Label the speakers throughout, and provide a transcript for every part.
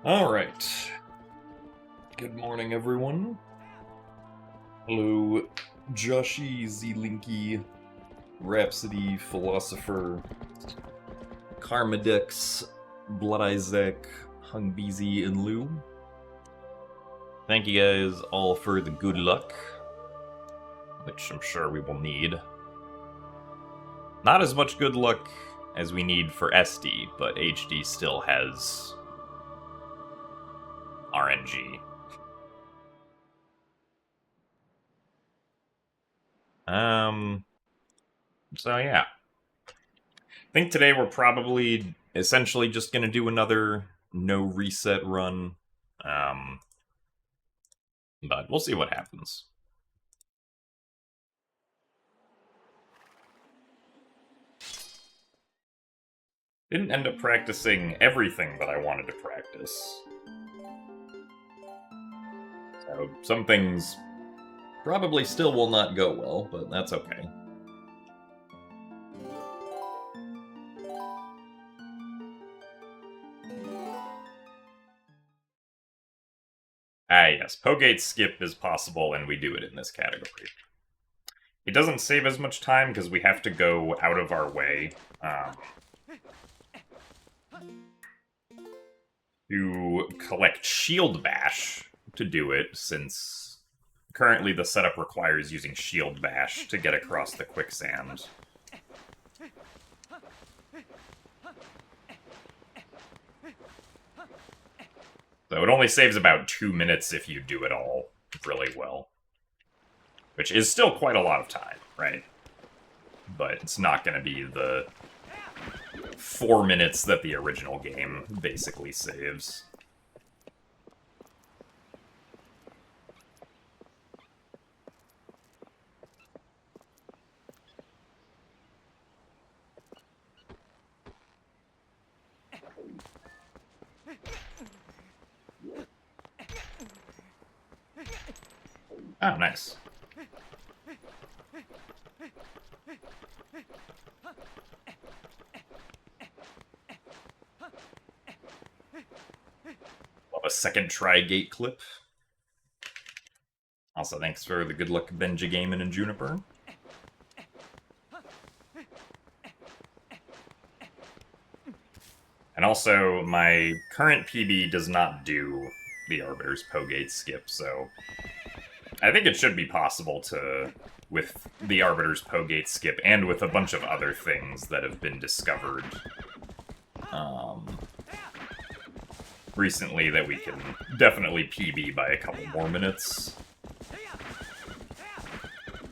Speaker 1: Alright. Good morning, everyone. Hello, Joshi, Zlinky, Rhapsody, Philosopher, Karmadix, Blood Isaac, Hungbeezy, and Lou. Thank you guys all for the good luck, which I'm sure we will need. Not as much good luck as we need for SD, but HD still has RNG. So yeah. I think today we're probably essentially just going to do another no reset run. But we'll see what happens. Didn't end up practicing everything that I wanted to practice. So some things probably still will not go well, but that's okay. Ah yes, Pogate skip is possible, and we do it in this category. It doesn't save as much time because we have to go out of our way to collect Shield Bash to do it, since currently the setup requires using Shield Bash to get across the quicksand. So it only saves about 2 minutes if you do it all really well. Which is still quite a lot of time, right? But it's not going to be the 4 minutes that the original game basically saves. Oh, nice. Love a second try gate clip. Also, thanks for the good luck, Benji Gaming and Juniper. And also, my current PB does not do the Arbiter's Pogate skip, so I think it should be possible to, with the Arbiter's Pogate skip, and with a bunch of other things that have been discovered recently, that we can definitely PB by a couple more minutes.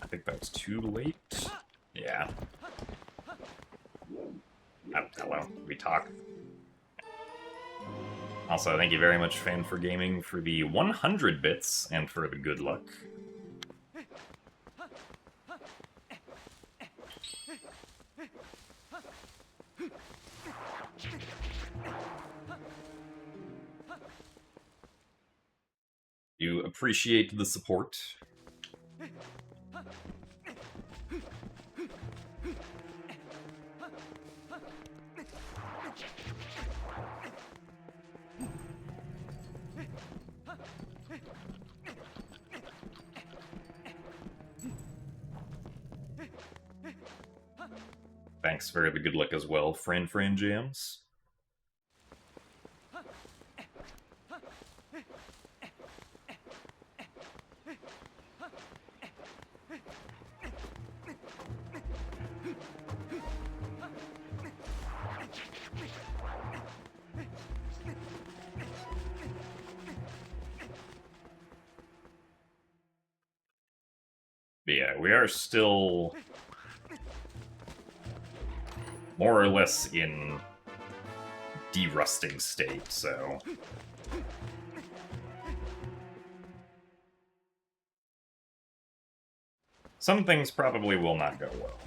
Speaker 1: I think that was too late. Yeah. Oh, hello. We talk. Also, thank you very much, Fan for Gaming, for the 100 bits and for the good luck. You appreciate the support. Thanks for the good luck as well, Fran Jams. But yeah, we are still more or less in derusting state, so some things probably will not go well.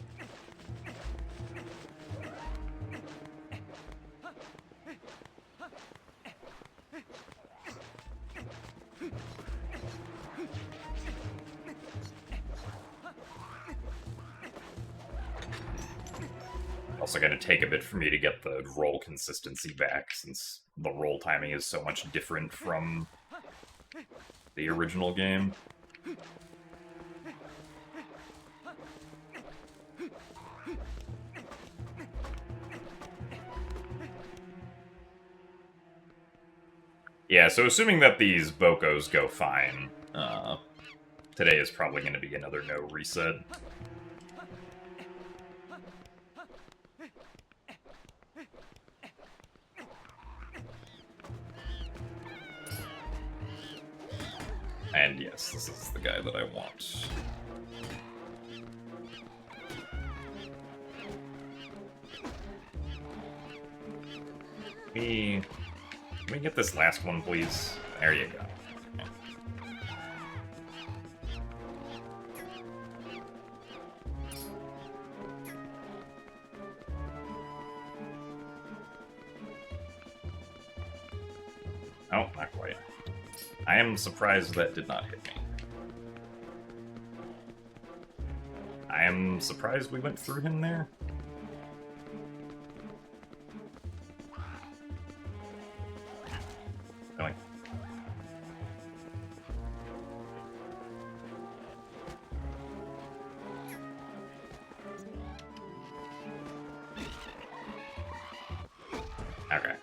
Speaker 1: also going to take a bit for me to get the roll consistency back, since the roll timing is so much different from the original game. Yeah, so assuming that these Bokos go fine, today is probably going to be another no reset. And yes, this is the guy that I want. Can we get this last one, please? There you go. Oh, not quite. I am surprised that did not hit me. I am surprised we went through him there. Going. Okay.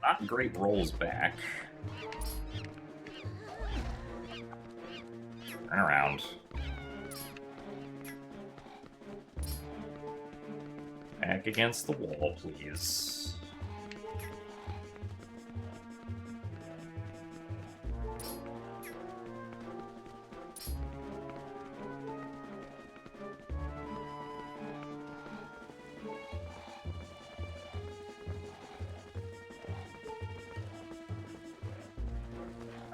Speaker 1: Not great rolls back. Turn around. Back against the wall, please.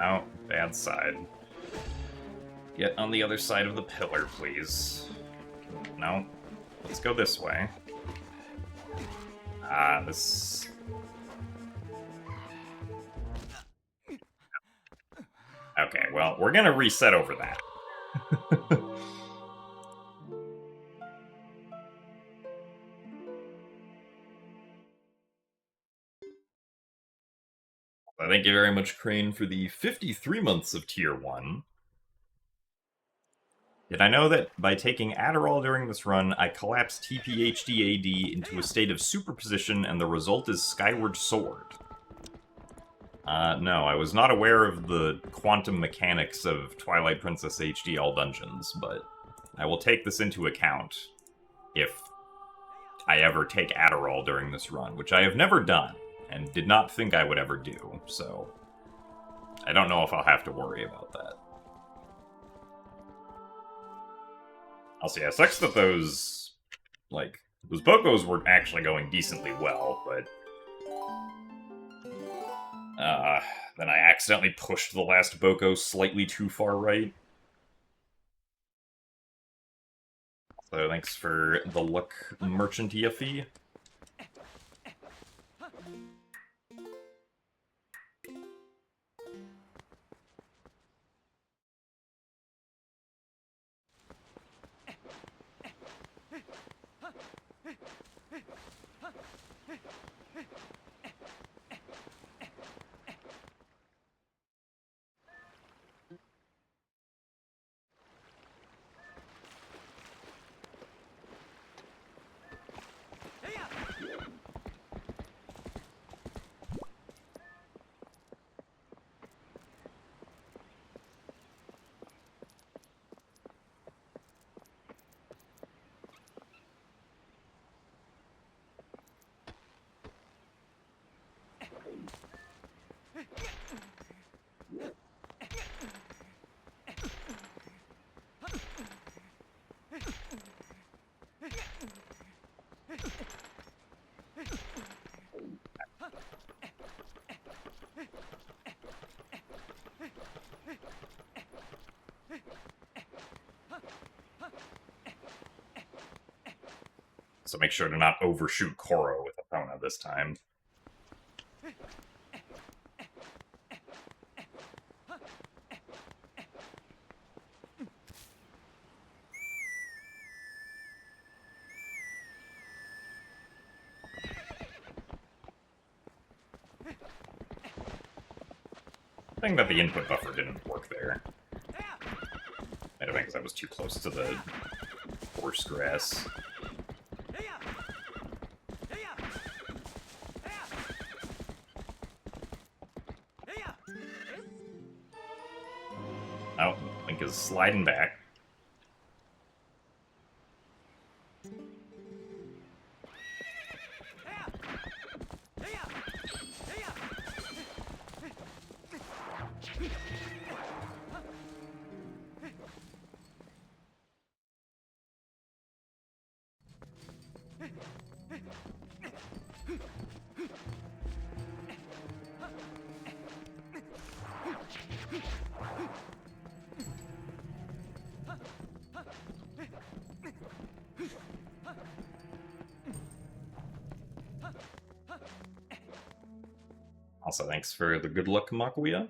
Speaker 1: Oh, bad side. Get on the other side of the pillar, please. No. Let's go this way. This... Okay, well, we're gonna reset over that. Thank you very much, Crane, for the 53 months of Tier 1. Did I know that by taking Adderall during this run, I collapse TPHDAD into a state of superposition and the result is Skyward Sword? No, I was not aware of the quantum mechanics of Twilight Princess HD All Dungeons, but I will take this into account if I ever take Adderall during this run, which I have never done, and did not think I would ever do, so I don't know if I'll have to worry about that. Also, yeah, it sucks that those Bokos were actually going decently well, but then I accidentally pushed the last Boko slightly too far right. So thanks for the luck merchantia fee. So make sure to not overshoot Koro with Epona this time. thing that the input buffer didn't work there. Might have been because I was too close to the horse grass. Oh, Link is sliding back. Also, thanks for the good luck, Makuya.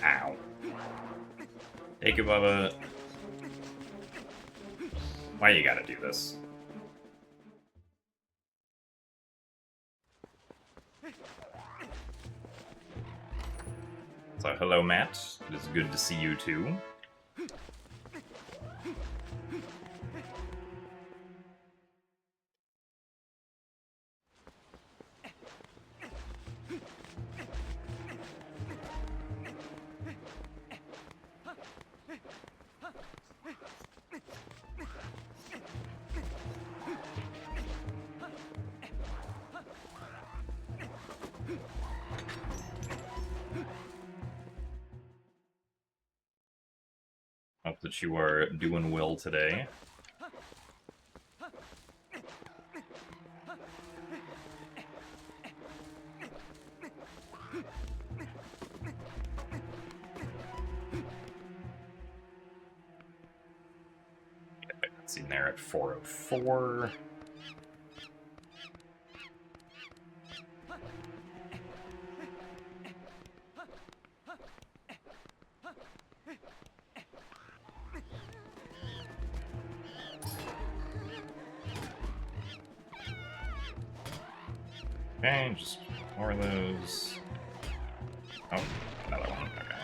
Speaker 1: Ow. Take it, Bubba. Why you gotta do this? So, hello, Matt. It is good to see you, too. Hope that you are doing well today. It's in there at 404. Okay, just more of those. Oh, another one. Okay.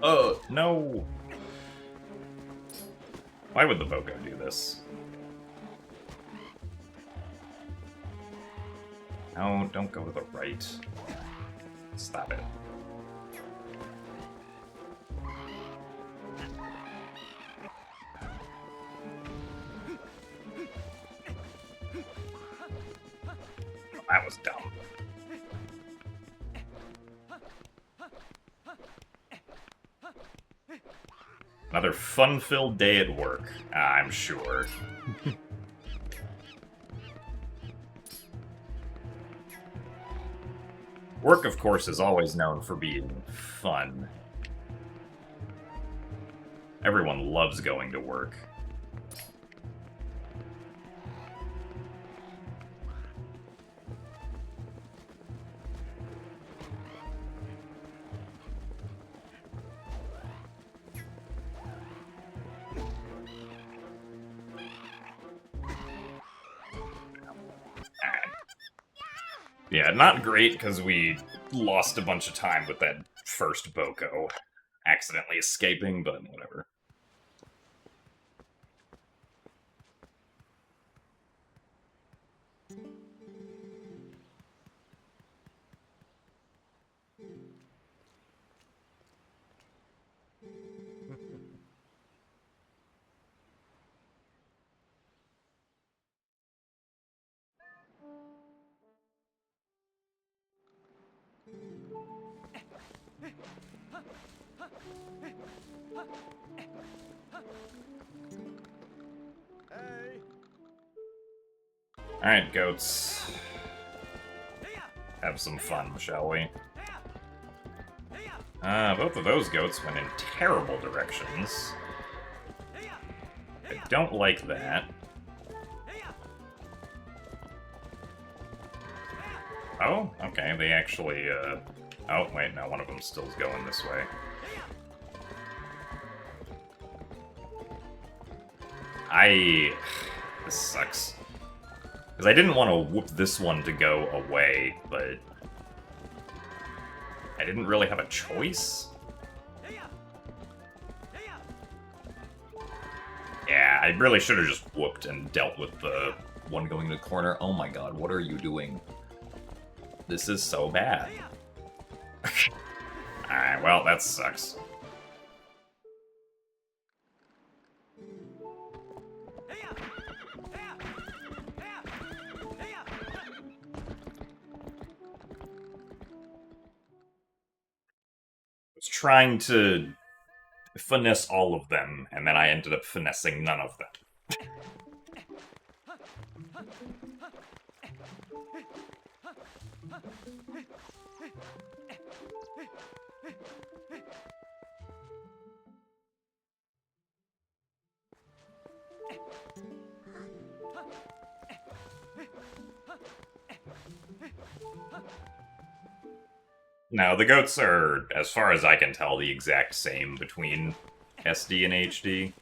Speaker 1: Oh, no! Why would the Boko do this? No, don't go to the right. Stop it. That was dumb. Another fun-filled day at work, I'm sure. Work, of course, is always known for being fun. Everyone loves going to work. Yeah, not great, because we lost a bunch of time with that first Boko accidentally escaping, but whatever. Alright, goats. Have some fun, shall we? Both of those goats went in terrible directions. I don't like that. Oh, okay, they actually, oh, wait, no, one of them still's going this way. This sucks. Because I didn't want to whoop this one to go away, but I didn't really have a choice. Yeah, I really should have just whooped and dealt with the one going in the corner. Oh my god, what are you doing? This is so bad. Alright, well, that sucks. I was trying to finesse all of them, and then I ended up finessing none of them. Now, the goats are, as far as I can tell, the exact same between SD and HD.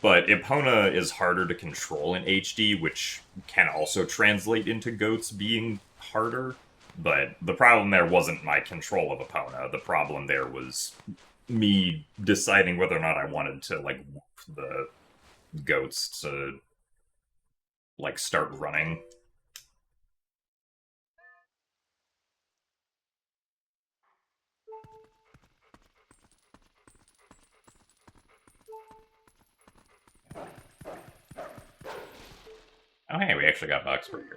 Speaker 1: But Epona is harder to control in HD, which can also translate into goats being harder. But the problem there wasn't my control of Epona. The problem there was me deciding whether or not I wanted to, like, whoop the goats to, like, start running. Oh hey, we actually got Boxburger.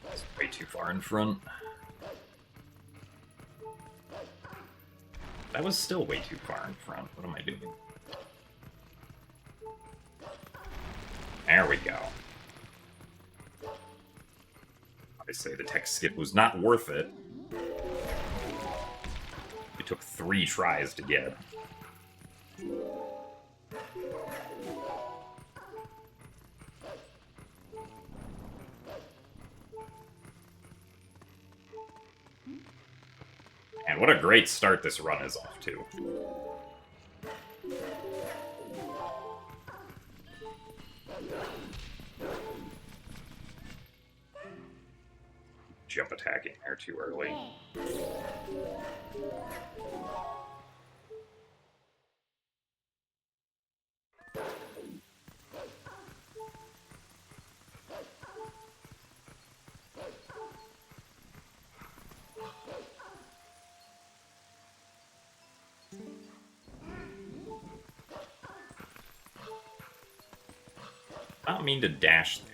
Speaker 1: That's way too far in front. That was still way too far in front. What am I doing? There we go. I say the tech skip was not worth it. It took 3 tries to get. And what a great start this run is off to. Jump attacking there too early. I don't mean to dash there.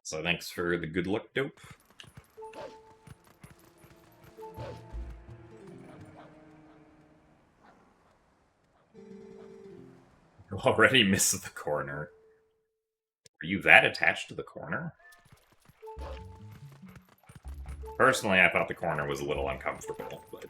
Speaker 1: So thanks for the good luck dope. You already missed the corner. Are you that attached to the corner? Personally, I thought the corner was a little uncomfortable, but...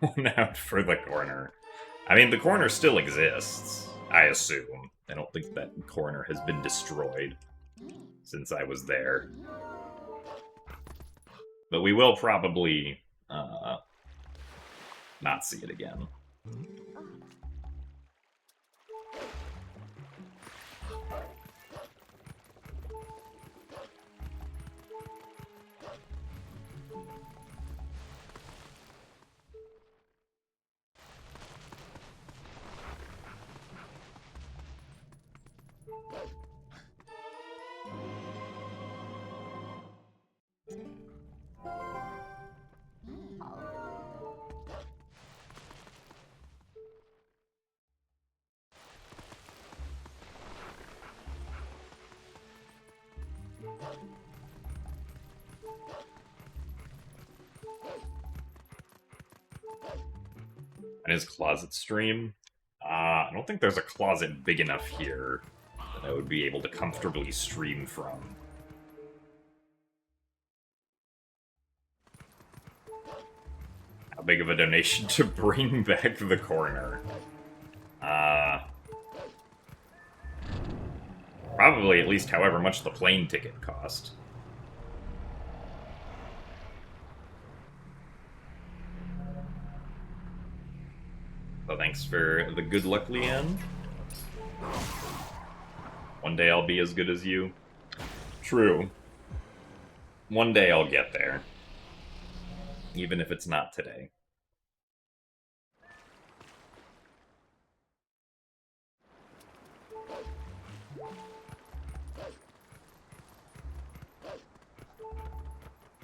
Speaker 1: One out for the corner. I mean, the corner still exists, I assume. I don't think that corner has been destroyed since I was there. But we will probably not see it again. And his closet stream. I don't think there's a closet big enough here that I would be able to comfortably stream from. How big of a donation to bring back the corner? Probably at least however much the plane ticket cost. So thanks for the good luck, Leanne. One day I'll be as good as you. True. One day I'll get there. Even if it's not today.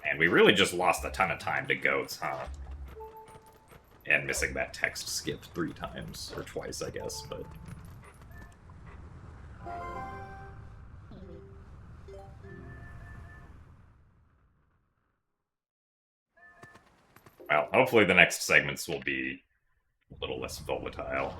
Speaker 1: And we really just lost a ton of time to goats, huh? And missing that text skip 3 times, or twice, I guess, but... Well, hopefully the next segments will be a little less volatile.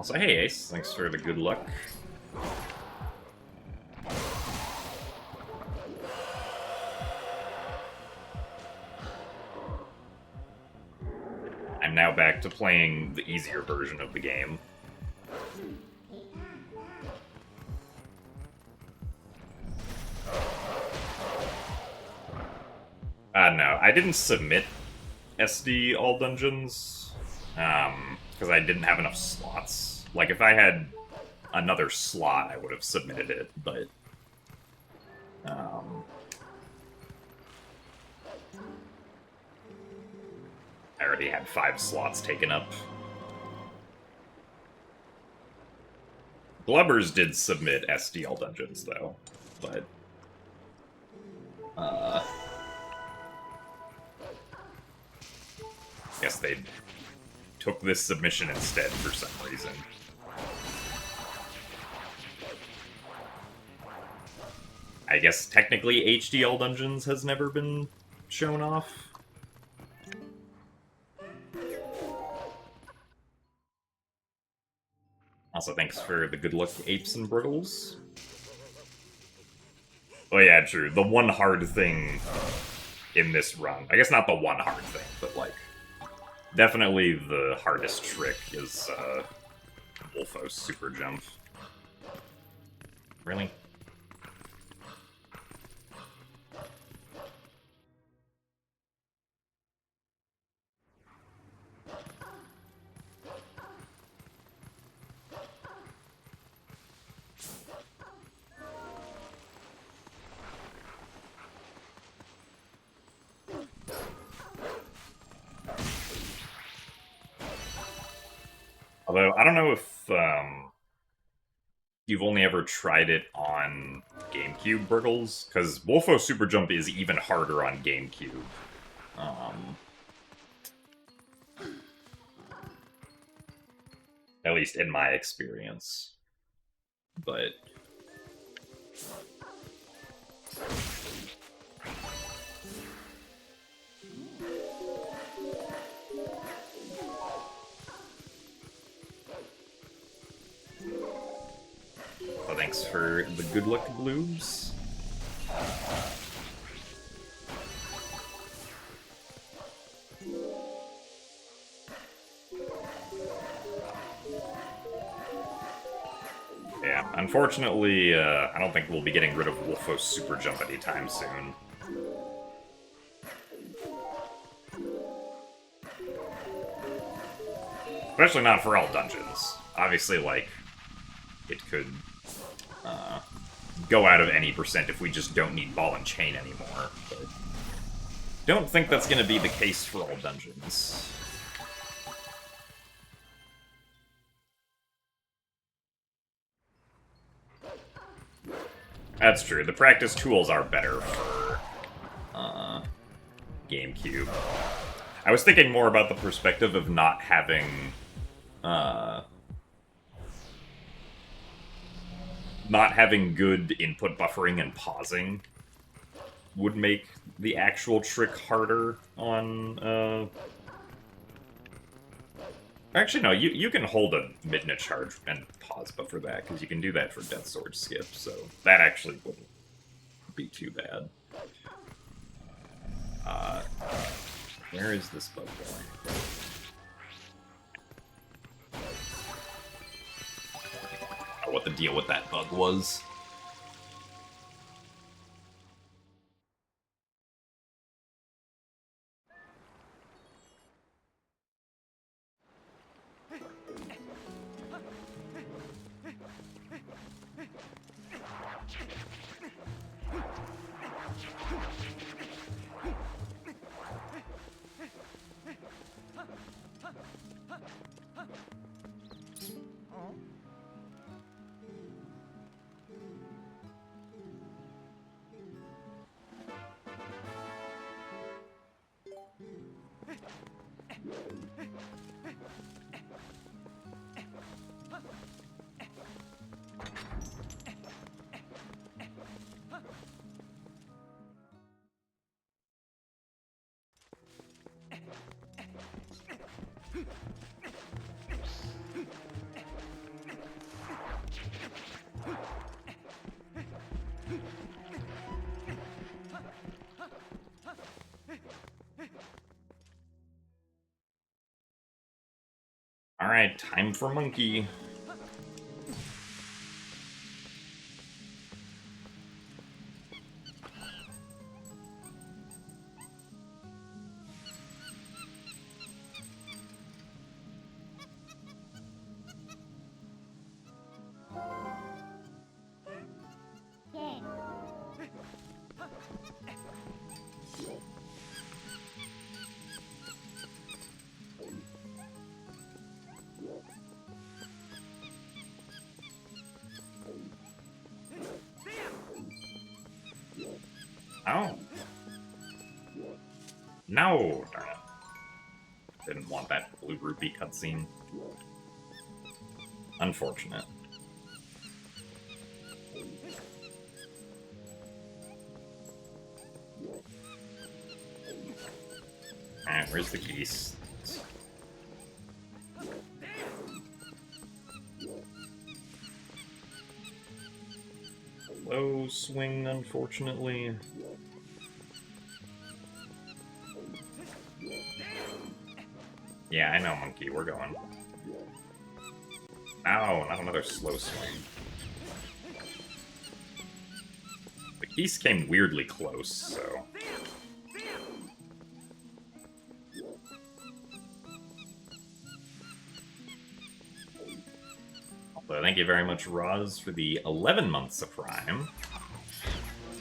Speaker 1: Also, hey Ace, thanks for the good luck. I'm now back to playing the easier version of the game. No, I didn't submit SD all dungeons, because I didn't have enough slots. Like, if I had another slot, I would have submitted it, but... I already had 5 slots taken up. Blubbers did submit SD all dungeons, though, but... guess they took this submission instead for some reason. I guess technically HDL Dungeons has never been shown off. Also, thanks for the good luck, Apes and Brittles. Oh yeah, true. The one hard thing in this run, I guess not the one hard thing, but like, definitely the hardest trick is Wolfo's super jump. Really? Although, I don't know if you've only ever tried it on GameCube, Briggles, because Wolfo Super Jump is even harder on GameCube. At least in my experience. But... well, thanks for the good luck, Bloobs. Yeah, unfortunately, I don't think we'll be getting rid of Wolfo's Super Jump anytime soon. Especially not for all dungeons. Obviously, like, it could go out of any percent if we just don't need Ball and Chain anymore, but don't think that's going to be the case for all dungeons. That's true. The practice tools are better for GameCube. I was thinking more about the perspective of not having good input buffering and pausing would make the actual trick harder on actually, no, you can hold a Midna charge and pause buffer that, because you can do that for Death Sword Skip, so that actually wouldn't be too bad. Where is this bug going? I don't know what the deal with that bug was. Alright, time for monkey. Oh. No! Darn it. Didn't want that blue rupee cutscene. Unfortunate. Alright, where's the geese? Low swing, unfortunately. Yeah, I know, monkey. We're going. Ow, not another slow swing. The geese came weirdly close, so... Although, thank you very much, Roz, for the 11 months of Prime.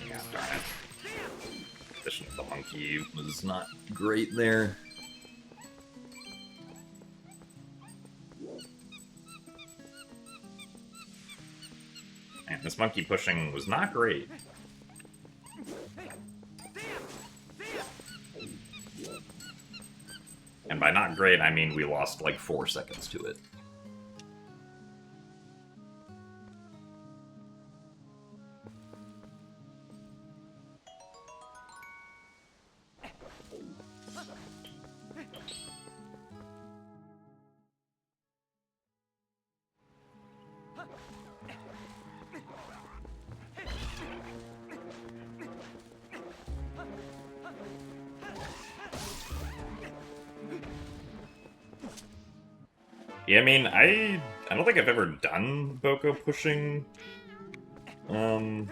Speaker 1: Yeah, darn it. Addition of the monkey was not great there. Man, this monkey pushing was not great. And by not great, I mean we lost like 4 seconds to it. Yeah, I mean, I don't think I've ever done Boko pushing. On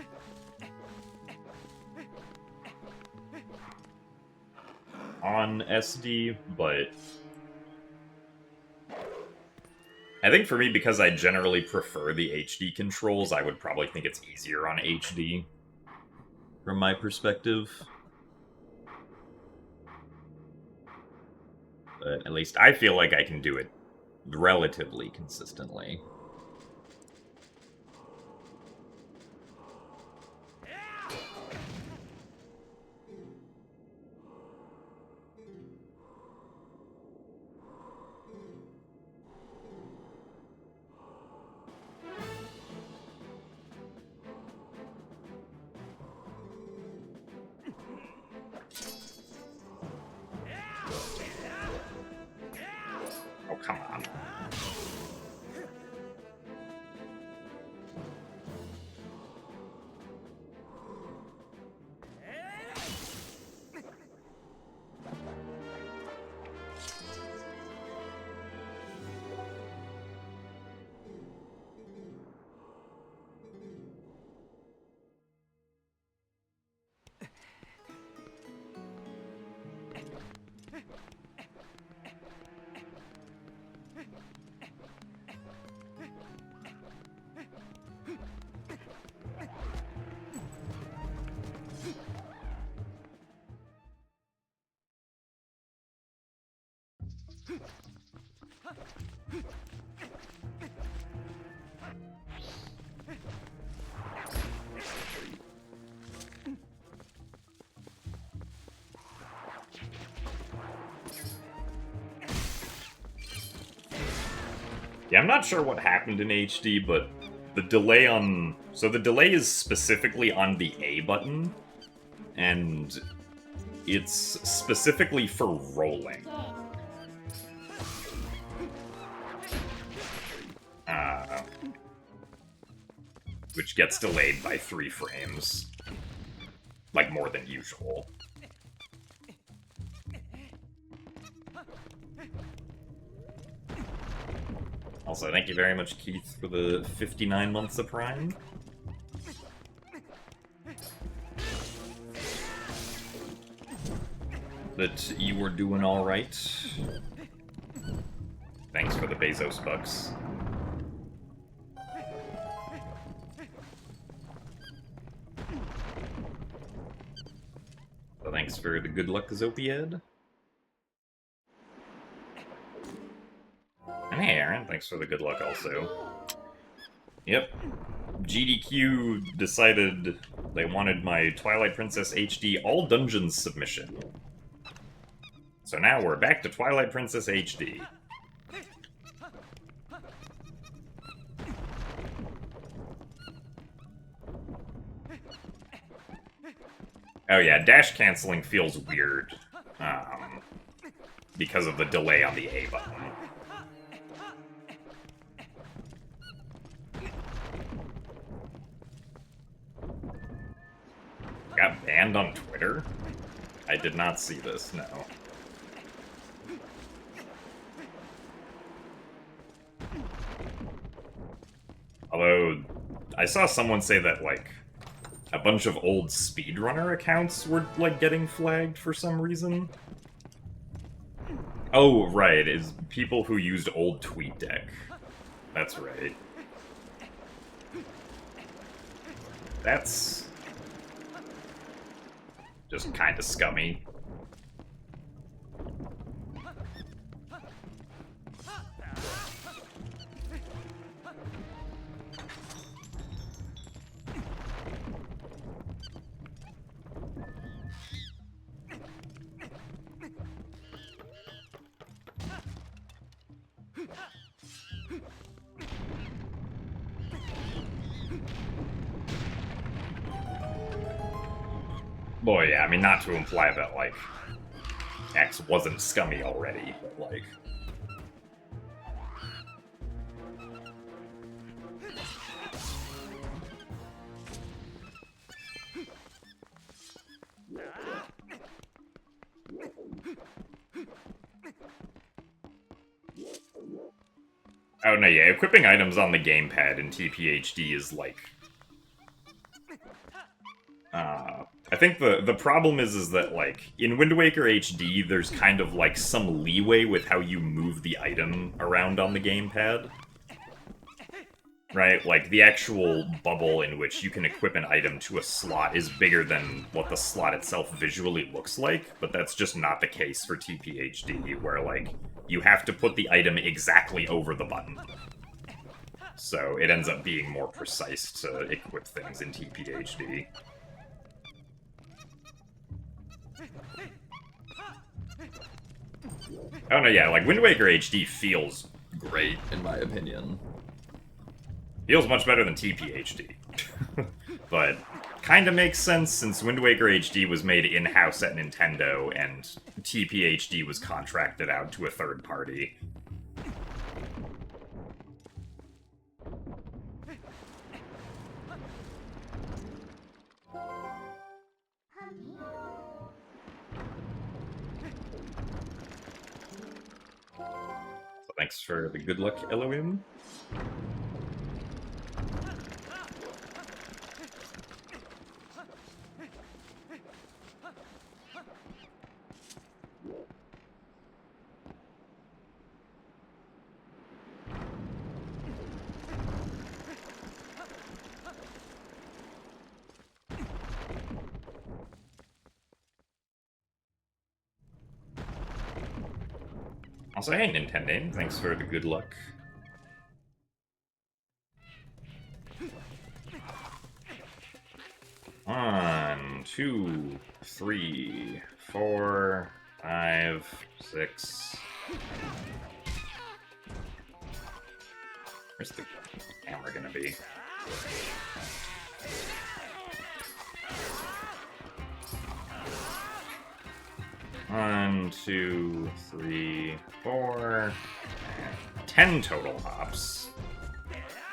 Speaker 1: SD, but I think for me, because I generally prefer the HD controls, I would probably think it's easier on HD from my perspective. But at least I feel like I can do it relatively consistently. Oh, come on. Yeah, I'm not sure what happened in HD, but the delay on... So the delay is specifically on the A button, and it's specifically for rolling. Which gets delayed by 3 frames. Like, more than usual. Also, thank you very much, Keith, for the 59 months of Prime. That you were doing alright. Thanks for the Bezos bucks. So thanks for the good luck, Zopied. And hey, Aaron, thanks for the good luck also. Yep. GDQ decided they wanted my Twilight Princess HD all dungeons submission. So now we're back to Twilight Princess HD. Oh yeah, dash canceling feels weird. Because of the delay on the A button. Got banned on Twitter? I did not see this, no. Although, I saw someone say that, like, a bunch of old speedrunner accounts were, like, getting flagged for some reason. Oh, right, is people who used old TweetDeck. That's right. That's just kinda scummy. Boy, yeah, I mean, not to imply that, like, X wasn't scummy already, but, like... Oh, no, yeah, equipping items on the gamepad in TPHD is, like... I think the problem is that, like, in Wind Waker HD, there's kind of, like, some leeway with how you move the item around on the gamepad. Right? Like, the actual bubble in which you can equip an item to a slot is bigger than what the slot itself visually looks like, but that's just not the case for TPHD, where, like, you have to put the item exactly over the button. So it ends up being more precise to equip things in TPHD. Oh no, yeah, like, Wind Waker HD feels great, in my opinion. Feels much better than TPHD. But kinda makes sense since Wind Waker HD was made in-house at Nintendo, and TPHD was contracted out to a third party. So thanks for the good luck, Elohim. Also, hey, Nintendo, thanks for the good luck. One, two, 3, 4, 5, 6. Where's the camera gonna be? One, 2, 3, 4, 10 total hops.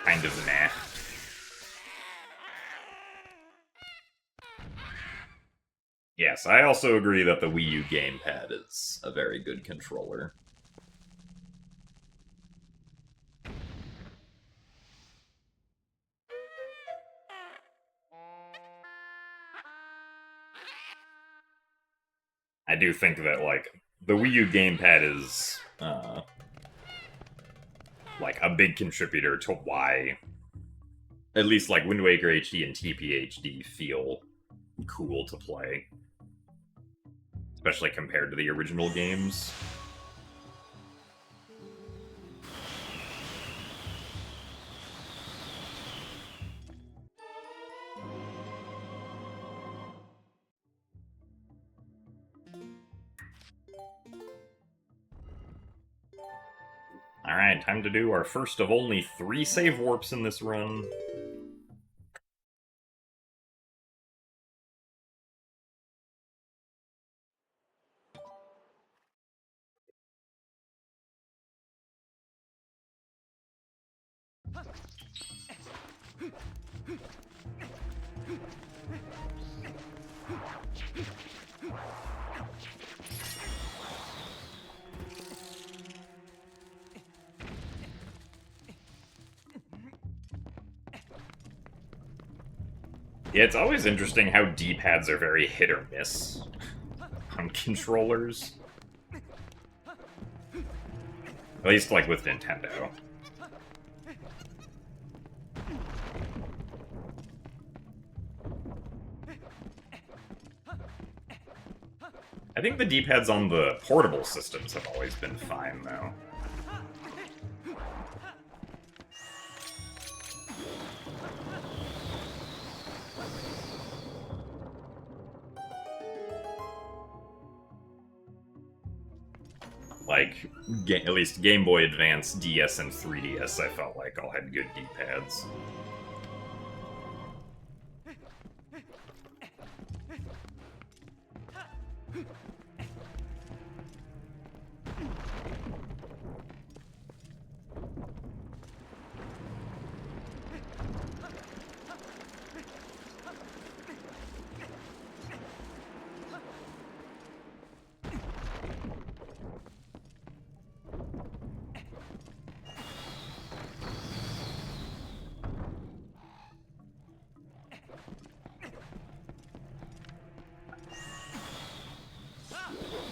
Speaker 1: Kind of meh. Yes, I also agree that the Wii U gamepad is a very good controller. do think that, like, the Wii U gamepad is, like, a big contributor to why, at least, like, Wind Waker HD and TPHD feel cool to play. Especially compared to the original games. Alright, time to do our first of only 3 save warps in this run. Yeah, it's always interesting how D-pads are very hit or miss on controllers. At least, like, with Nintendo. I think the D-pads on the portable systems have always been fine, though. Like, at least Game Boy Advance, DS, and 3DS, I felt like all had good D-pads.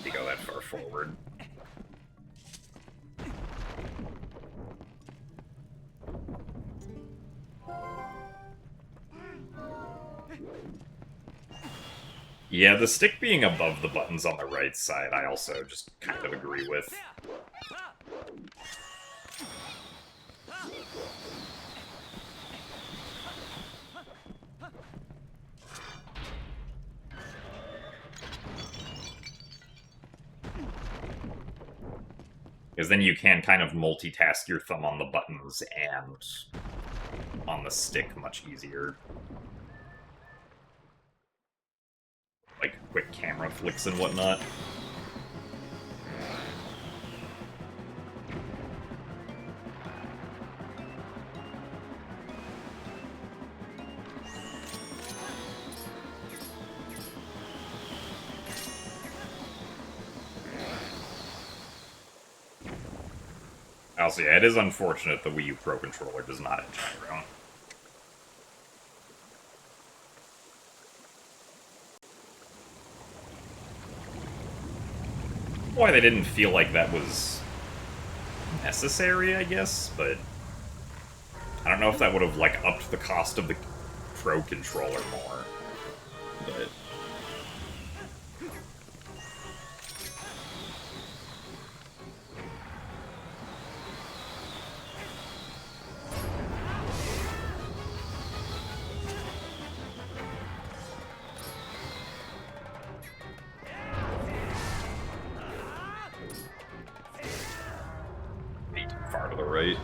Speaker 1: To go that far forward. Yeah, the stick being above the buttons on the right side, I also just kind of agree with. Because then you can kind of multitask your thumb on the buttons and on the stick much easier. Like, quick camera flicks and whatnot. Also, yeah, it is unfortunate the Wii U Pro Controller does not have gyro. Why they didn't feel like that was necessary, I guess, but I don't know if that would have, like, upped the cost of the Pro Controller more, but... Far to the right.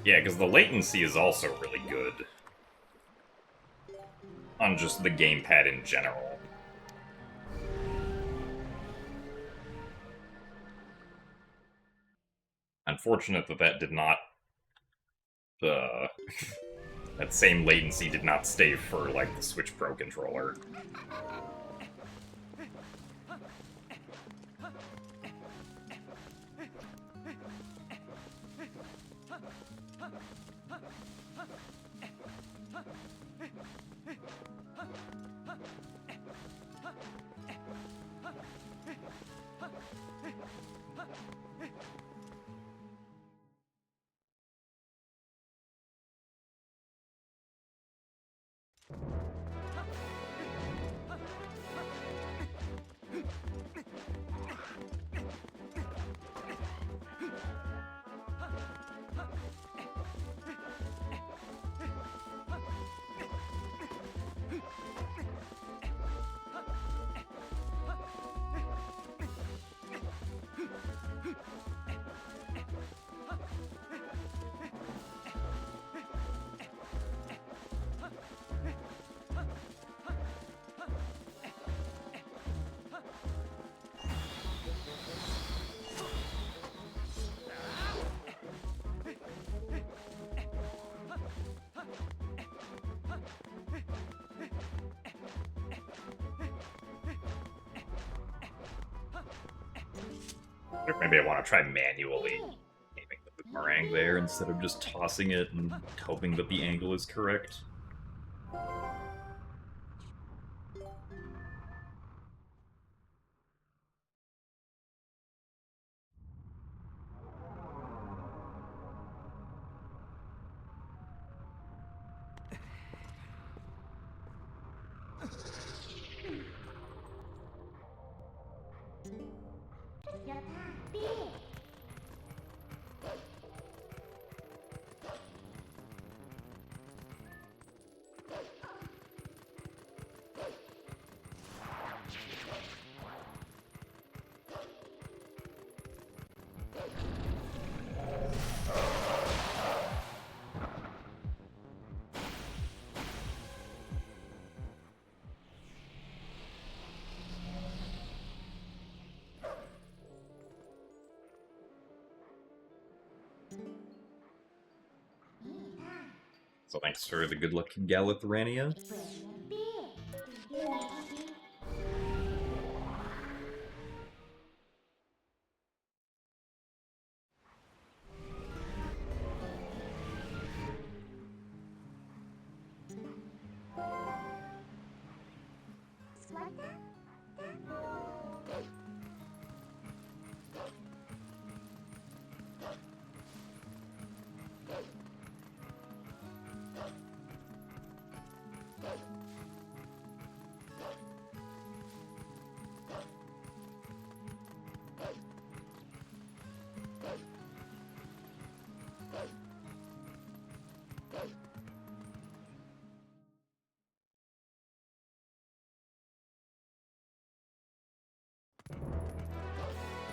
Speaker 1: Yeah, because the latency is also really good on just the gamepad in general. Unfortunate that that did not... that same latency did not stay for, like, the Switch Pro controller. Or maybe I want to try manually aiming the boomerang there instead of just tossing it and hoping that the angle is correct. So thanks for the good luck, Galithrania.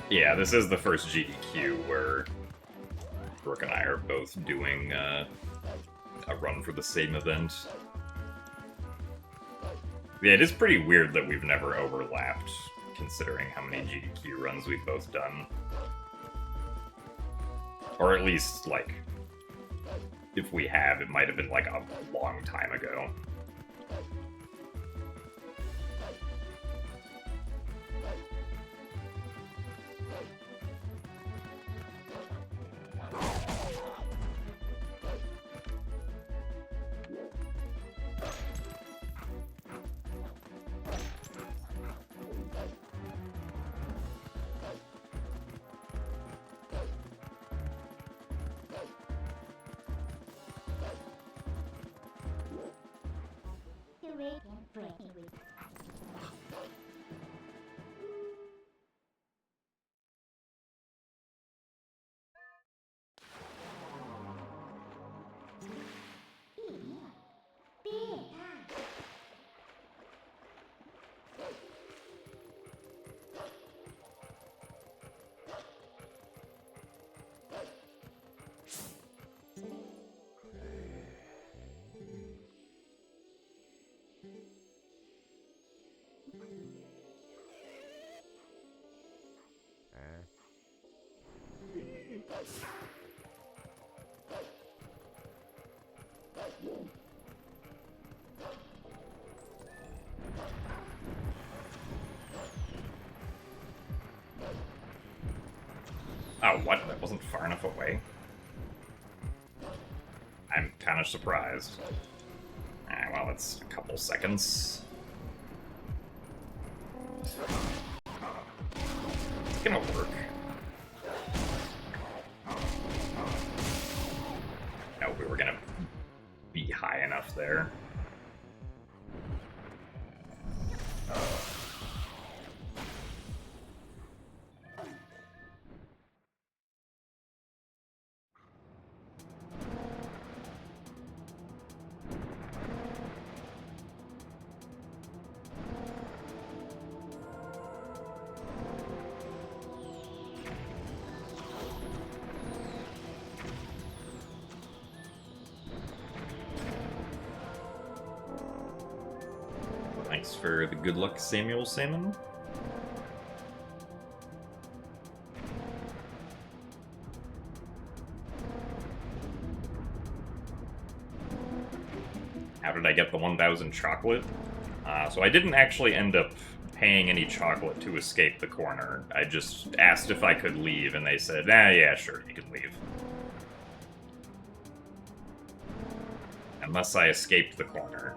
Speaker 1: Yeah, this is the first GDQ where Brooke and I are both doing a run for the same event. Yeah, it is pretty weird that we've never overlapped, considering how many GDQ runs we've both done. Or at least, like, if we have, it might have been, like, a long time ago. Oh, what? That wasn't far enough away? I'm kind of surprised. Ah, well, it's a couple seconds. It's gonna work. No, we were gonna be high enough there. Thanks for the good luck, Samuel Salmon. How did I get the 1,000 chocolate? So I didn't actually end up paying any chocolate to escape the corner. I just asked if I could leave, and they said, yeah, sure, you can leave. Unless I escaped the corner.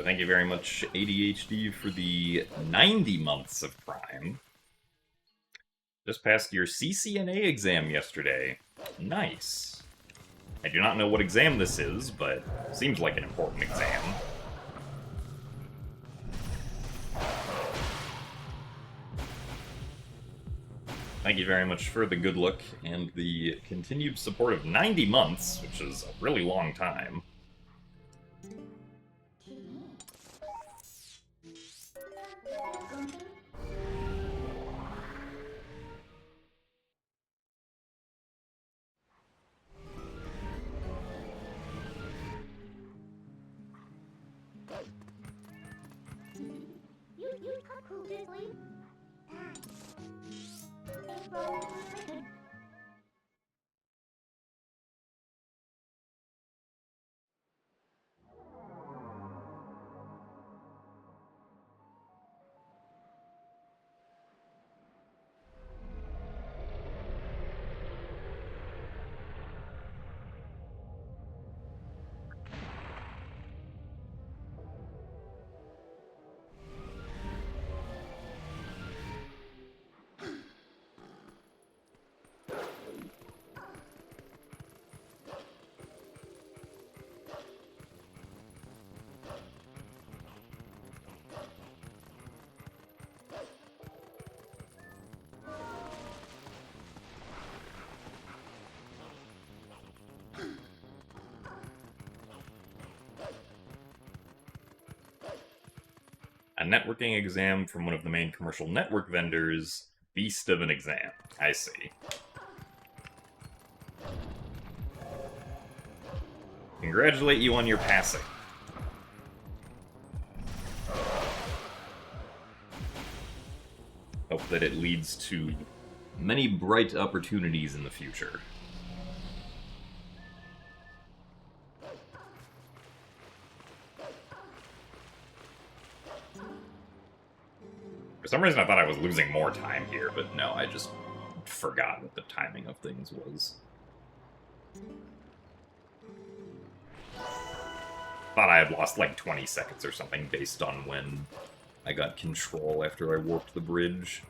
Speaker 1: Thank you very much, ADHD, for the 90 months of Prime. Just passed your CCNA exam yesterday. Nice. I do not know what exam this is, but seems like an important exam. Thank you very much for the good luck and the continued support of 90 months, which is a really long time. A networking exam from one of the main commercial network vendors. Beast of an exam. I see. congratulate you on your passing. Hope that it leads to many bright opportunities in the future. For some reason I thought I was losing more time here, but no, I just forgot what the timing of things was. Thought I had lost like 20 seconds or something based on when I got control after I warped the bridge.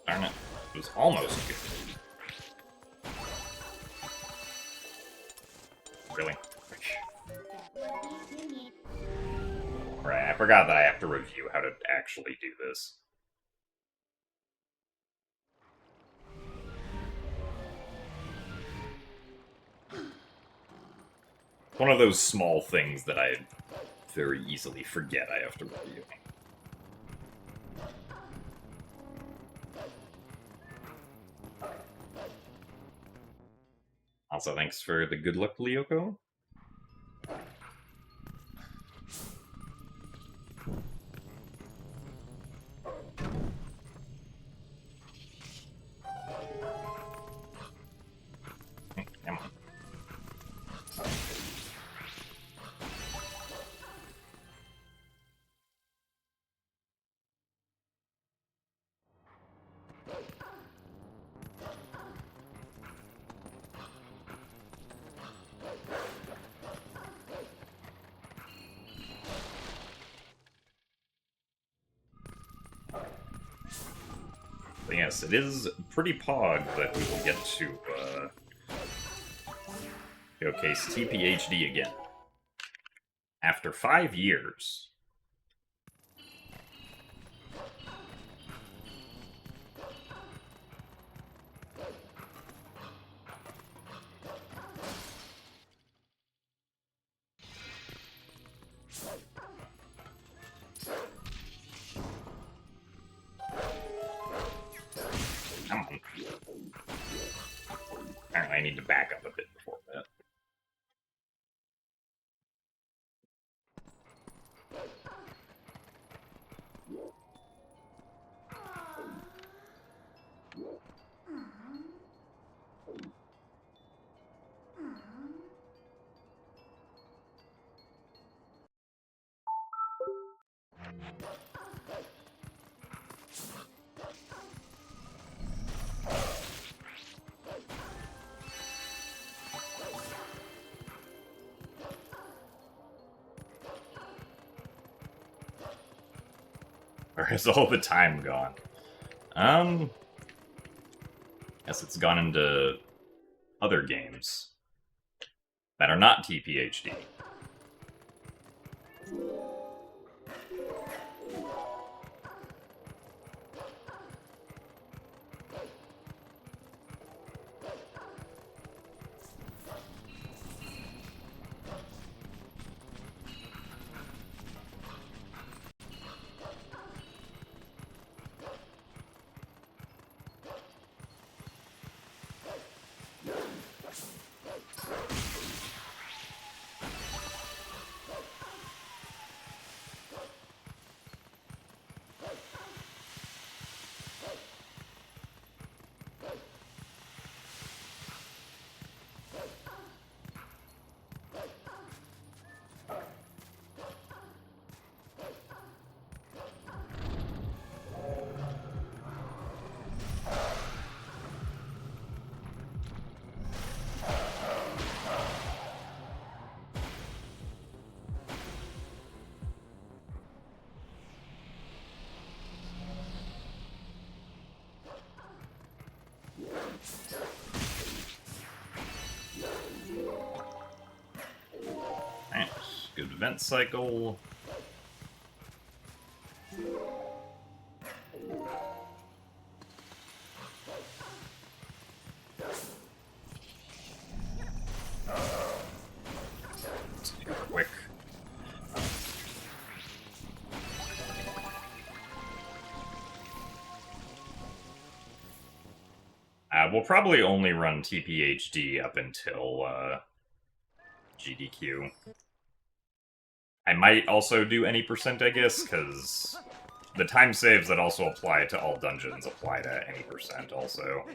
Speaker 1: Darn it. It was almost good. Really? Right, I forgot that I have to review how to actually do this. One of those small things that I very easily forget I have to review. Also, thanks for the good luck, Lyoko. Come on. But yes, it is pretty pog that we will get to showcase TPHD again. After 5 years. Come on. Apparently I need to back up a bit before that. Where is all the time gone? Guess it's gone into other games that are not TPHD. event cycle. Quick. We'll probably only run TPHD up until GDQ. I might also do any percent, I guess, because the time saves that also apply to all dungeons apply to any percent also.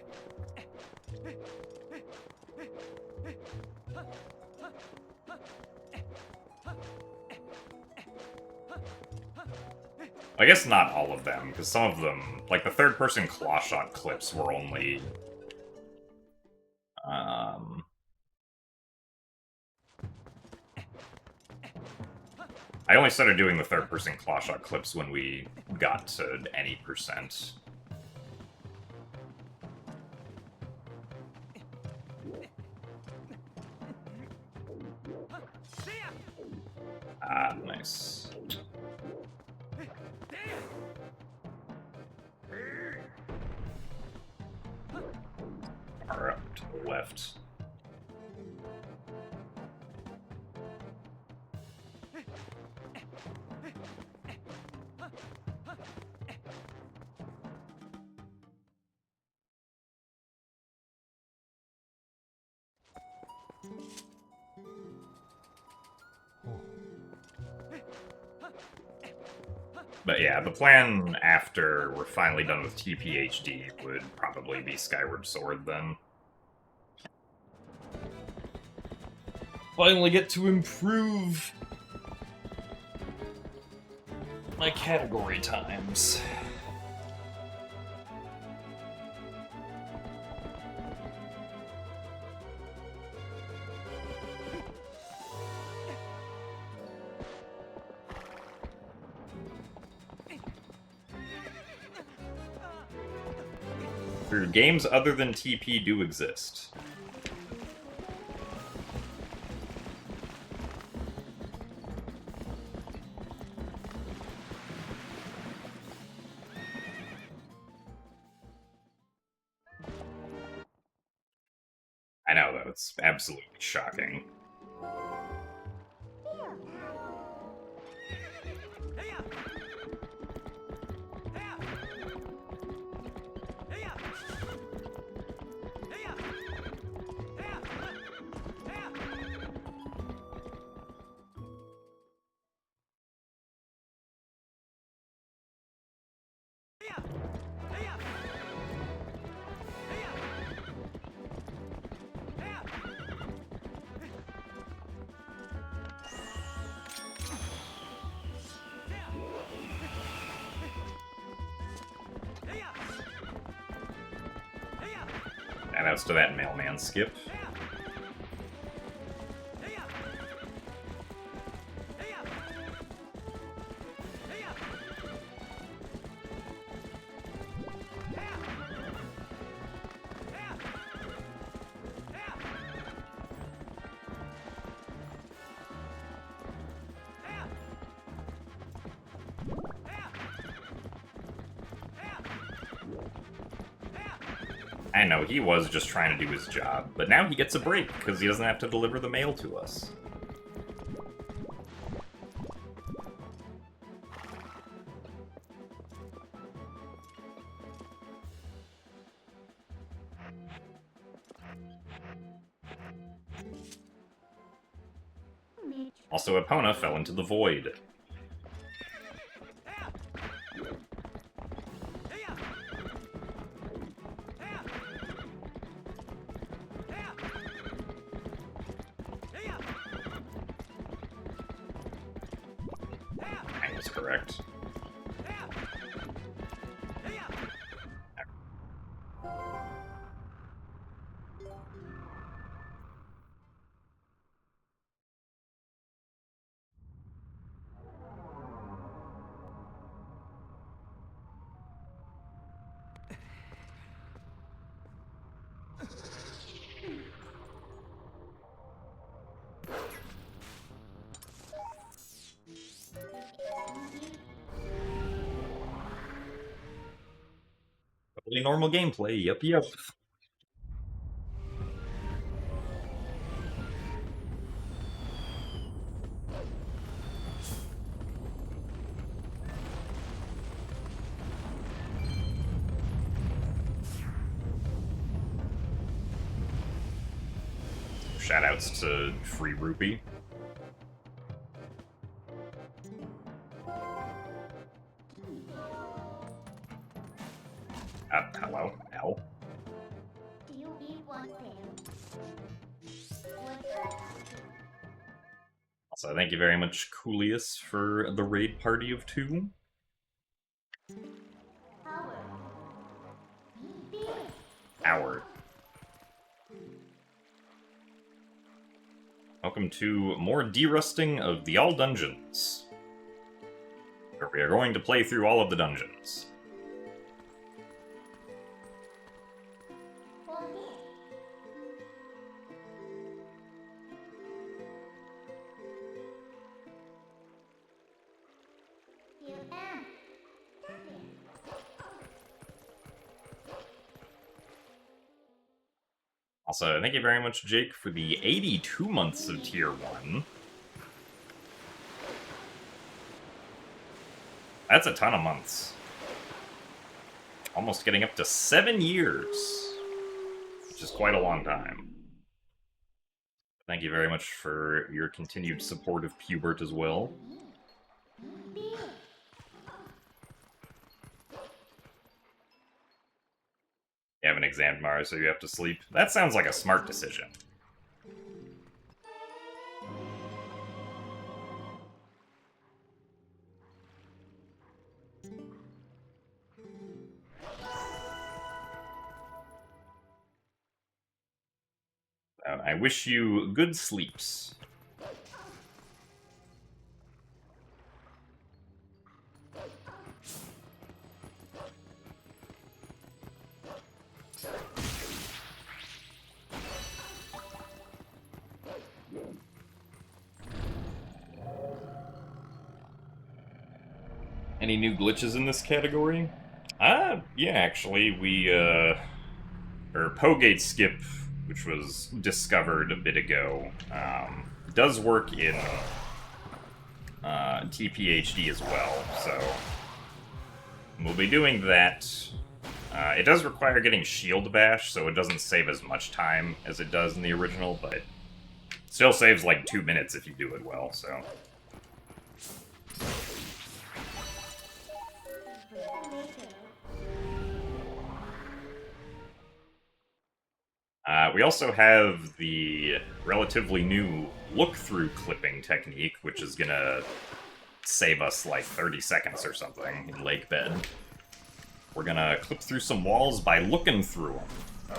Speaker 1: I guess not all of them, because some of them, like the third-person claw shot clips were only... I only started doing the third-person claw shot clips when we got to any percent. Ah, nice. Or up to the left. But yeah, the plan after we're finally done with TPHD would probably be Skyward Sword then. Finally get to improve my category times. Games other than TP do exist. I know, though, it's absolutely shocking. And as to that mailman skip. I know, he was just trying to do his job, but now he gets a break, because he doesn't have to deliver the mail to us. Also, Epona fell into the void. That's correct. Really normal gameplay, yep. Shoutouts to Free Rupee. Hello, L. Also, thank you very much, Coolius, for the raid party of 2. Howard. Welcome to more derusting of the All Dungeons, where we are going to play through all of the dungeons. Also, thank you very much, Jake, for the 82 months of Tier 1. That's a ton of months. Almost getting up to 7 years, which is quite a long time. Thank you very much for your continued support of Pubert as well. You have an exam tomorrow, so you have to sleep. That sounds like a smart decision. I wish you good sleeps. Any new glitches in this category? Yeah, actually, Pogate Skip, which was discovered a bit ago, does work in TPHD as well, so we'll be doing that. It does require getting Shield Bash, so it doesn't save as much time as it does in the original, but it still saves like 2 minutes if you do it well, so... we also have the relatively new look-through clipping technique, which is gonna save us like 30 seconds or something in Lake Bed. We're gonna clip through some walls by looking through them.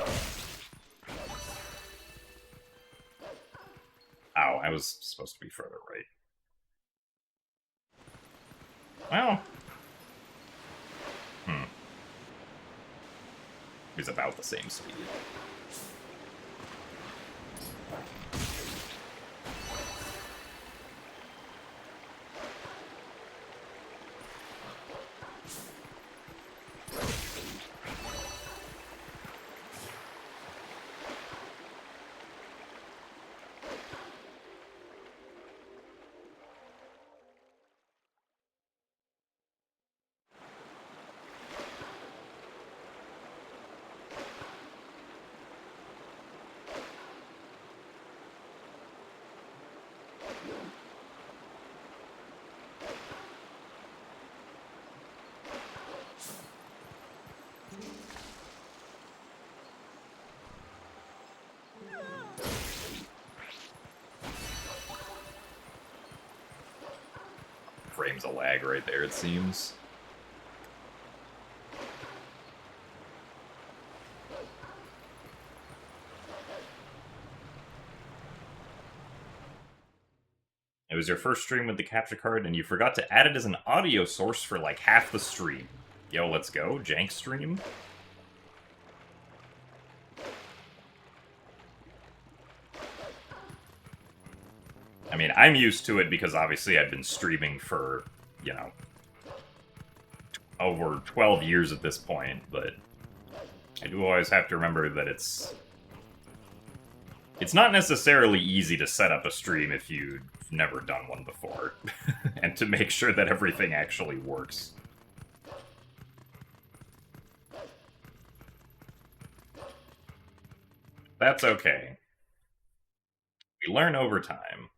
Speaker 1: Ow, I was supposed to be further right. Well... He's about the same speed. Frames a lag right there, it seems. It was your first stream with the capture card, and you forgot to add it as an audio source for like half the stream. Yo, let's go, jank stream. I mean, I'm used to it because obviously I've been streaming for, you know, over 12 years at this point, but I do always have to remember that it's not necessarily easy to set up a stream if you've never done one before, and to make sure that everything actually works. That's okay. We learn over time.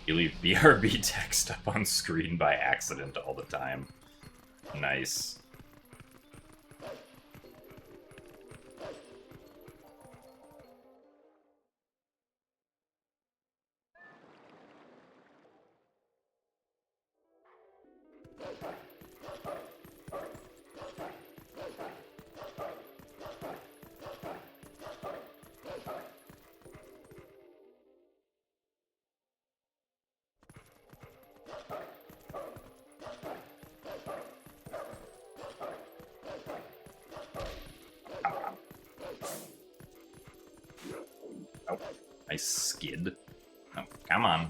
Speaker 1: You leave BRB text up on screen by accident all the time. Nice. Oh, nice skid. Oh, come on.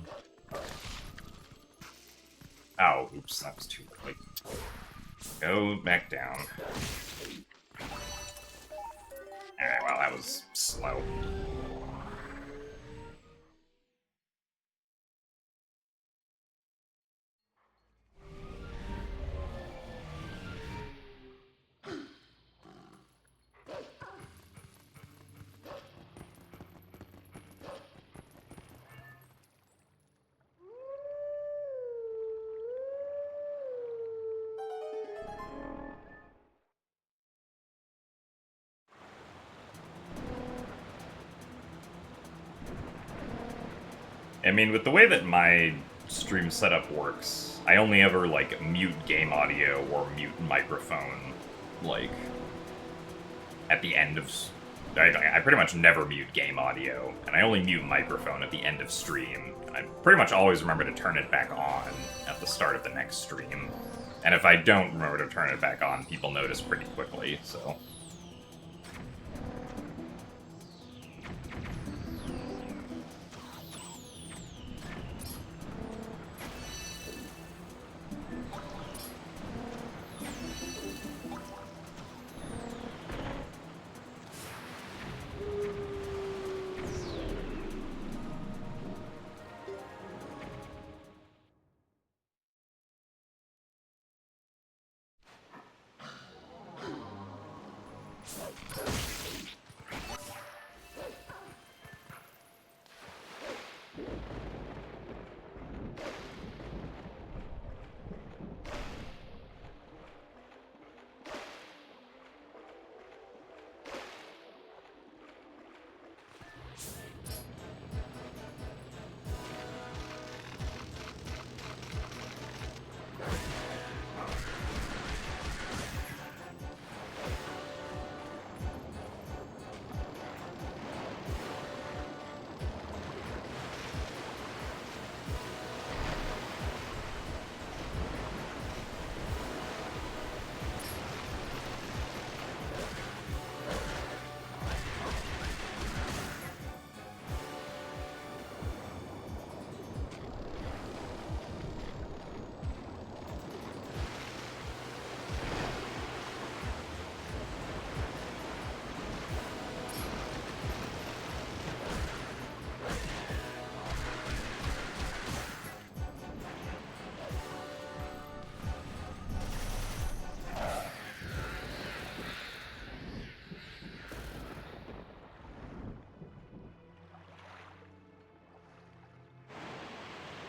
Speaker 1: Oh, oops, that was too early. Go back down. Alright, well, that was slow. I mean, with the way that my stream setup works, I only ever, like, mute game audio or mute microphone, like, at the end of... I pretty much never mute game audio, and I only mute microphone at the end of stream. And I pretty much always remember to turn it back on at the start of the next stream. And if I don't remember to turn it back on, people notice pretty quickly, so...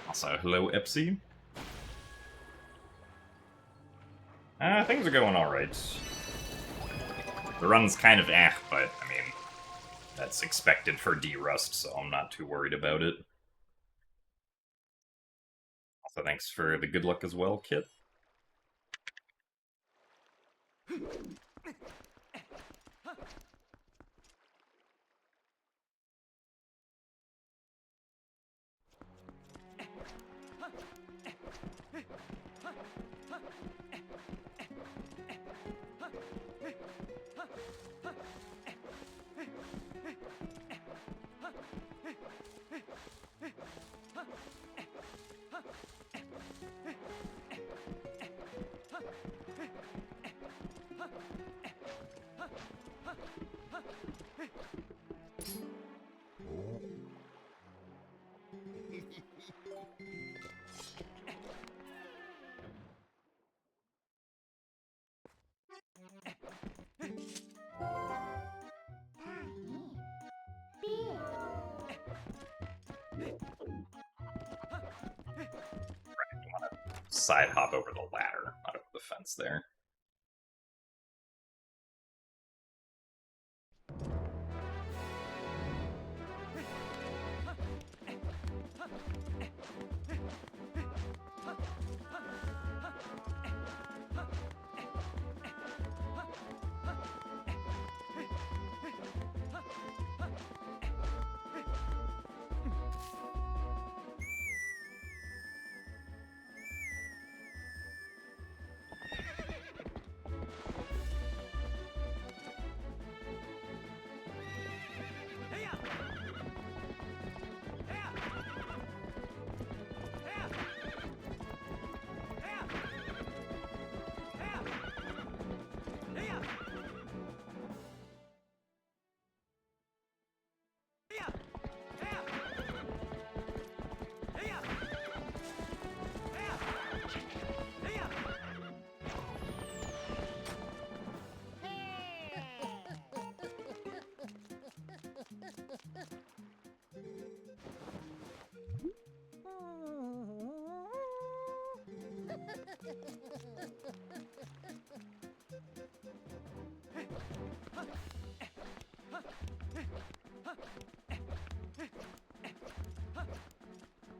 Speaker 1: Also, hello, Epsy. Things are going alright. The run's kind of but, I mean, That's expected for D-Rust, so I'm not too worried about it. Also, thanks for the good luck as well, Kit. Side hop over the ladder, not over the fence there.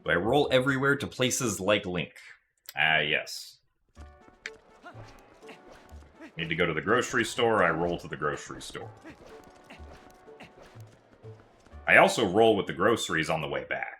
Speaker 1: Do I roll everywhere to places like Link? Yes. Need to go to the grocery store, I roll to the grocery store. I also roll with the groceries on the way back.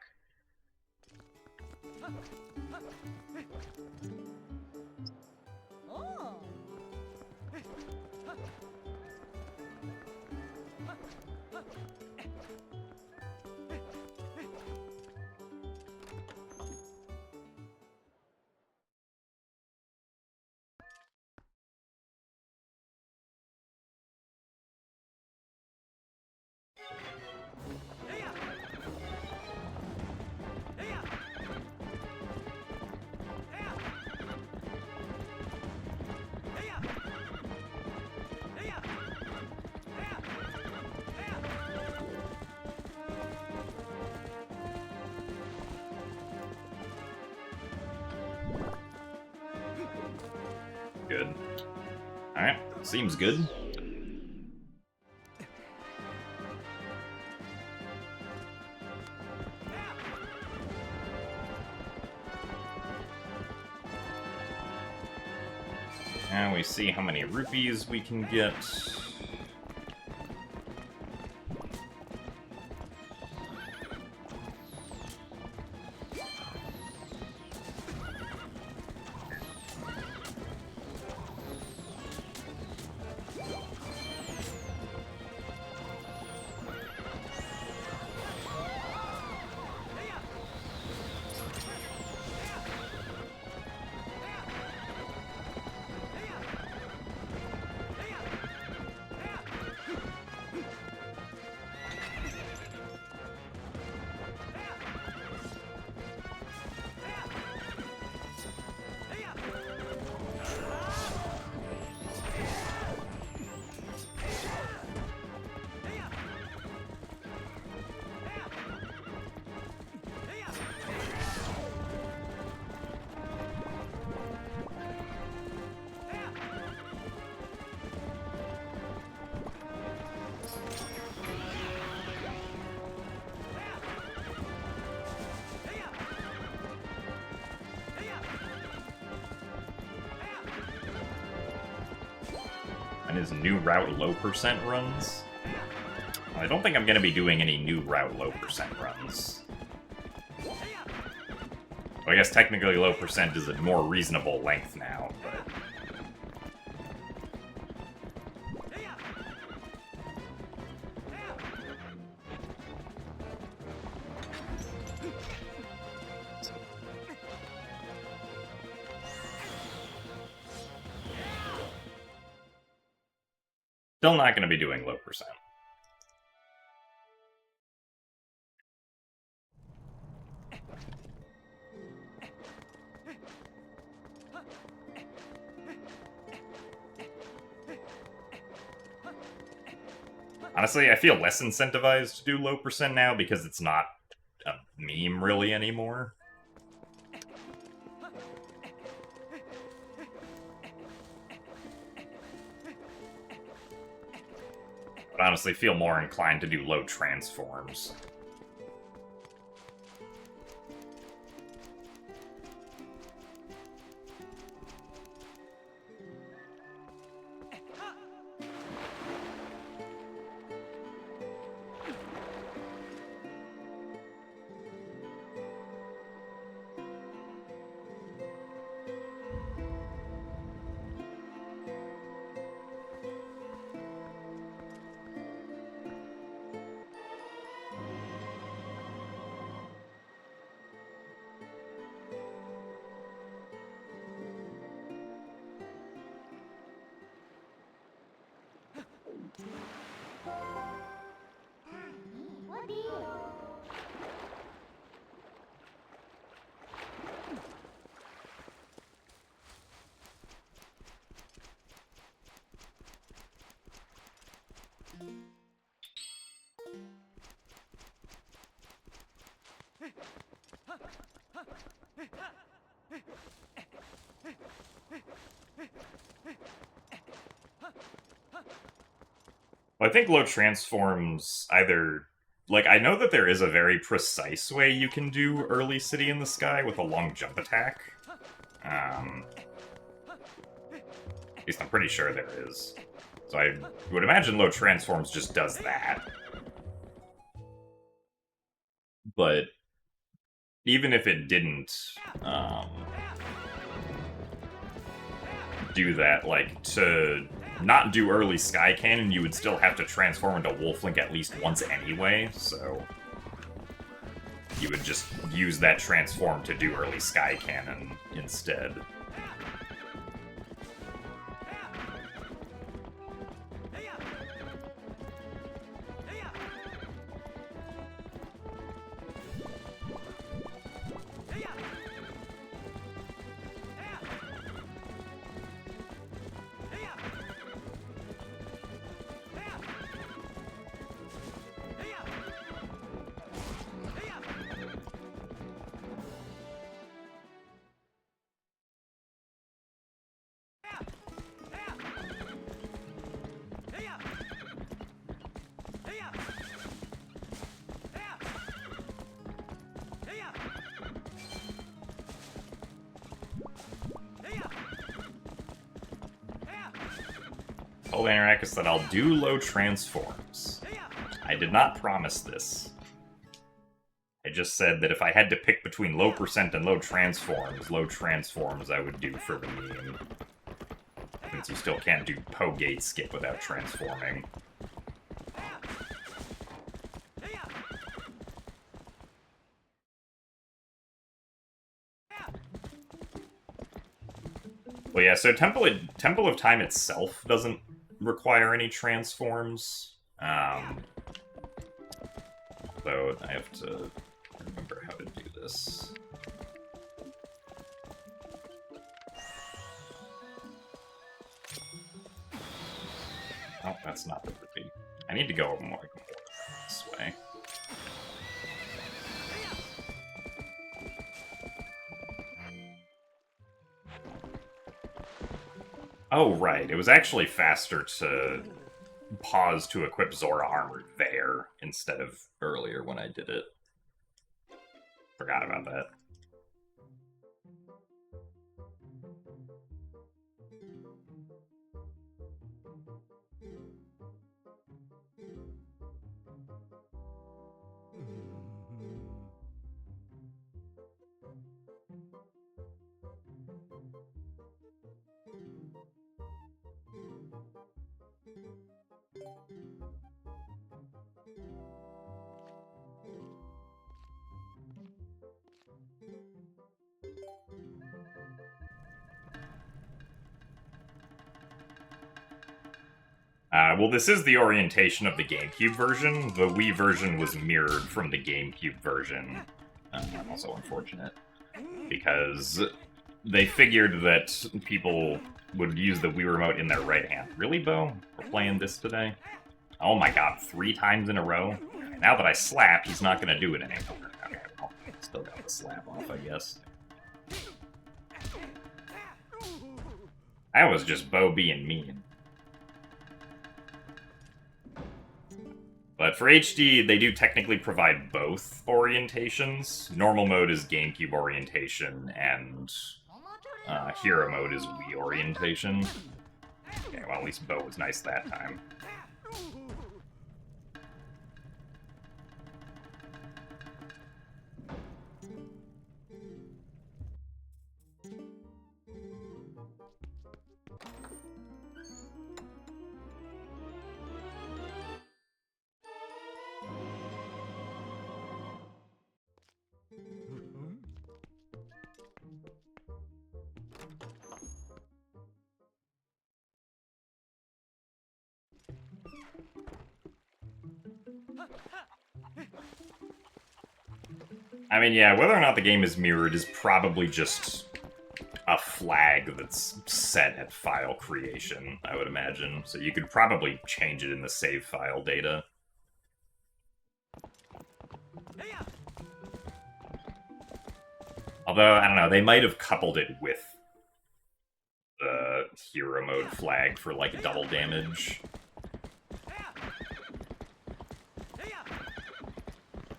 Speaker 1: Good. Alright, seems good. Now we see how many rupees we can get. And his new route low percent runs? I don't think I'm going to be doing any new route low percent runs. Well, I guess technically low percent is a more reasonable length now, but... Still not going to be doing low percent. Honestly, I feel less incentivized to do low percent now because it's not a meme really anymore. But honestly, feel more inclined to do low transforms. Well, I think low transforms either... Like, I know that there is a very precise way you can do early City in the Sky with a long jump attack. At least I'm pretty sure there is. So I would imagine low transforms just does that. But even if it didn't do that, like, to not do early Sky Cannon, you would still have to transform into Wolflink at least once anyway, so you would just use that transform to do early Sky Cannon instead. Told Anarachus that I'll do low transforms. I did not promise this. I just said that if I had to pick between low percent and low transforms I would do for the meme. Since you still can't do Poe-Gate skip without transforming. Well, yeah, so Temple of Time itself doesn't require any transforms. So I have to remember how to do this. Oh, that's not the repeat. I need to go more this way. Oh, right. It was actually faster to pause to equip Zora armor there instead of earlier when I did it. Forgot about that. Well, this is the orientation of the GameCube version. The Wii version was mirrored from the GameCube version. Also unfortunate, because they figured that people would use the Wii Remote in their right hand. Really, Bo? We're playing this today? Oh my god, 3 times in a row? Now that I slap, he's not gonna do it anymore. Okay, well, still got the slap off, I guess. That was just Bo being mean. But for HD, they do technically provide both orientations. Normal mode is GameCube orientation, and Hero mode is Wii orientation. Okay, well, at least Bo was nice that time. I mean, yeah, whether or not the game is mirrored is probably just a flag that's set at file creation, I would imagine. So you could probably change it in the save file data. Although, I don't know, they might have coupled it with the hero mode flag for, like, double damage.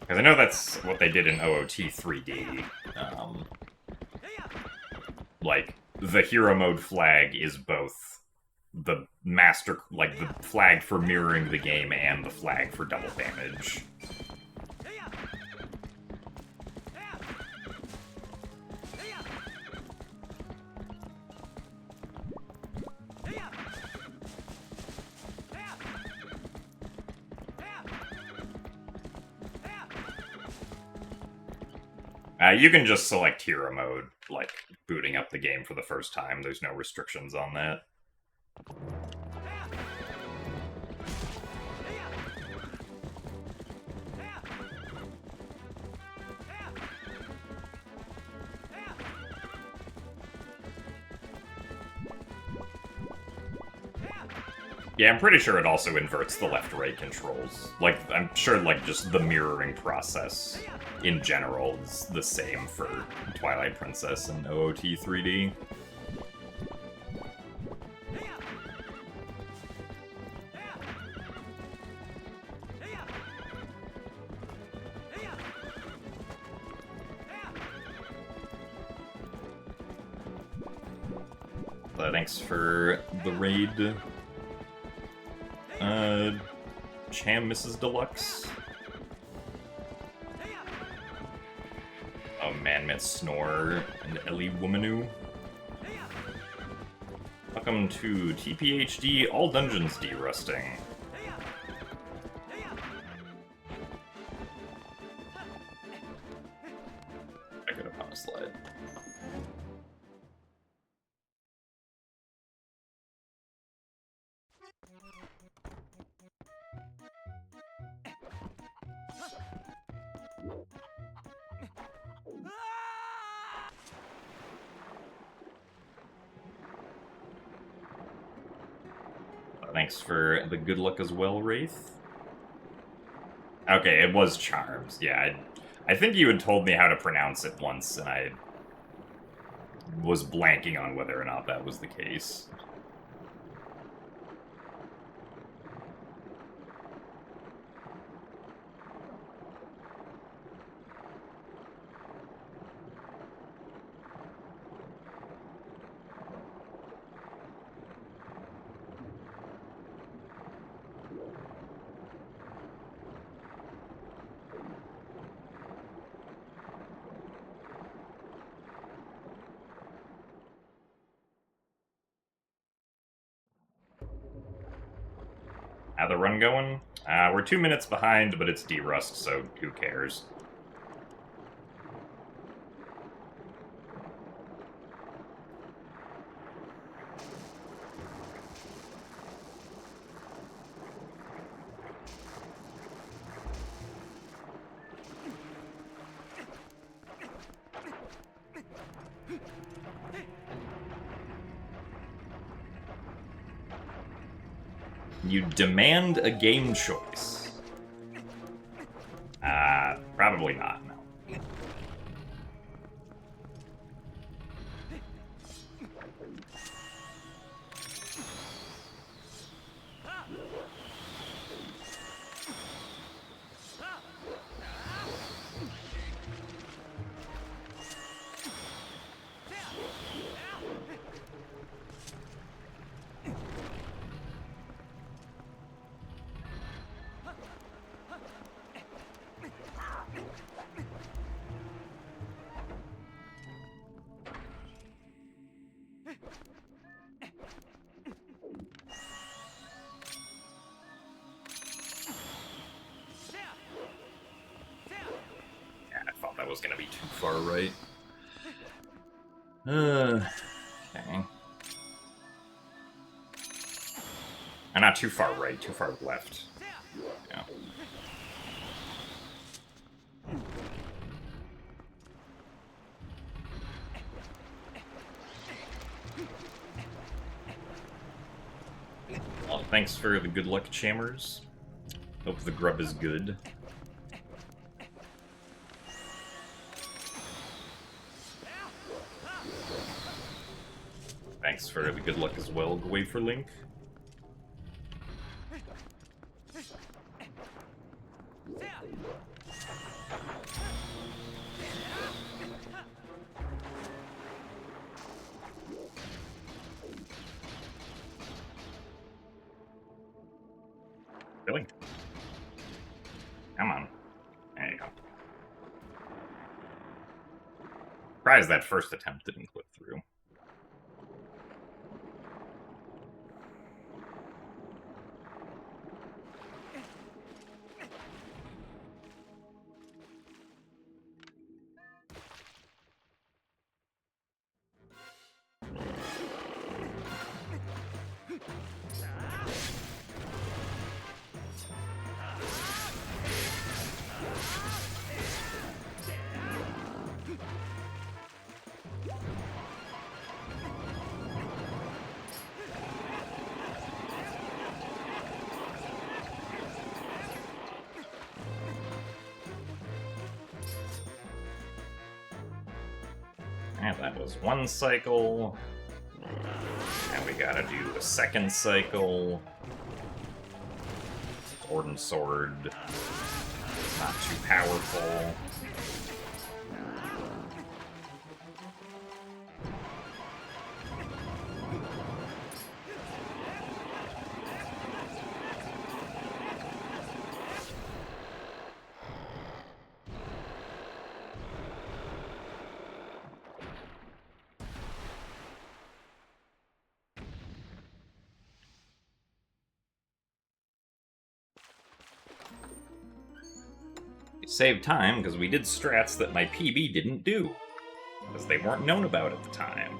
Speaker 1: Because I know that's what they did in OOT 3D. Like, the hero mode flag is both the master, like, the flag for mirroring the game and the flag for double damage. You can just select hero mode, like, booting up the game for the first time. There's no restrictions on that. Yeah, I'm pretty sure it also inverts the left-right controls. Like, I'm sure, like, just the mirroring process in general is the same for Twilight Princess and OOT 3D. Thanks for the raid. Cham Mrs. Deluxe. Oh, Man Snore and Ellie Womanu. Welcome to TPHD All Dungeons Derusting. I could have on a slide. Thanks for the good luck as well, Wraith. Okay, it was Charms. Yeah, I think you had told me how to pronounce it once, and I was blanking on whether or not that was the case. How the run going? We're 2 minutes behind, but it's derust, so who cares? You demand a game choice. Probably not, no. Was gonna be too far right. Okay. Not too far right, too far left. Yeah. Well, thanks for the good luck, Chammers. Hope the grub is good. Thanks for the good luck as well, Wafer Link. Really? Come on. There you go. Surprised that first attempt didn't clip through. And that was one cycle. And we gotta do a second cycle. Sword and sword. Not too powerful. Saved time because we did strats that my PB didn't do, because they weren't known about at the time.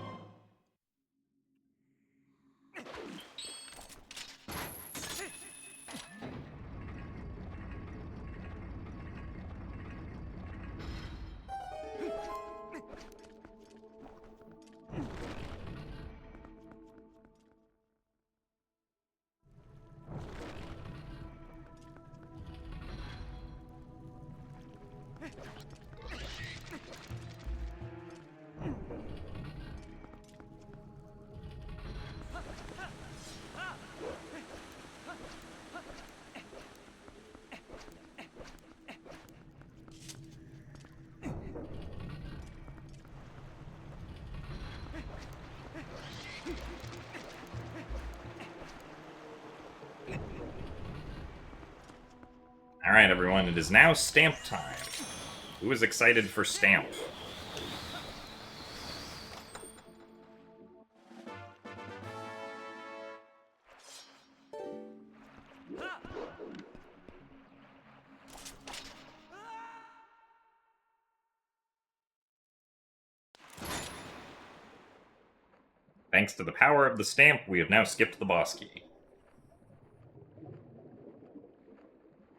Speaker 1: Alright, everyone, it is now stamp time. Who is excited for stamp? Thanks to the power of the stamp, we have now skipped the boss key.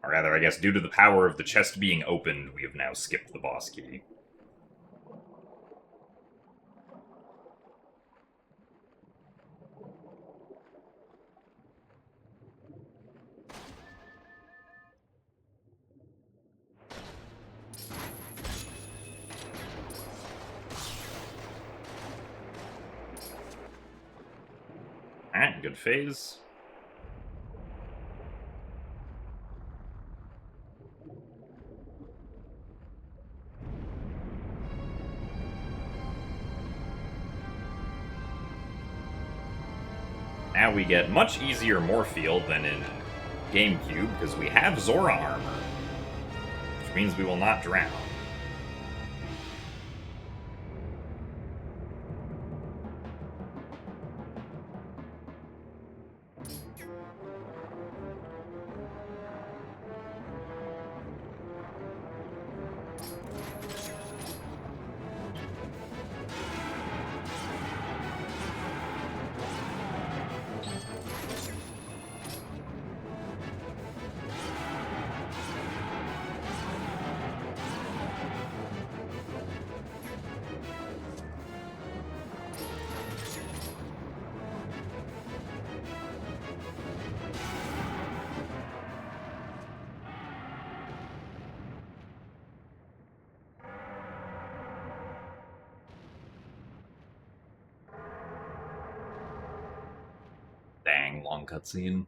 Speaker 1: Or rather, I guess, due to the power of the chest being opened, we have now skipped the boss key. Alright, good phase. Now we get much easier Morphield than in GameCube, because we have Zora armor, which means we will not drown. Dang, long cutscene.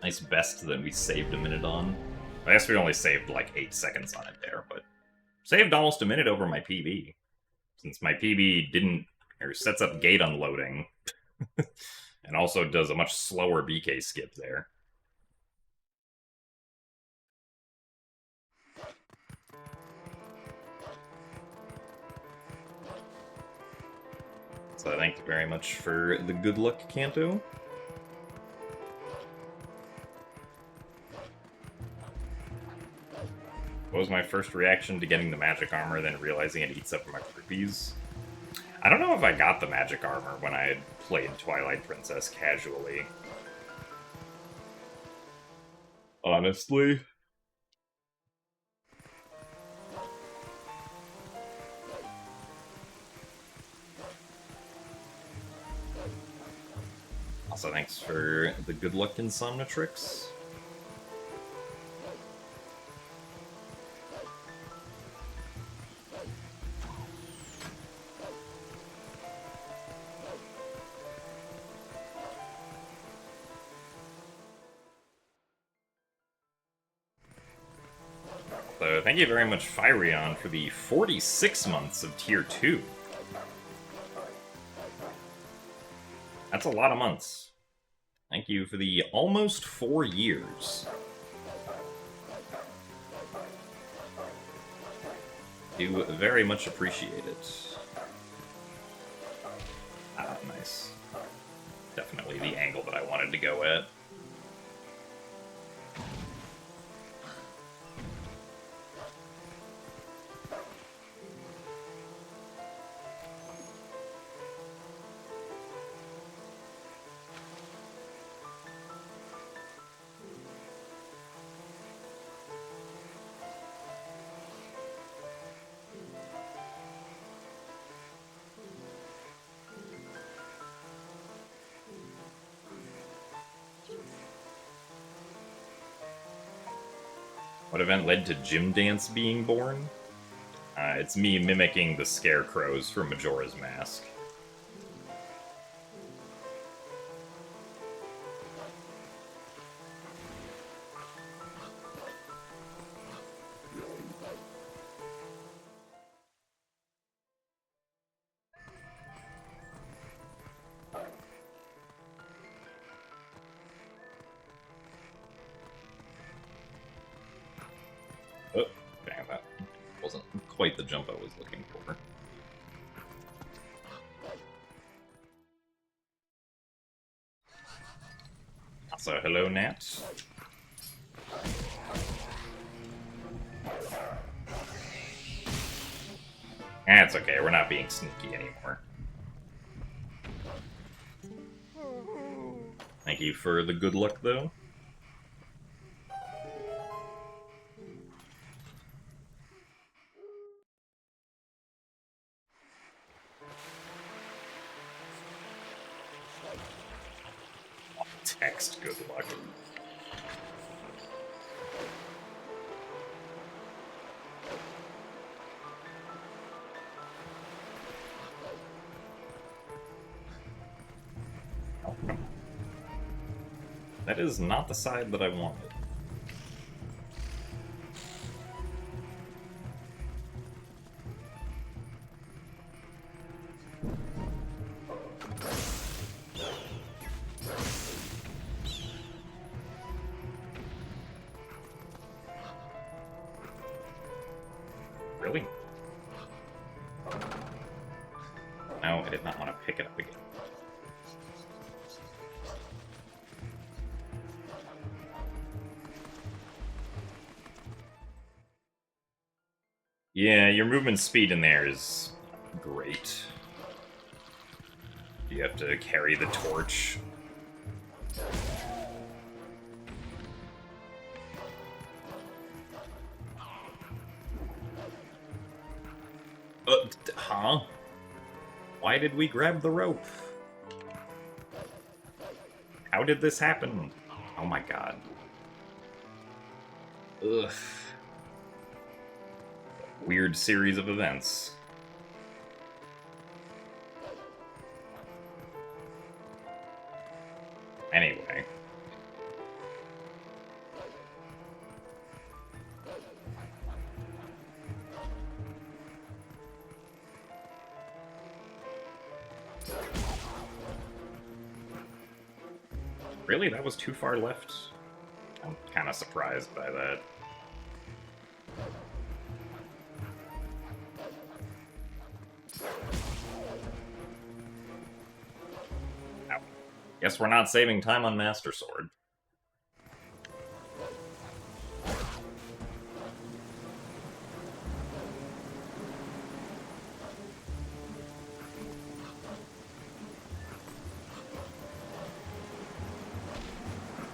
Speaker 1: Nice best that we saved a minute on. I guess we only saved like 8 seconds on it there, but saved almost a minute over my PB. Since my PB didn't, or sets up gate unloading, and also does a much slower BK skip there. So thank you very much for the good luck, Kanto. What was my first reaction to getting the magic armor, then realizing it eats up my rupees? I don't know if I got the magic armor when I had played Twilight Princess casually. Honestly. Also, thanks for the good luck, Insomnitrix. So, thank you very much, Firion, for the 46 months of Tier 2. That's a lot of months. Thank you for the almost 4 years. Do very much appreciate it. Ah, nice. Definitely the angle that I wanted to go at. What event led to Gym Dance being born? It's me mimicking the scarecrows from Majora's Mask. Oh, damn, that wasn't quite the jump I was looking for. So, hello, Nat. It's okay, we're not being sneaky anymore. Thank you for the good luck, though. Text good luck. That is not the side that I wanted. Really? No, I did not want to pick it up again. Yeah, your movement speed in there is great. You have to carry the torch. Huh? Why did we grab the rope? How did this happen? Oh my god. Ugh. Weird series of events. Anyway. Really? That was too far left? I'm kind of surprised by that. Ow. Guess we're not saving time on Master Sword.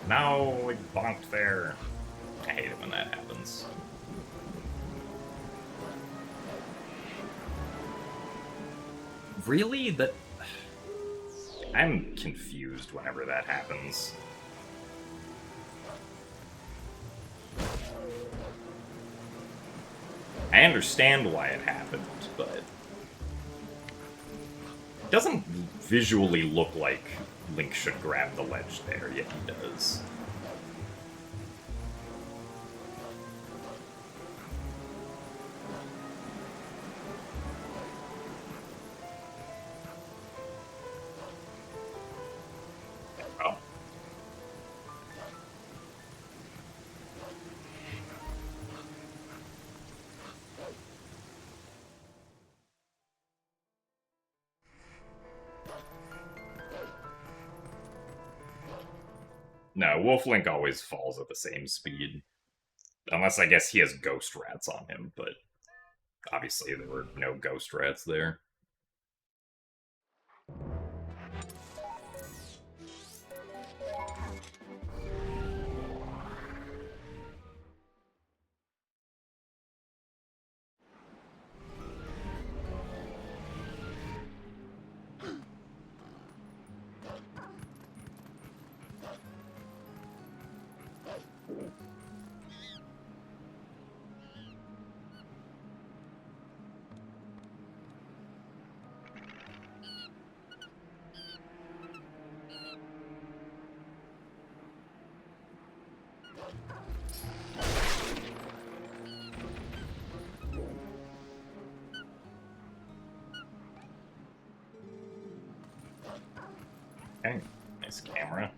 Speaker 1: No, we bonked there. I hate it when that happens. Really? That... I'm confused whenever that happens. I understand why it happened, but... It doesn't visually look like Link should grab the ledge there, yet he does. Oh. No, Wolf Link always falls at the same speed. Unless I guess he has ghost rats on him, but obviously there were no ghost rats there. Okay, nice camera.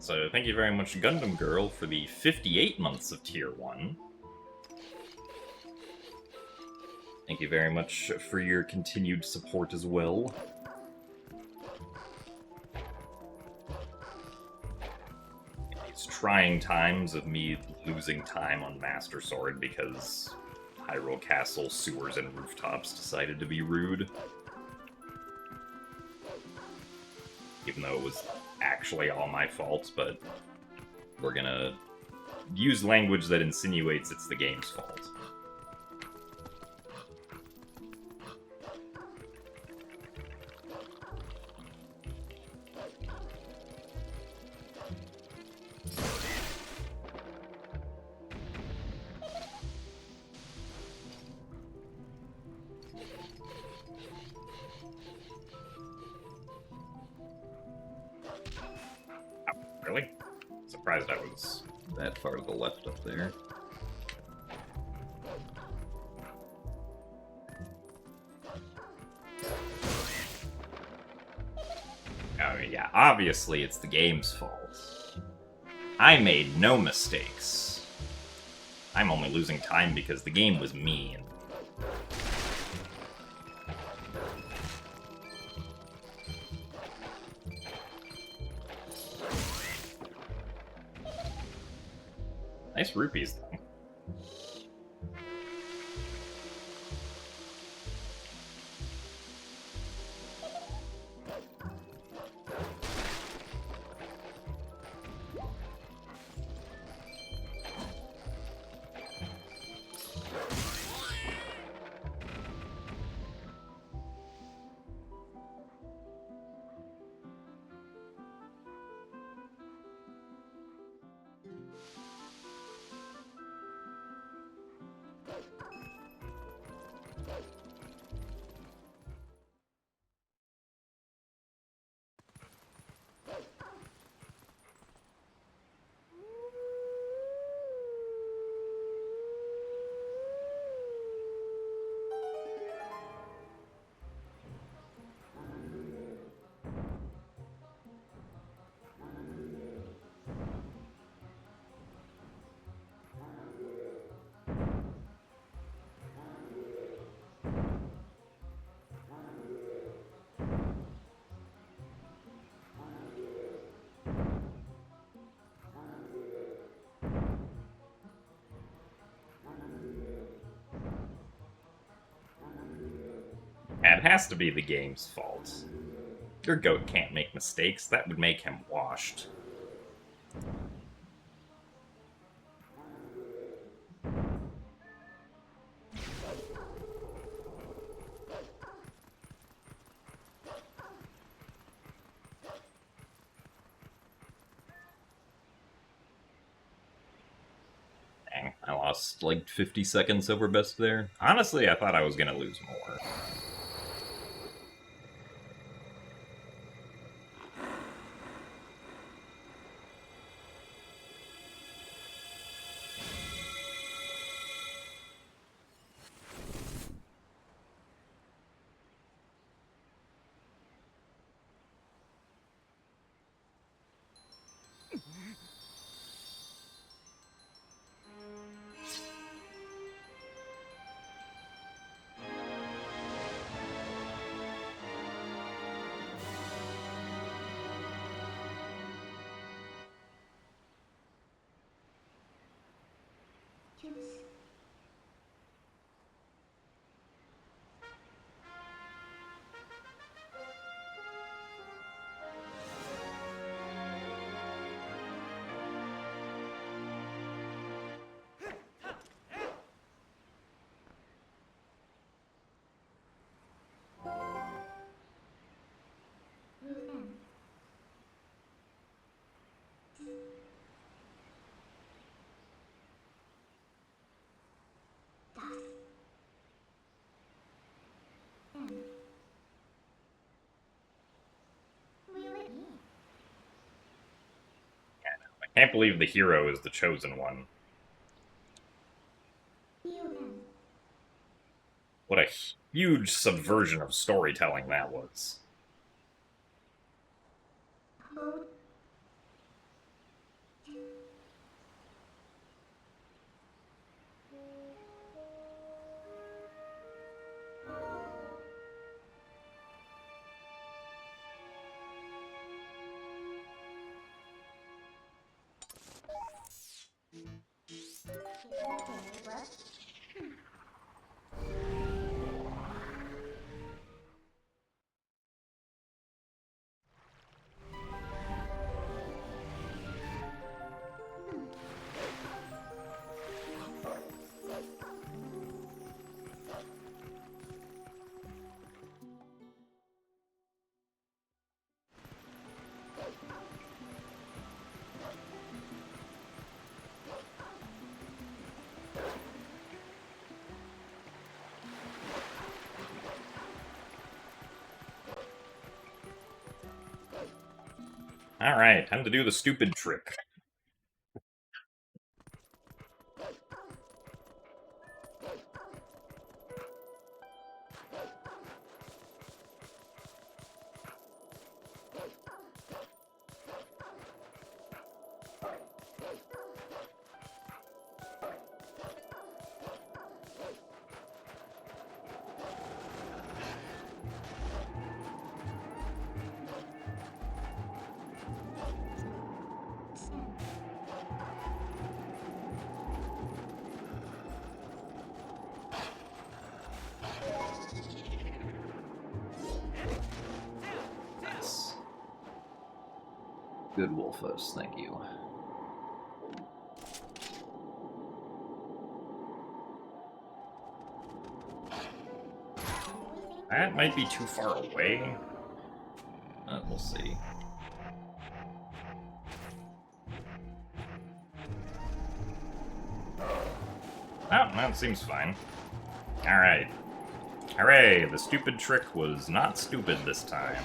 Speaker 1: So thank you very much, Gundam Girl, for the 58 months of Tier 1. Thank you very much for your continued support as well. These trying times of me losing time on Master Sword because Hyrule Castle sewers and rooftops decided to be rude. Even though it was actually all my fault, but we're gonna use language that insinuates it's the game's fault. Really? Surprised I was that far to the left up there. Oh yeah, obviously it's the game's fault. I made no mistakes. I'm only losing time because the game was mean. Nice rupees, though. It has to be the game's fault. Your goat can't make mistakes. That would make him washed.
Speaker 2: lost like 50 seconds over best there.
Speaker 1: Honestly, I thought I was gonna lose more. I can't believe the hero is the chosen one. What a huge subversion of storytelling that was. Alright, time to do the stupid trick.
Speaker 2: Nice. Good Wolfos, thank you.
Speaker 1: That might be too far away.
Speaker 2: We'll see.
Speaker 1: Oh, that seems fine. Alright. Hooray, the stupid trick was not stupid this time.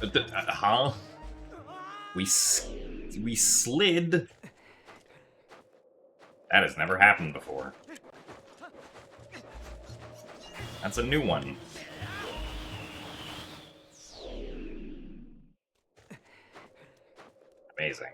Speaker 2: Huh? We slid.
Speaker 1: That has never happened before. That's a new one. Amazing.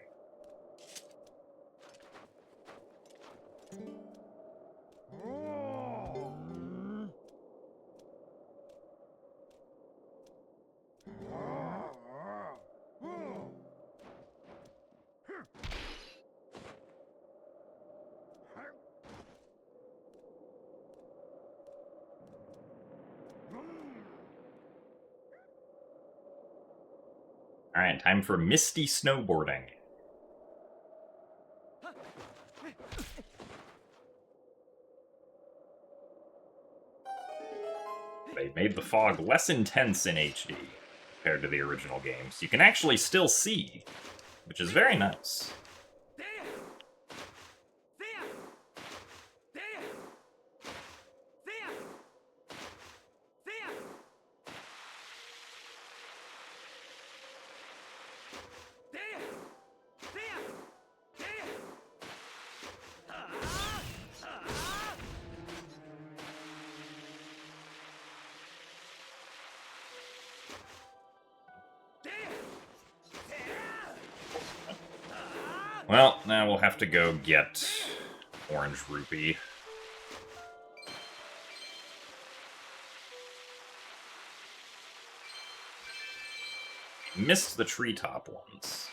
Speaker 1: Alright, time for misty snowboarding. They made the fog less intense in HD compared to the original games. You can actually still see, which is very nice. Well, now we'll have to go get Orange Rupee. Missed the treetop ones.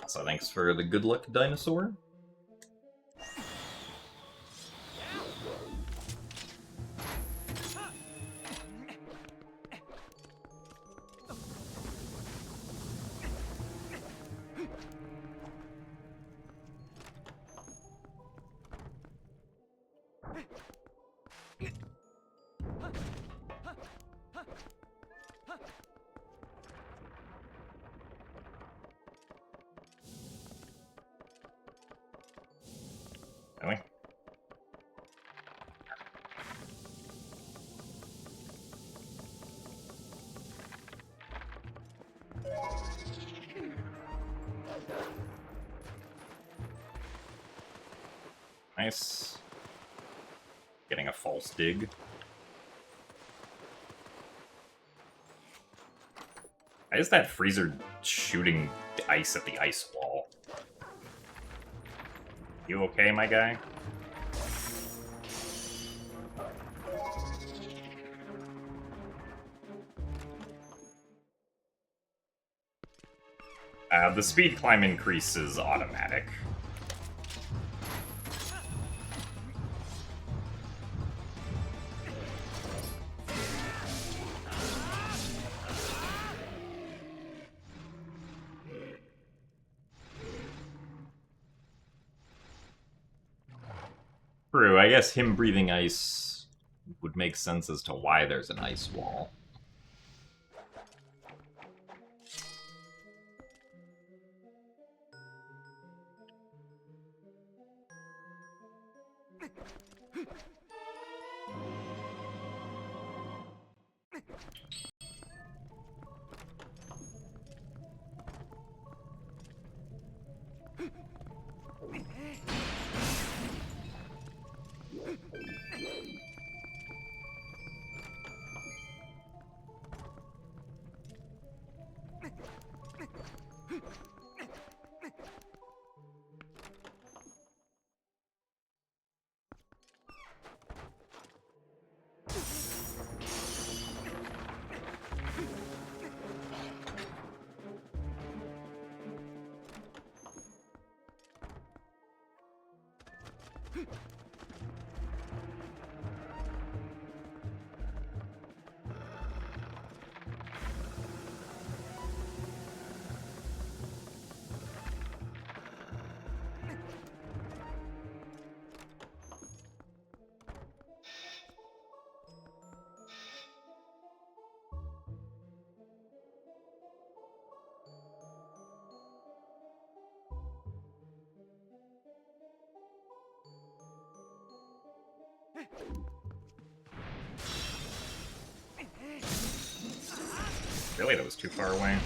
Speaker 1: So thanks for the good luck dinosaur. Really? Nice. Getting a false dig. Why is that freezer shooting ice at the ice wall? You okay, my guy? The speed climb increase is automatic. True, I guess him breathing ice would make sense as to why there's an ice wall. Really, that was too far away.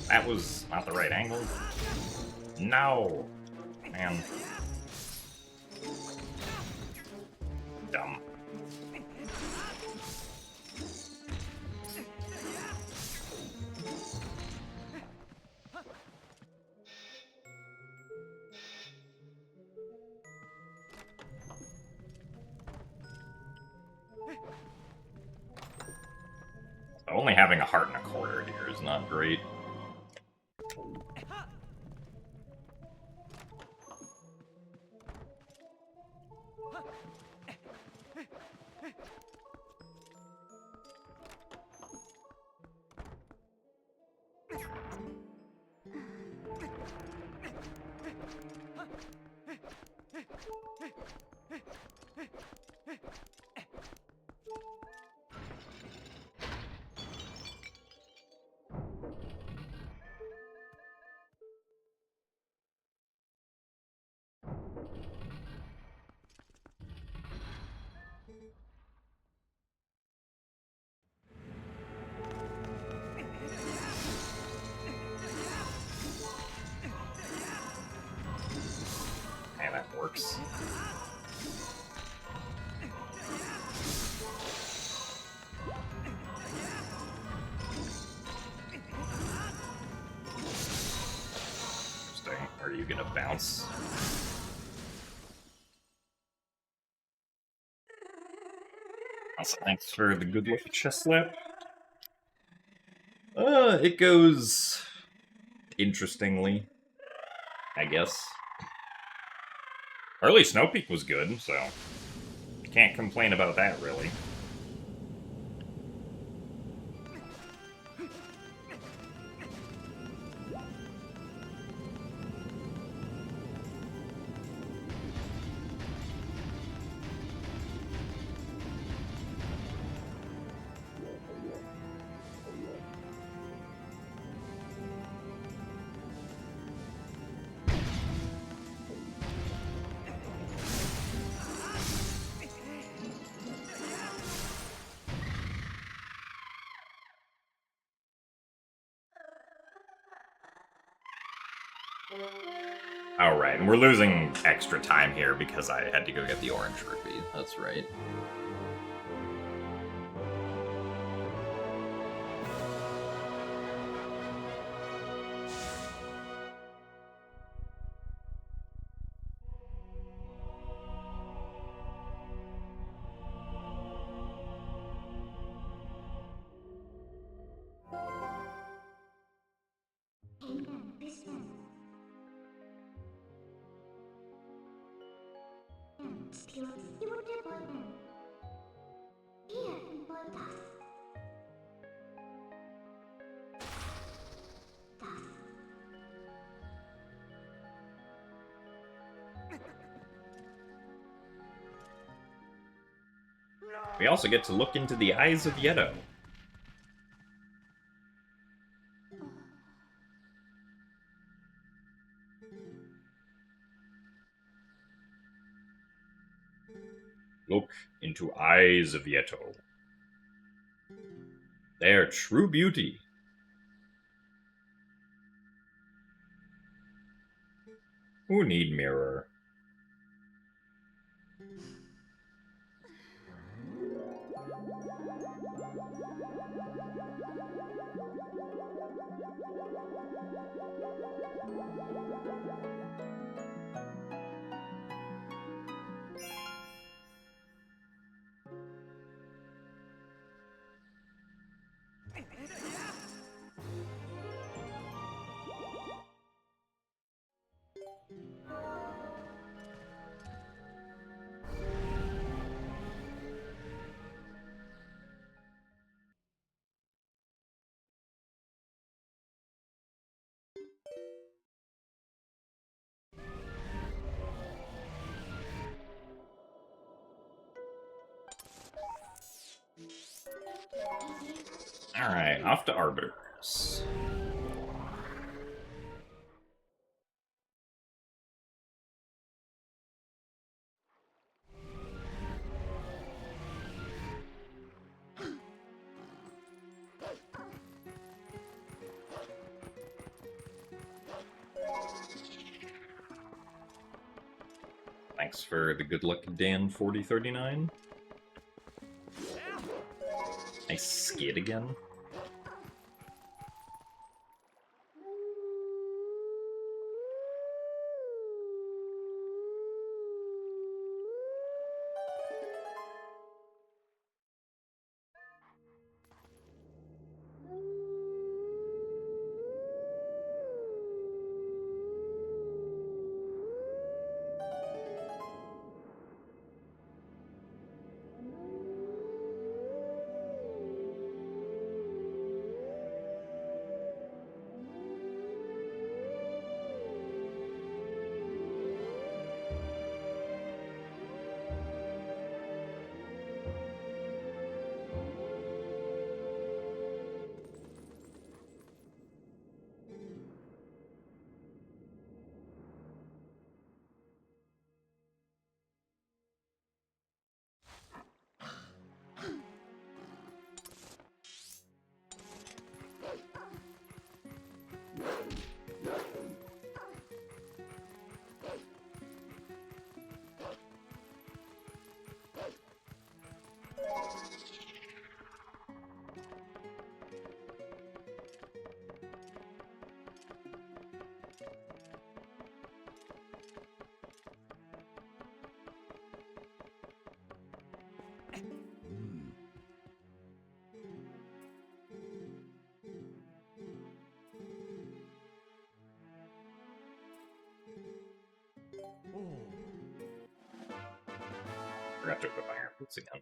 Speaker 1: That was not the right angle. No! Man. Dumb. Only having a heart and a quarter here is not great. Okay, that works. Interesting. Are you gonna bounce? Also, thanks for the good look chest slap. It goes interestingly, I guess. Early Snow Peak was good, so can't complain about that, really. Alright, and we're losing extra time here because I had to go get the orange rupee. That's right. We also get to look into the eyes of Yeto. Look into eyes of Yeto. Their true beauty. Who need mirror? Alright, off to Arbiters. Thanks for the good luck, Dan 4039. Nice skid again. Forgot to equip my iron boots again.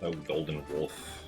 Speaker 1: Oh, Golden Wolf.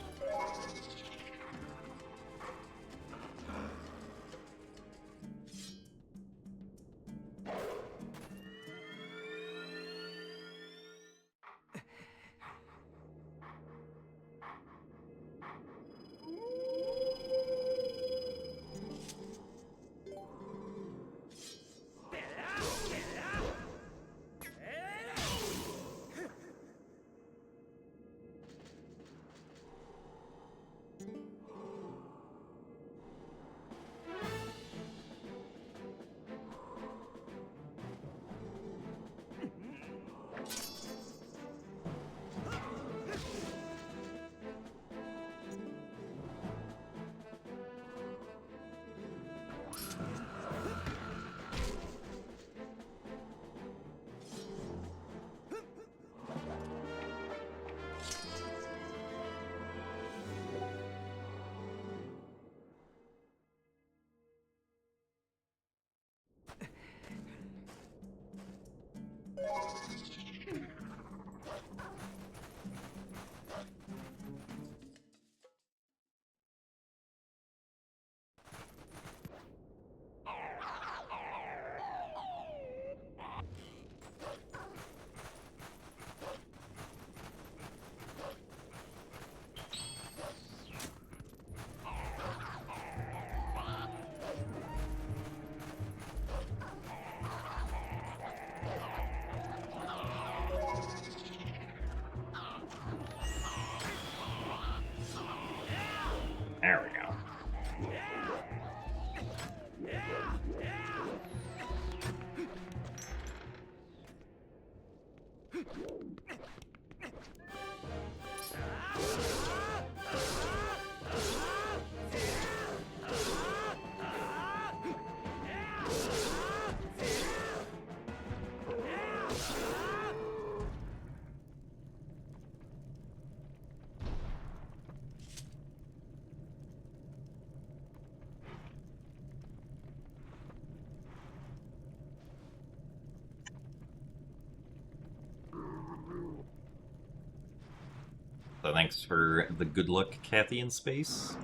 Speaker 1: So thanks for the good luck, Kathy, in space.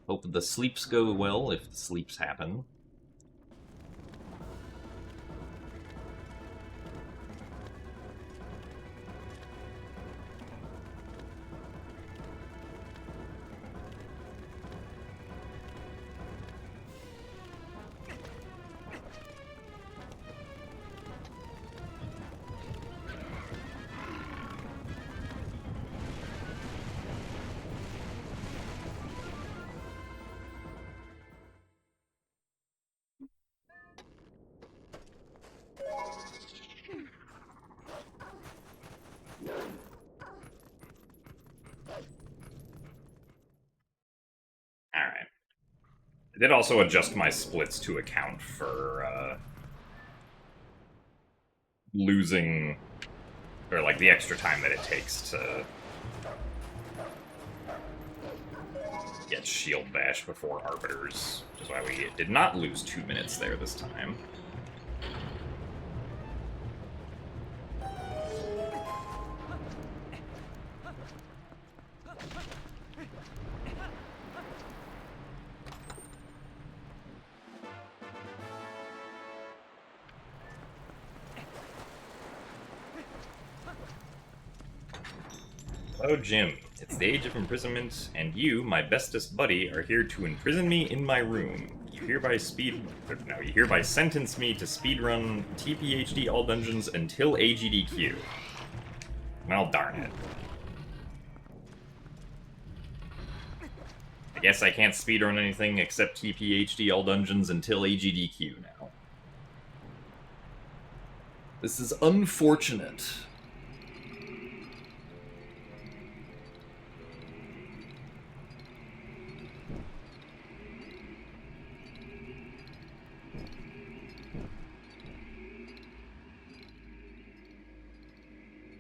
Speaker 1: Hope the sleeps go well, if the sleeps happen. Alright. I did also adjust my splits to account for, losing, or like the extra time that it takes to get shield bash before arbiters, which is why we did not lose 2 minutes there this time. Hello, Jim. It's the age of imprisonment, and you, my bestest buddy, are here to imprison me in my room. You hereby sentence me to speedrun TPHD all dungeons until AGDQ. Well, darn it. I guess I can't speedrun anything except TPHD all dungeons until AGDQ now. This is unfortunate.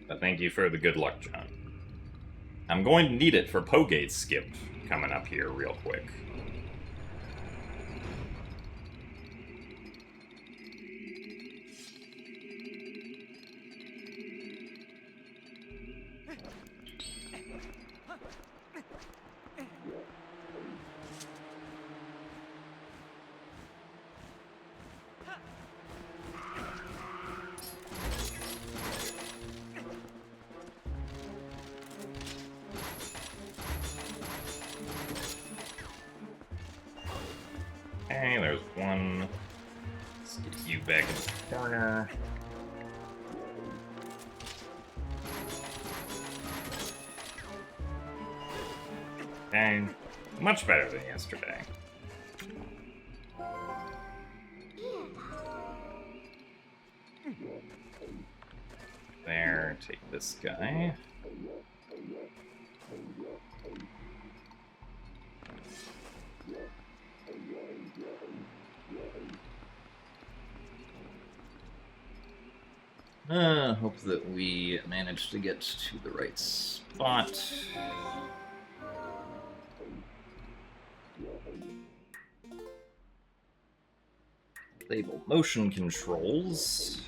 Speaker 1: But thank you for the good luck, John. I'm going to need it for Pogate Skip coming up here real quick. Okay, there's one. Let's get you back in the corner. Okay, much better than yesterday. There, take this guy. Hope that we manage to get to the right spot. Label motion controls.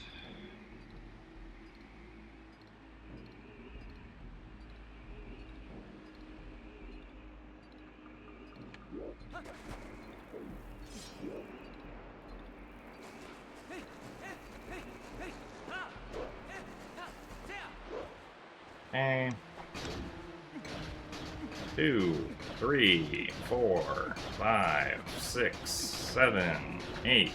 Speaker 1: Okay. 2, 3, 4, 5, 6, 7, 8,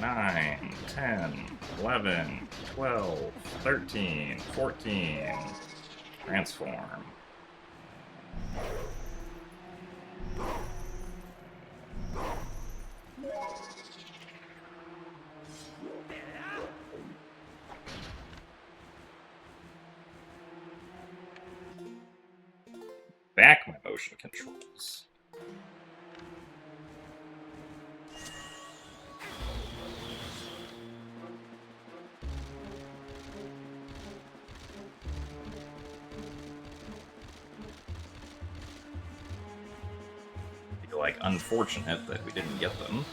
Speaker 1: 9, 10, 11, 12, 13, 14. Transform. Back my motion controls. like, unfortunate that we didn't get them.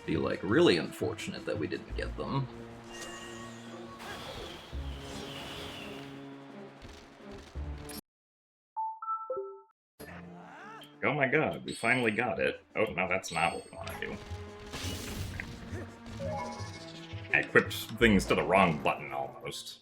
Speaker 2: Be like really unfortunate that we didn't get them.
Speaker 1: Oh my god, we finally got it. Oh, no, that's not what we want to do. I equipped things to the wrong button, almost.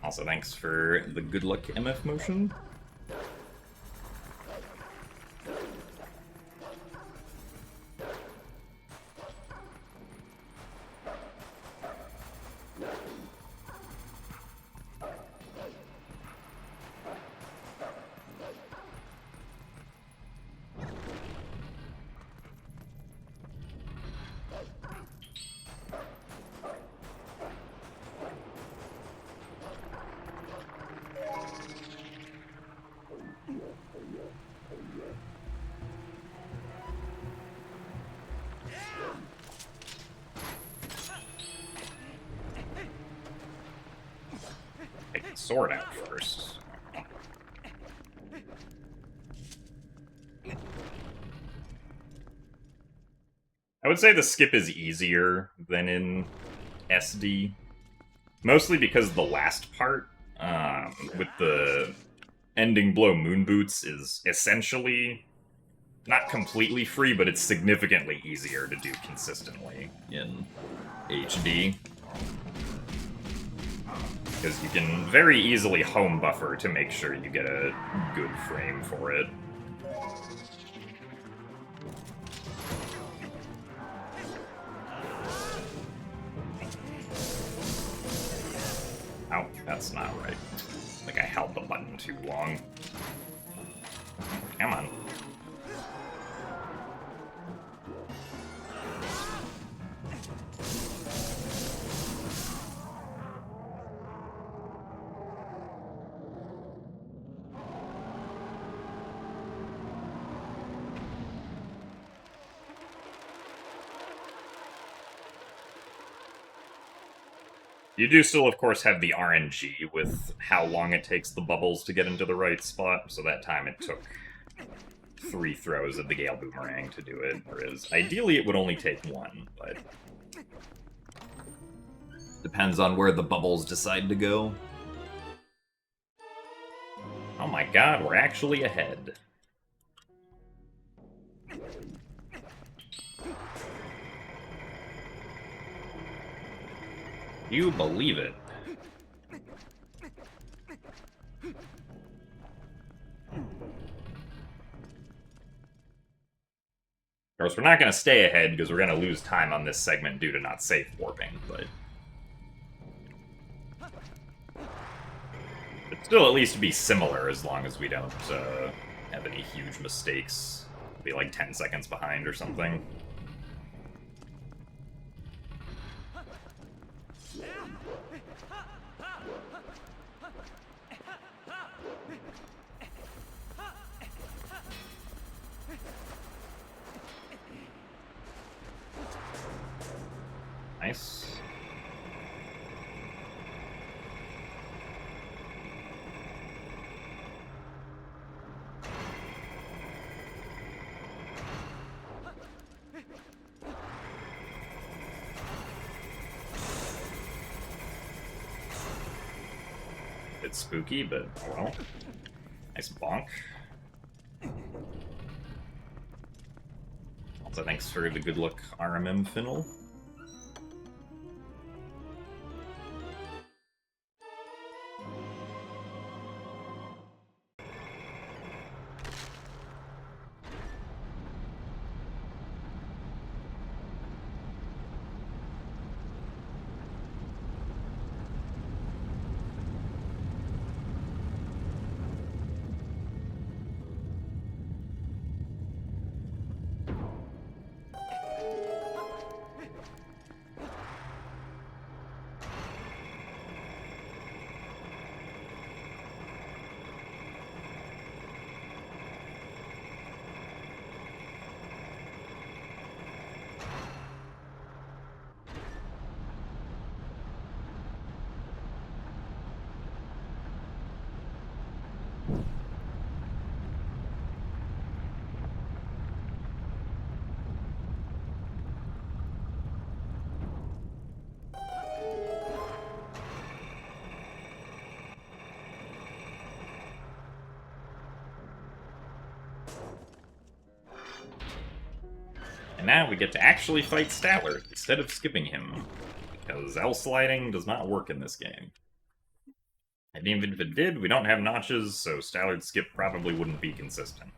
Speaker 1: Also, thanks for the good luck MF motion. Take the sword out first. I would say the skip is easier than in SD. Mostly because the last part, with the ending blow moon boots, is essentially not completely free, but it's significantly easier to do consistently in HD. Because you can very easily home buffer to make sure you get a good frame for it. Oh, that's not right. I think I held the button too long. Come on. You do still, of course, have the RNG with how long it takes the bubbles to get into the right spot, so that time it took 3 throws of the Gale Boomerang to do it, whereas ideally it would only take 1, but...
Speaker 2: Depends on where the bubbles decide to go.
Speaker 1: Oh my god, we're actually ahead. You believe it. Of course, we're not going to stay ahead because we're going to lose time on this segment due to not safe warping, but... It'd still at least be similar as long as we don't have any huge mistakes. Be like 10 seconds behind or something. Nice. It's spooky, but oh well. Nice bonk. Also, thanks for the good luck RMM Finnel. And now we get to actually fight Stallard instead of skipping him, because L-sliding does not work in this game. And even if it did, we don't have notches, so Stallard's skip probably wouldn't be consistent.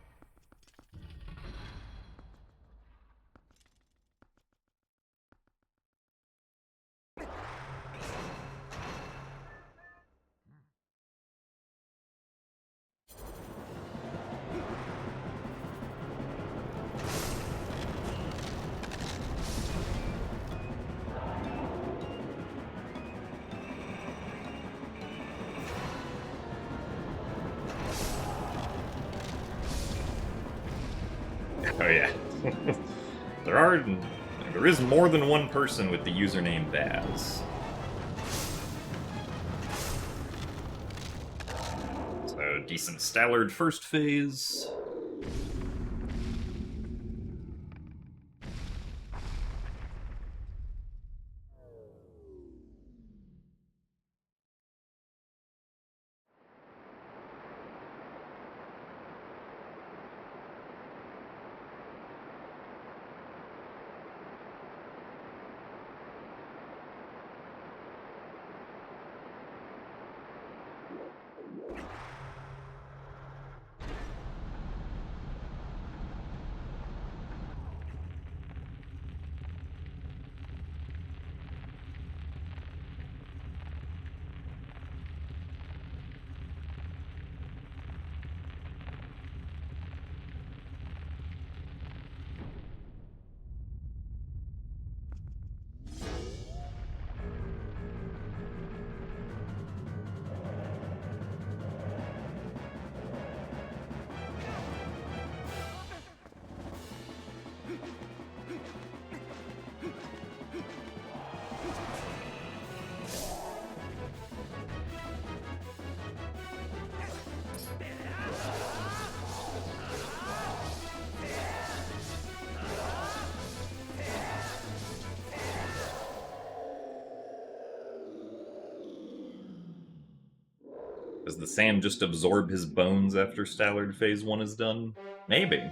Speaker 1: Oh yeah. There is more than one person with the username Baz. So decent Stallard first phase. Does the sand just absorb his bones after Stallard phase 1 is done? Maybe.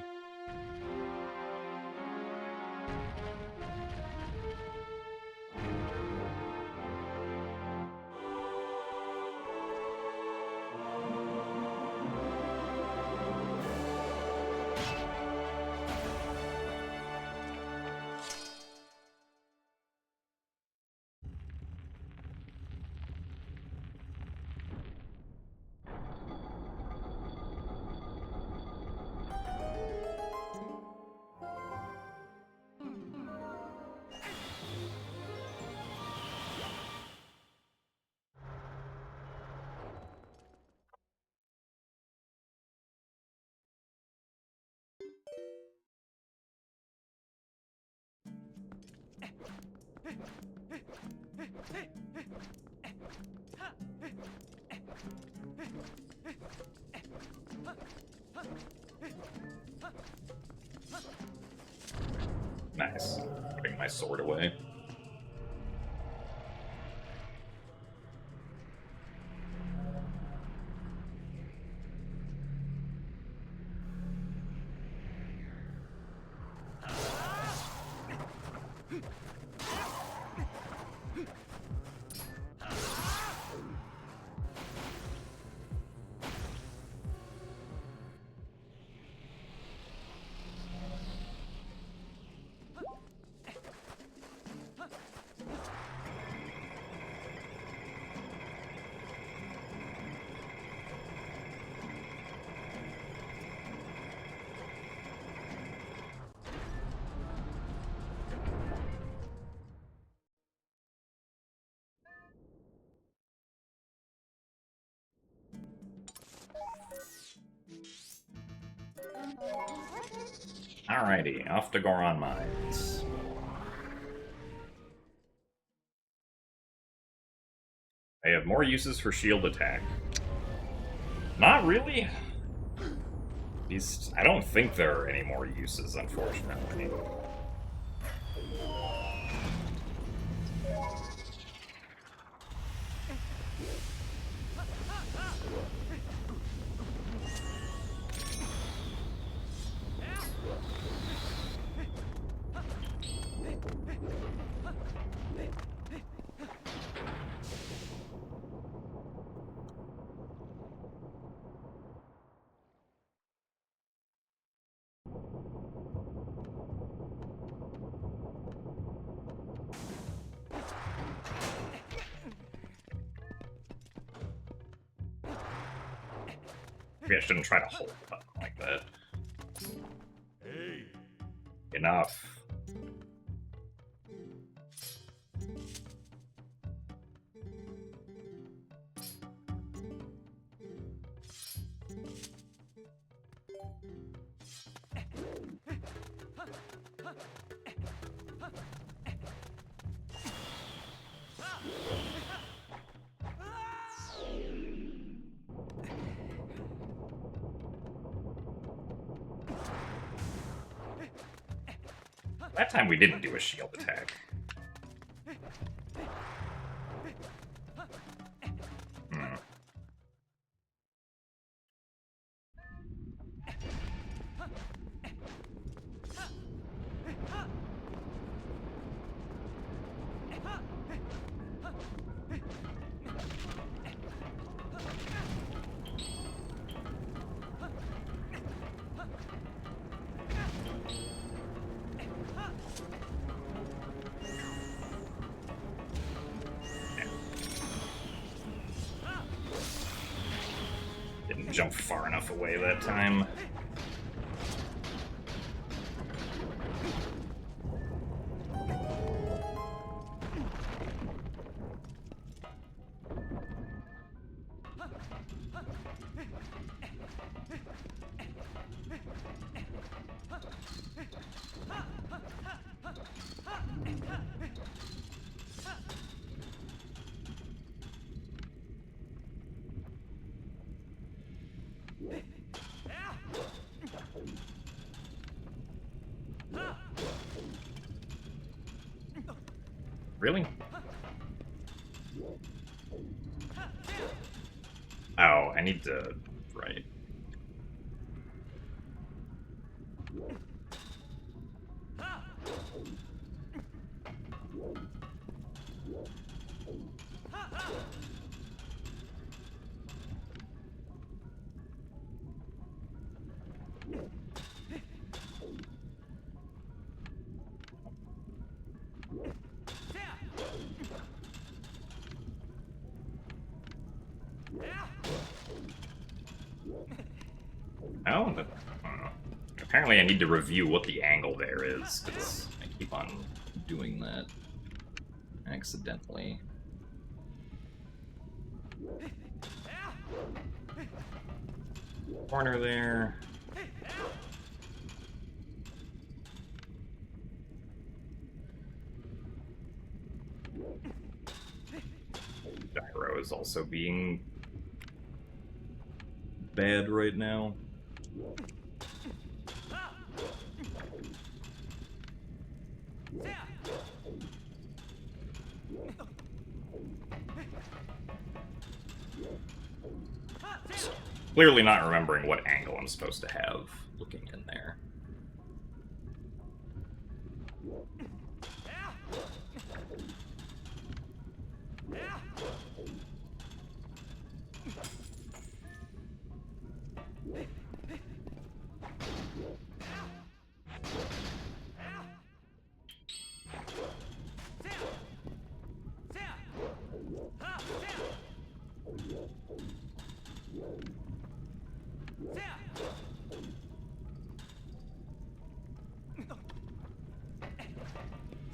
Speaker 1: Nice. Putting my sword away. Alrighty, off to Goron Mines. I have more uses for shield attack. Not really. These, I don't think there are any more uses, unfortunately. Maybe I shouldn't try to hold the button like that.
Speaker 3: Hey.
Speaker 1: Enough. That time we didn't do a shield attack. Hmm. Didn't jump far enough away that time. Really? Oh, I need to... Right. Oh, apparently I need to review what the angle there is, because I keep on
Speaker 2: Doing that accidentally.
Speaker 1: corner there. Gyro is also being bad right now. Clearly not remembering what angle I'm supposed to have looking in there.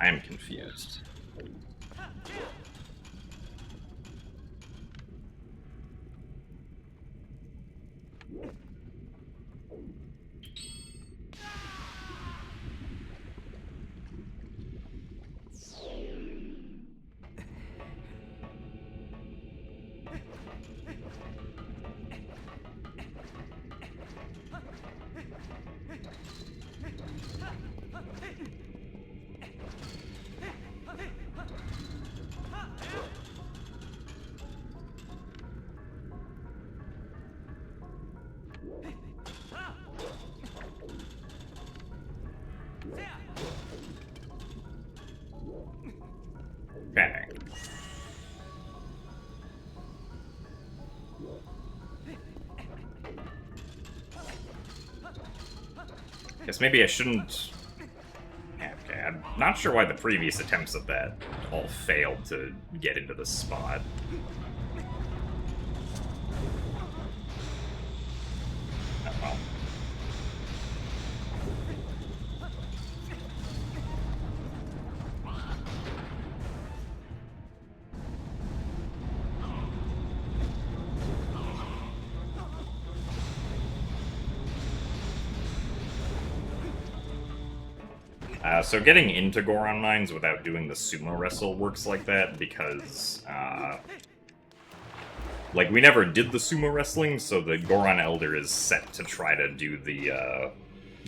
Speaker 1: I am confused. Okay. Guess maybe I shouldn't... Okay, I'm not sure why the previous attempts at that all failed to get into the spot. Oh well. So getting into Goron Mines without doing the sumo wrestle works like that because, like, we never did the sumo wrestling, so the Goron Elder is set to try to do the,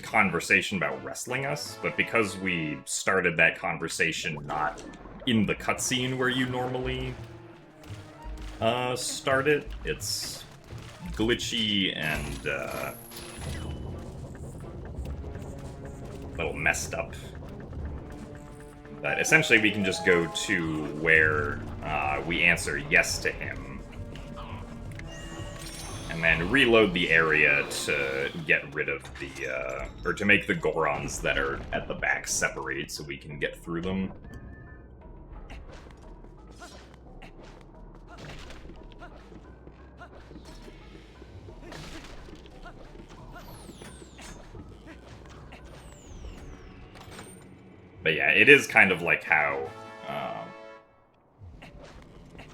Speaker 1: conversation about wrestling us, but because we started that conversation not in the cutscene where you normally, start it, it's glitchy and, a little messed up. But essentially we can just go to where we answer yes to him. And then reload the area to get rid of the, or to make the Gorons that are at the back separate so we can get through them. But yeah, it is kind of like how,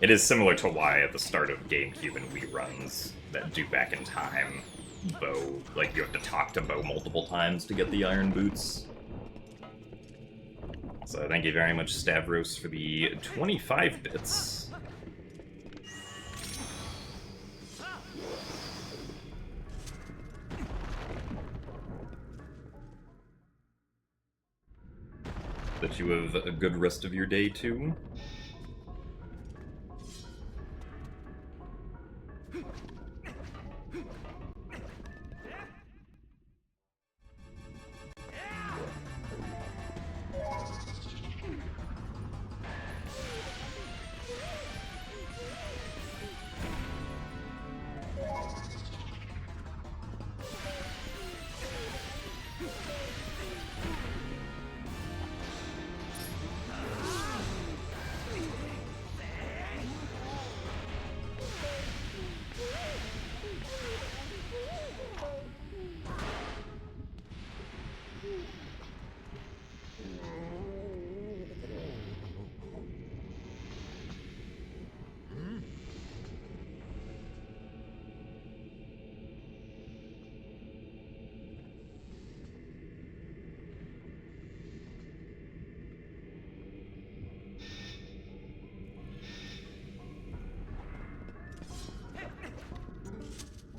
Speaker 1: it is similar to why at the start of GameCube and Wii runs that do back in time, Bo, like you have to talk to Bo multiple times to get the iron boots. So thank you very much, Stavros, for the 25 bits. That you have a good rest of your day, too.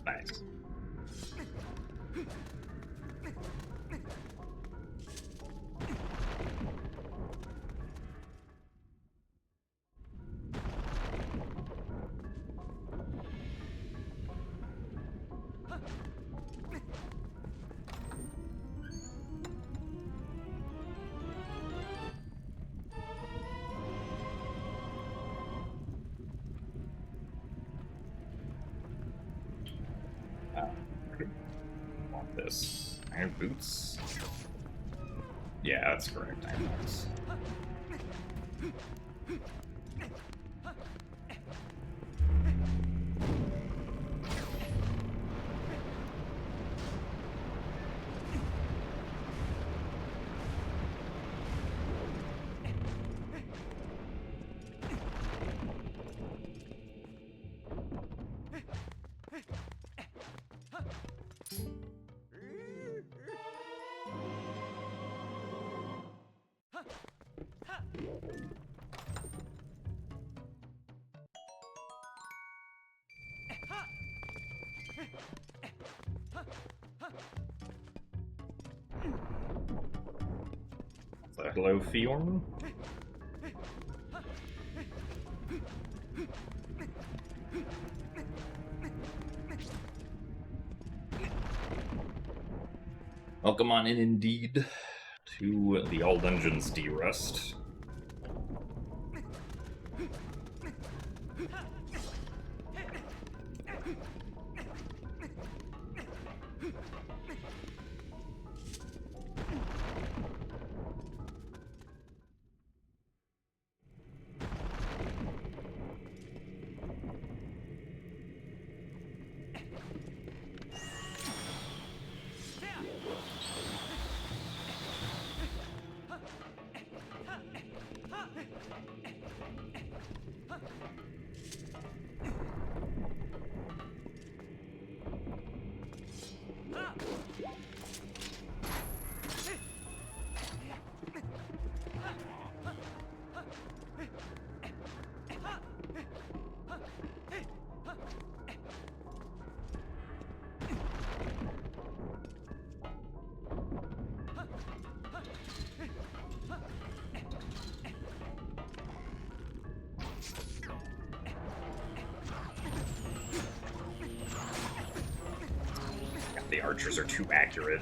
Speaker 1: Nice. Want this. Iron boots? Yeah, that's correct. Iron boots. So, hello, Fjorn. Welcome on in, indeed, to the All Dungeons D-Rust. The archers are too accurate.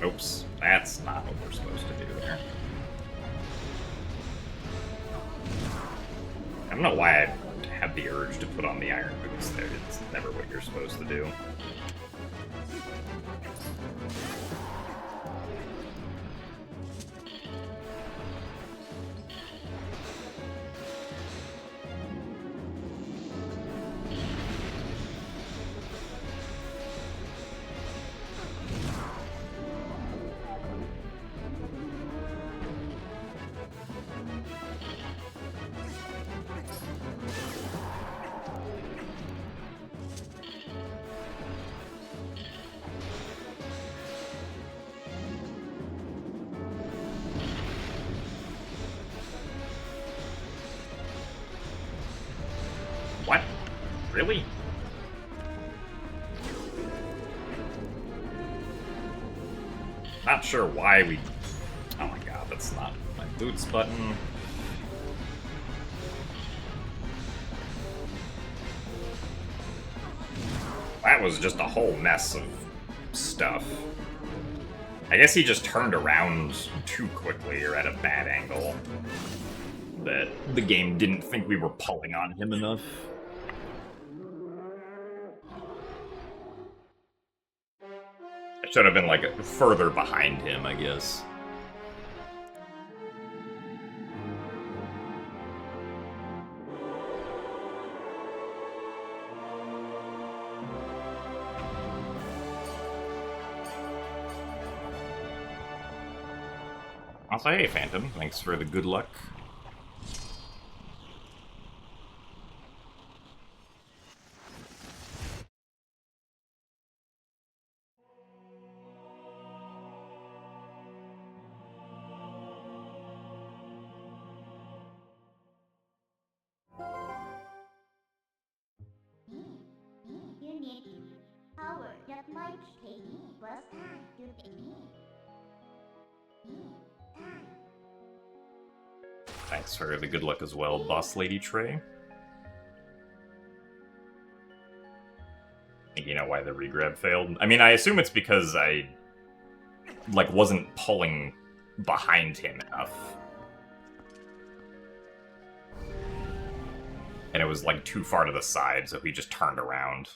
Speaker 1: Oops, that's not what we're supposed to do there. I don't know why I have the urge to put on the iron boots there. It's never what you're supposed to do. What? Really? Not sure why we... Oh my god, that's not my boots button. That was just a whole mess of stuff. I guess he just turned around too quickly or at a bad angle. That the game didn't think we were pulling on him enough. I should have been, like, further behind him, I guess. Also, hey, Phantom, thanks for the good luck.
Speaker 3: You need power that might take me was time to take me. Time.
Speaker 1: Thanks for the good luck as well, Boss Lady Trey. Think you know why the regrab failed? I mean, I assume it's because I, like, wasn't pulling behind him enough. And it was, like, too far to the side, so he just turned around.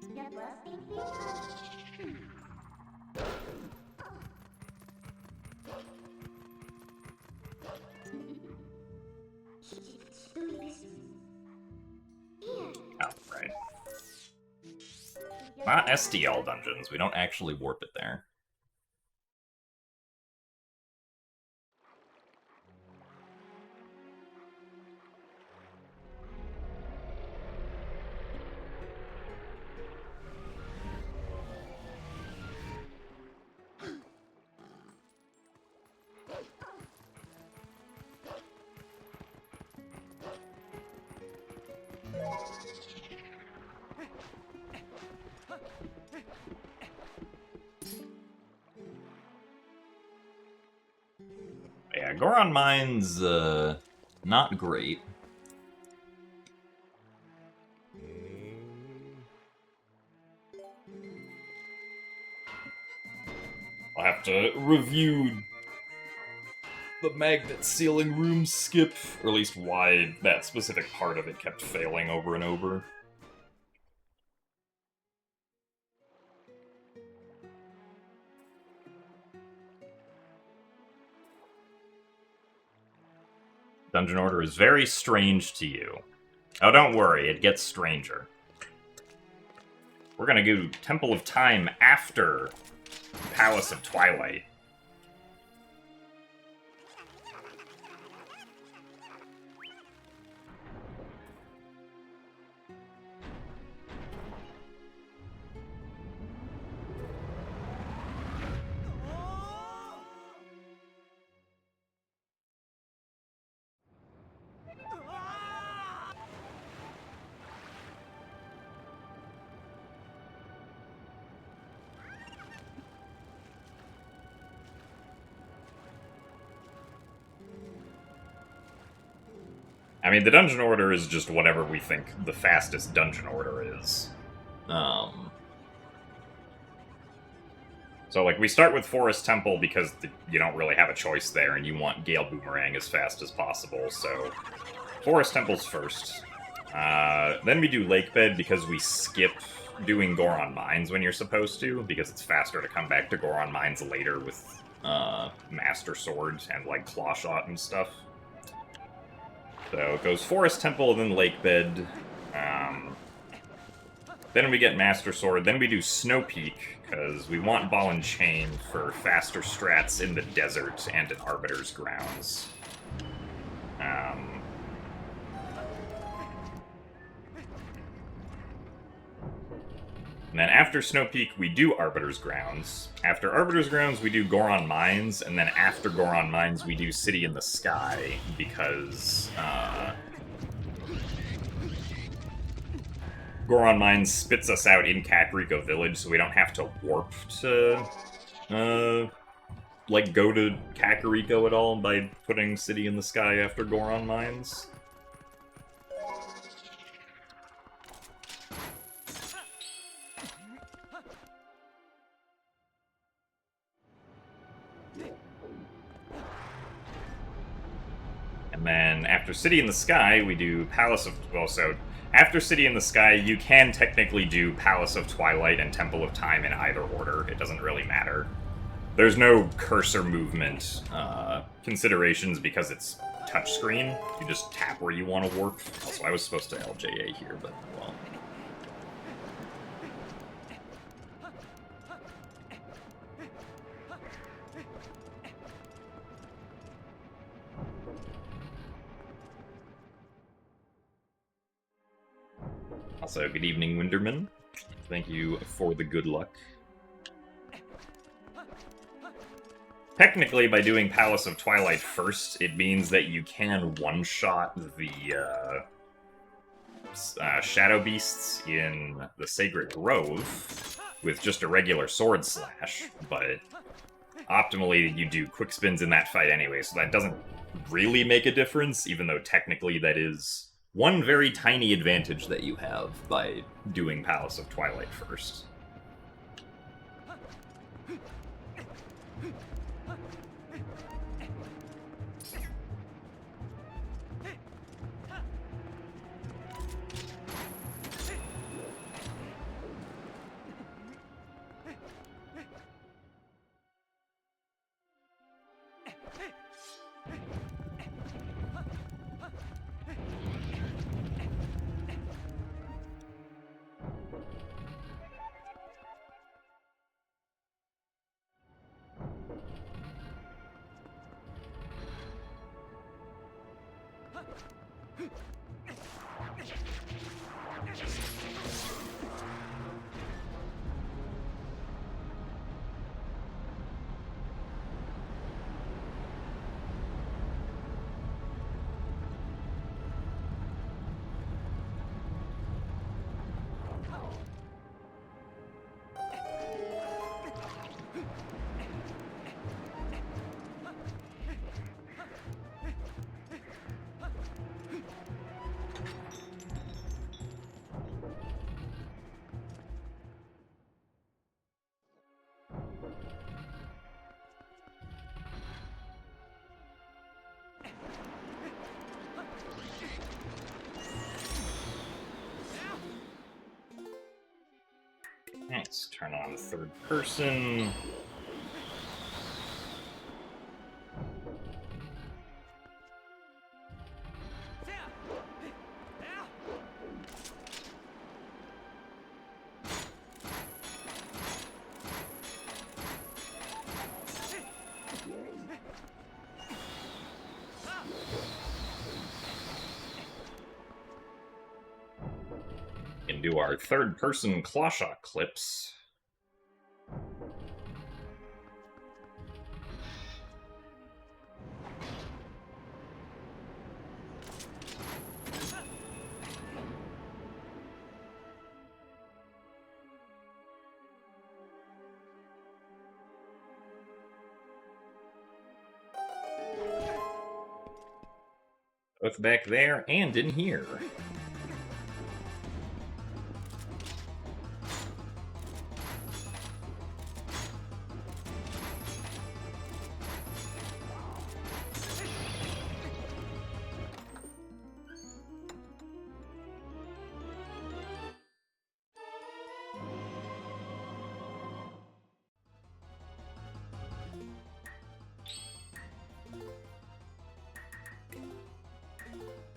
Speaker 3: The busting finger.
Speaker 1: Oh, right. Not SDL dungeons. We don't actually warp it there. Yeah, Goron Mine's, not great. I'll have to review the magnet ceiling room skip, or at least why that specific part of it kept failing over and over. Dungeon Order is very strange to you. Oh, don't worry, it gets stranger. We're gonna go Temple of Time after Palace of Twilight. I mean, the dungeon order is just whatever we think the fastest dungeon order is. So, like, we start with Forest Temple because you don't really have a choice there, and you want Gale Boomerang as fast as possible, so Forest Temple's first. Then we do Lakebed because we skip doing Goron Mines when you're supposed to, because it's faster to come back to Goron Mines later with Master Sword and, like, Claw Shot and stuff. So it goes Forest Temple, then Lakebed. Then we get Master Sword. Then we do Snow Peak, because we want Ball and Chain for faster strats in the desert and in Arbiter's Grounds. And then after Snow Peak, we do Arbiter's Grounds. After Arbiter's Grounds, we do Goron Mines, and then after Goron Mines, we do City in the Sky, because Goron Mines spits us out in Kakariko Village, so we don't have to warp to, like, go to Kakariko at all by putting City in the Sky after Goron Mines. And then after City in the Sky, we do Palace of... Well, so after City in the Sky, you can technically do Palace of Twilight and Temple of Time in either order. It doesn't really matter. There's no cursor movement considerations because it's touchscreen. You just tap where you want to warp. Also, I was supposed to LJA here, but, well... Also, good evening, Winderman. Thank you for the good luck. Technically, by doing Palace of Twilight first, it means that you can one-shot the Shadow Beasts in the Sacred Grove with just a regular Sword Slash, but optimally you do quick spins in that fight anyway, so that doesn't really make a difference, even though technically that is one very tiny advantage that you have by doing Palace of Twilight first. Let's turn on third person. And do our third person claw shot clips. Both back there and in here.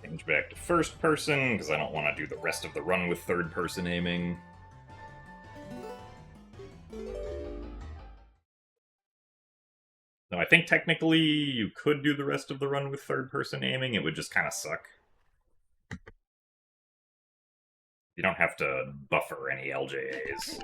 Speaker 1: Change back to first person, because I don't want to do the rest of the run with third person aiming. No, I think technically you could do the rest of the run with third person aiming, it would just kind of suck. You don't have to buffer any LJAs.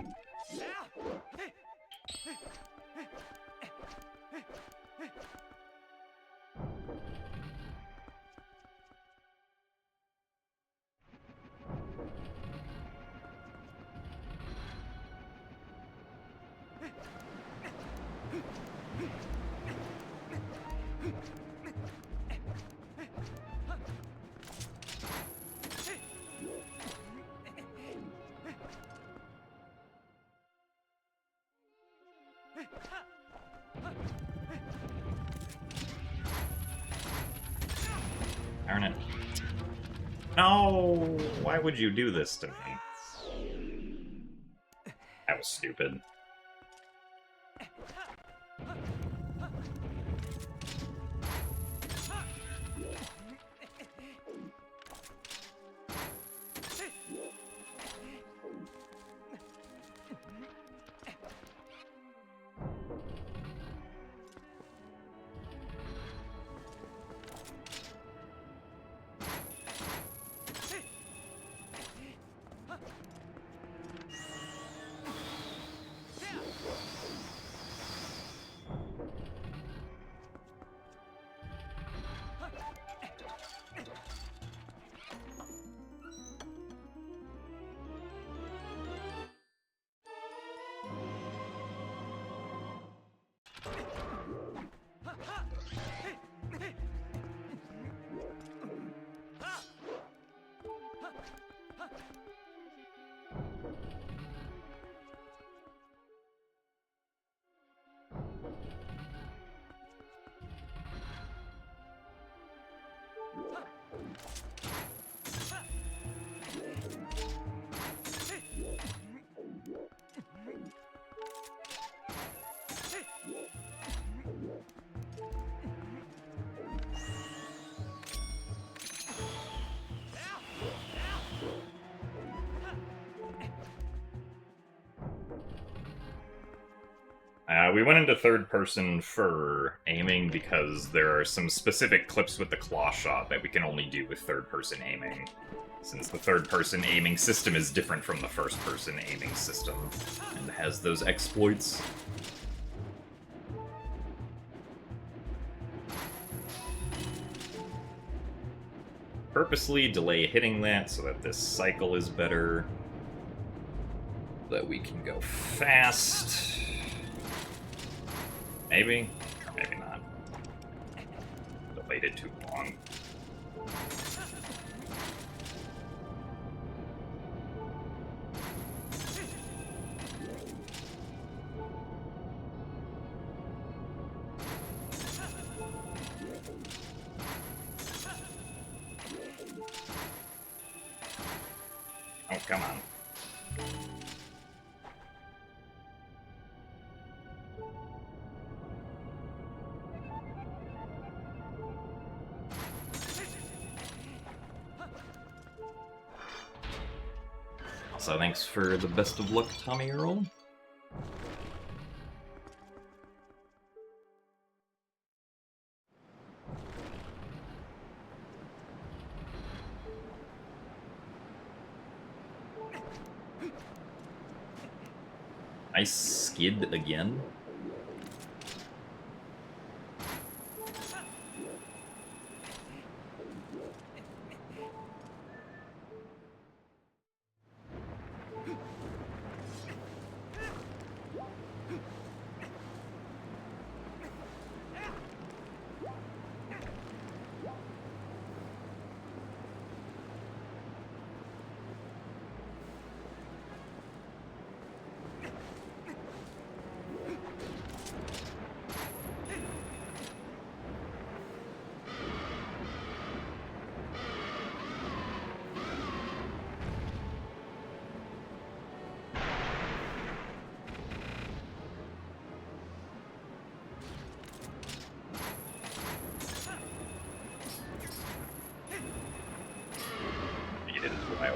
Speaker 1: Darn it. No! Why would you do this to me? That was stupid. We went into third person for aiming because there are some specific clips with the claw shot that we can only do with third person aiming, since the third person aiming system is different from the first person aiming system and has those exploits. Purposely delay hitting that so that this cycle is better, that we can go fast. Maybe? Or maybe not. Delayed it too long. Oh, come on. So thanks for the best of luck, Tommy Earl. I skid again.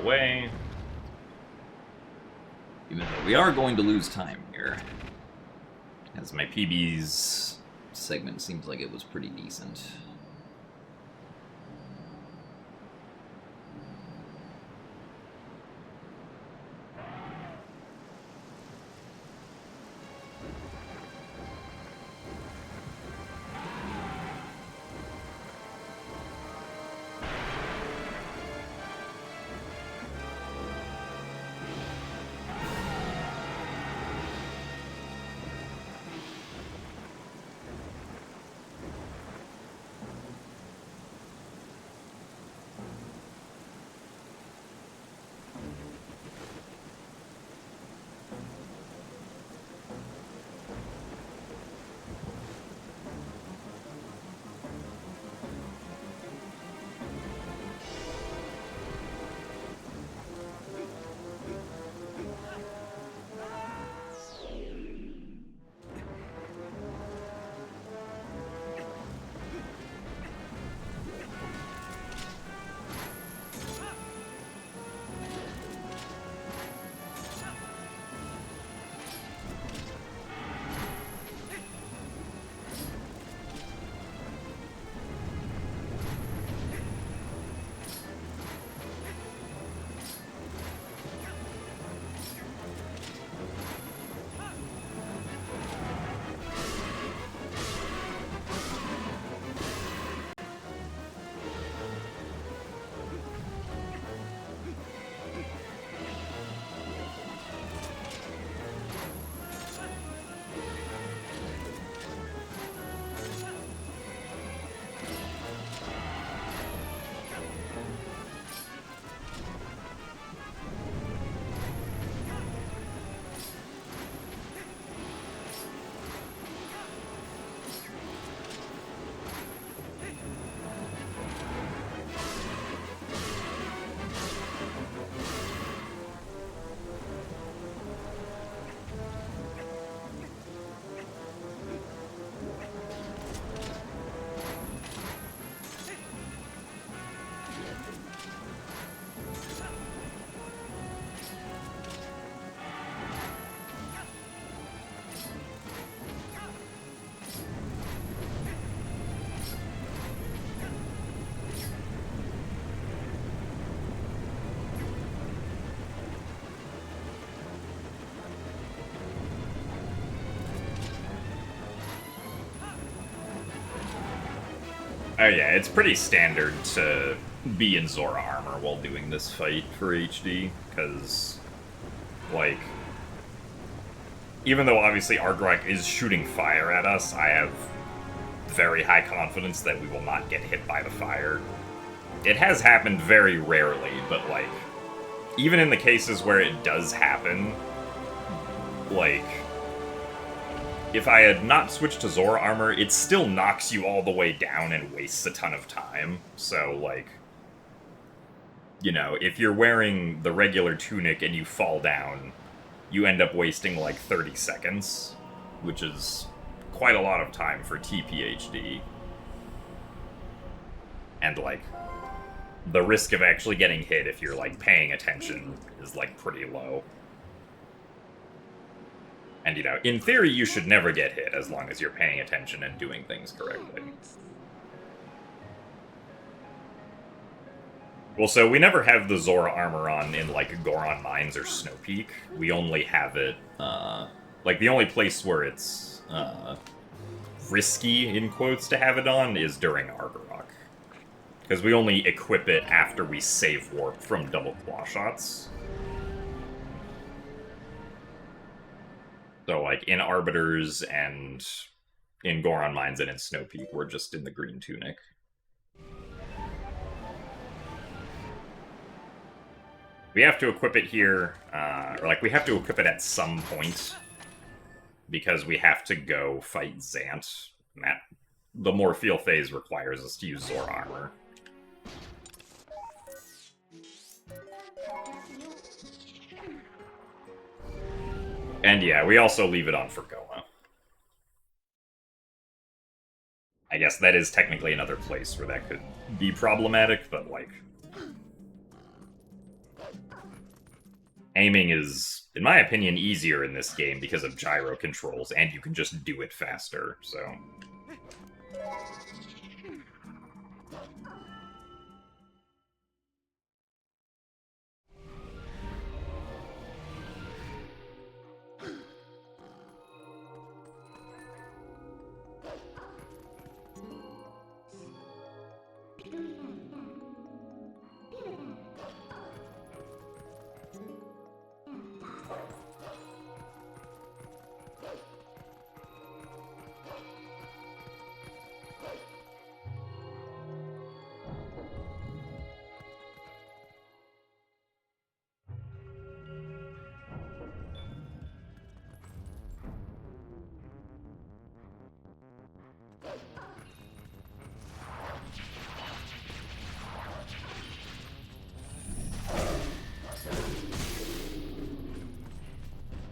Speaker 1: Away.
Speaker 2: Even though we are going to lose time here,
Speaker 1: As my PB's
Speaker 2: segment seems like it was pretty decent.
Speaker 1: Oh yeah, it's pretty standard to be in Zora armor while doing this fight for HD, because, like, even though obviously Argrok is shooting fire at us, I have very high confidence that we will not get hit by the fire. It has happened very rarely, but, like, even in the cases where it does happen, like, if I had not switched to Zora armor, it still knocks you all the way down and wastes a ton of time. So, like, you know, if you're wearing the regular tunic and you fall down, you end up wasting like 30 seconds, which is quite a lot of time for TPHD. And, like, the risk of actually getting hit if you're, like, paying attention is, like, pretty low. And, you know, in theory, you should never get hit as long as you're paying attention and doing things correctly. Well, so we never have the Zora armor on in, like, Goron Mines or Snow Peak. We only have it, like, the only place where it's, risky, in quotes, to have it on is during Argorok. Because we only equip it after we save warp from double claw shots. So, like, in Arbiters and in Goron Mines and in Snow Peak, we're just in the green tunic. We have to equip it here, or, like, we have to equip it at some point, because we have to go fight Zant. And that, the Morpheal phase requires us to use Zora armor. And yeah, we also leave it on for Goa. I guess that is technically another place where that could be problematic, but, like, aiming is, in my opinion, easier in this game because of gyro controls, and you can just do it faster, so...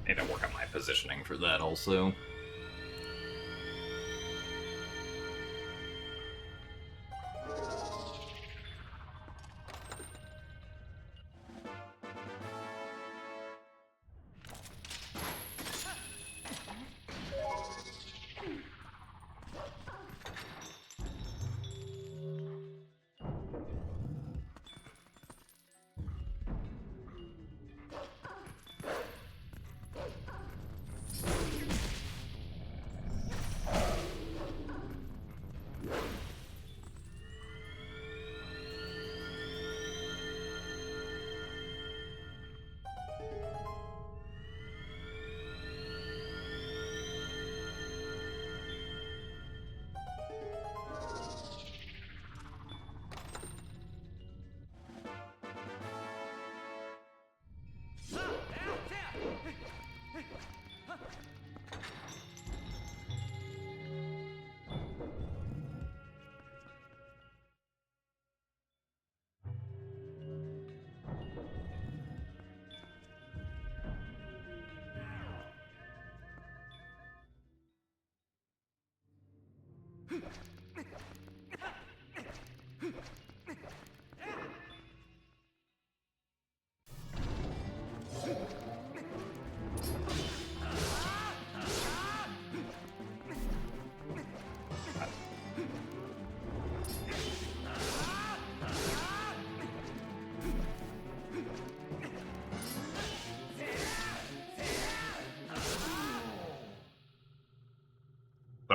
Speaker 1: Need to work on my positioning for that also.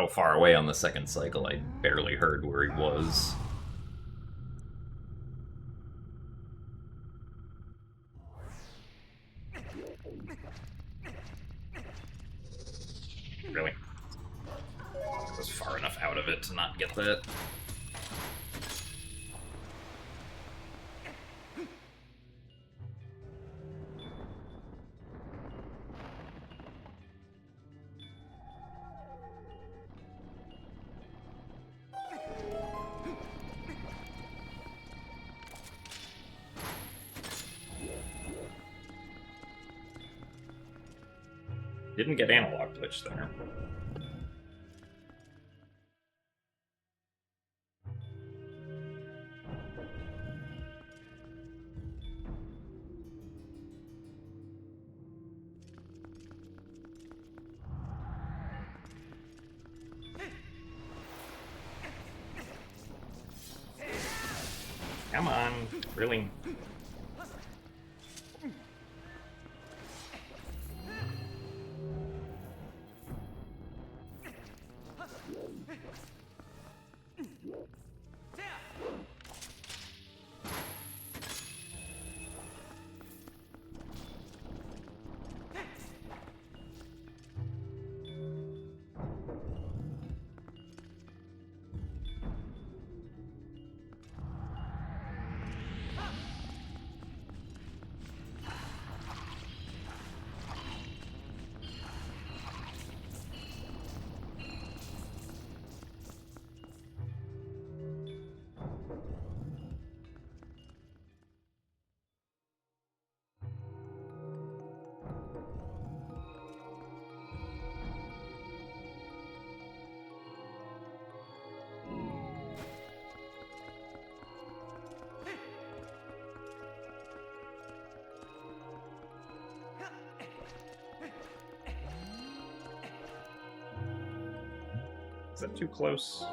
Speaker 2: so far away on the second cycle, I barely heard where he was.
Speaker 1: Really? I was far enough out of it to not get that. Didn't get analog glitch there. Come on, really? Is that too close?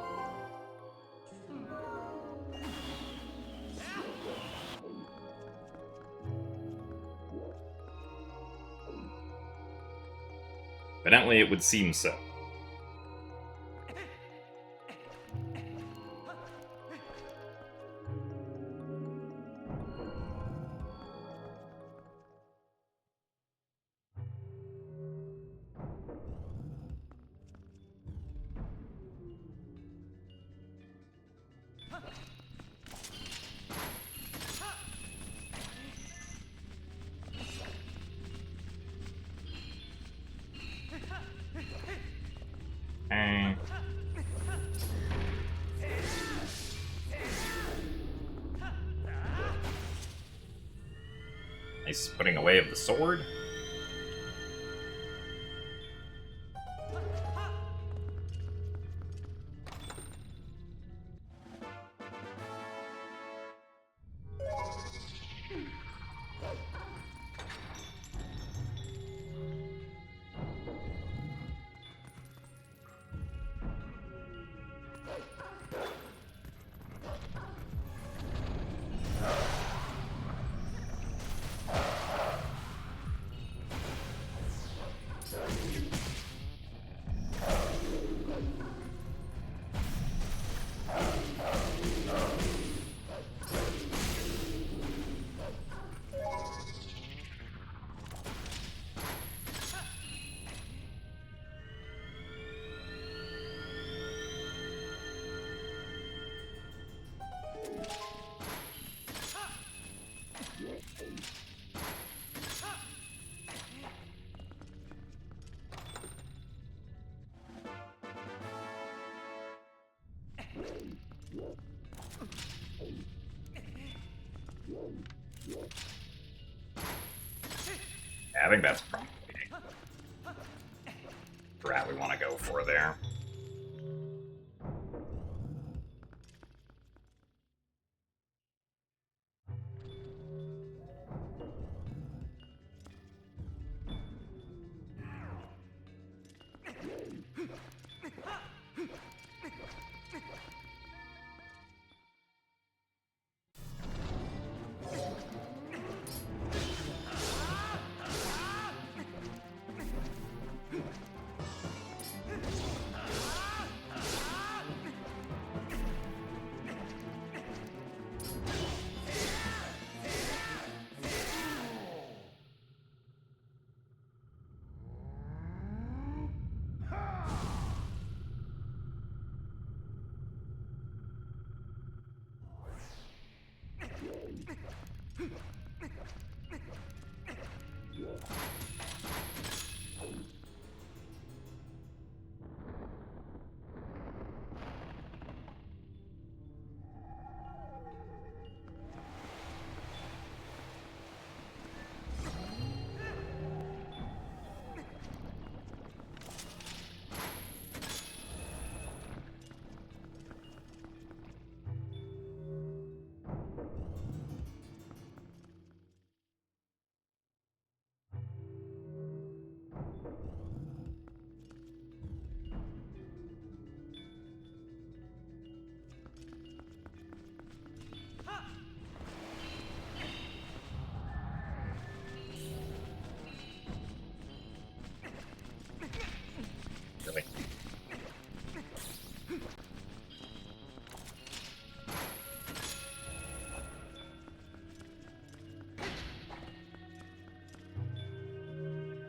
Speaker 1: Evidently, it would seem so. Nice putting away of the sword. I think that's probably the route we want to go for there.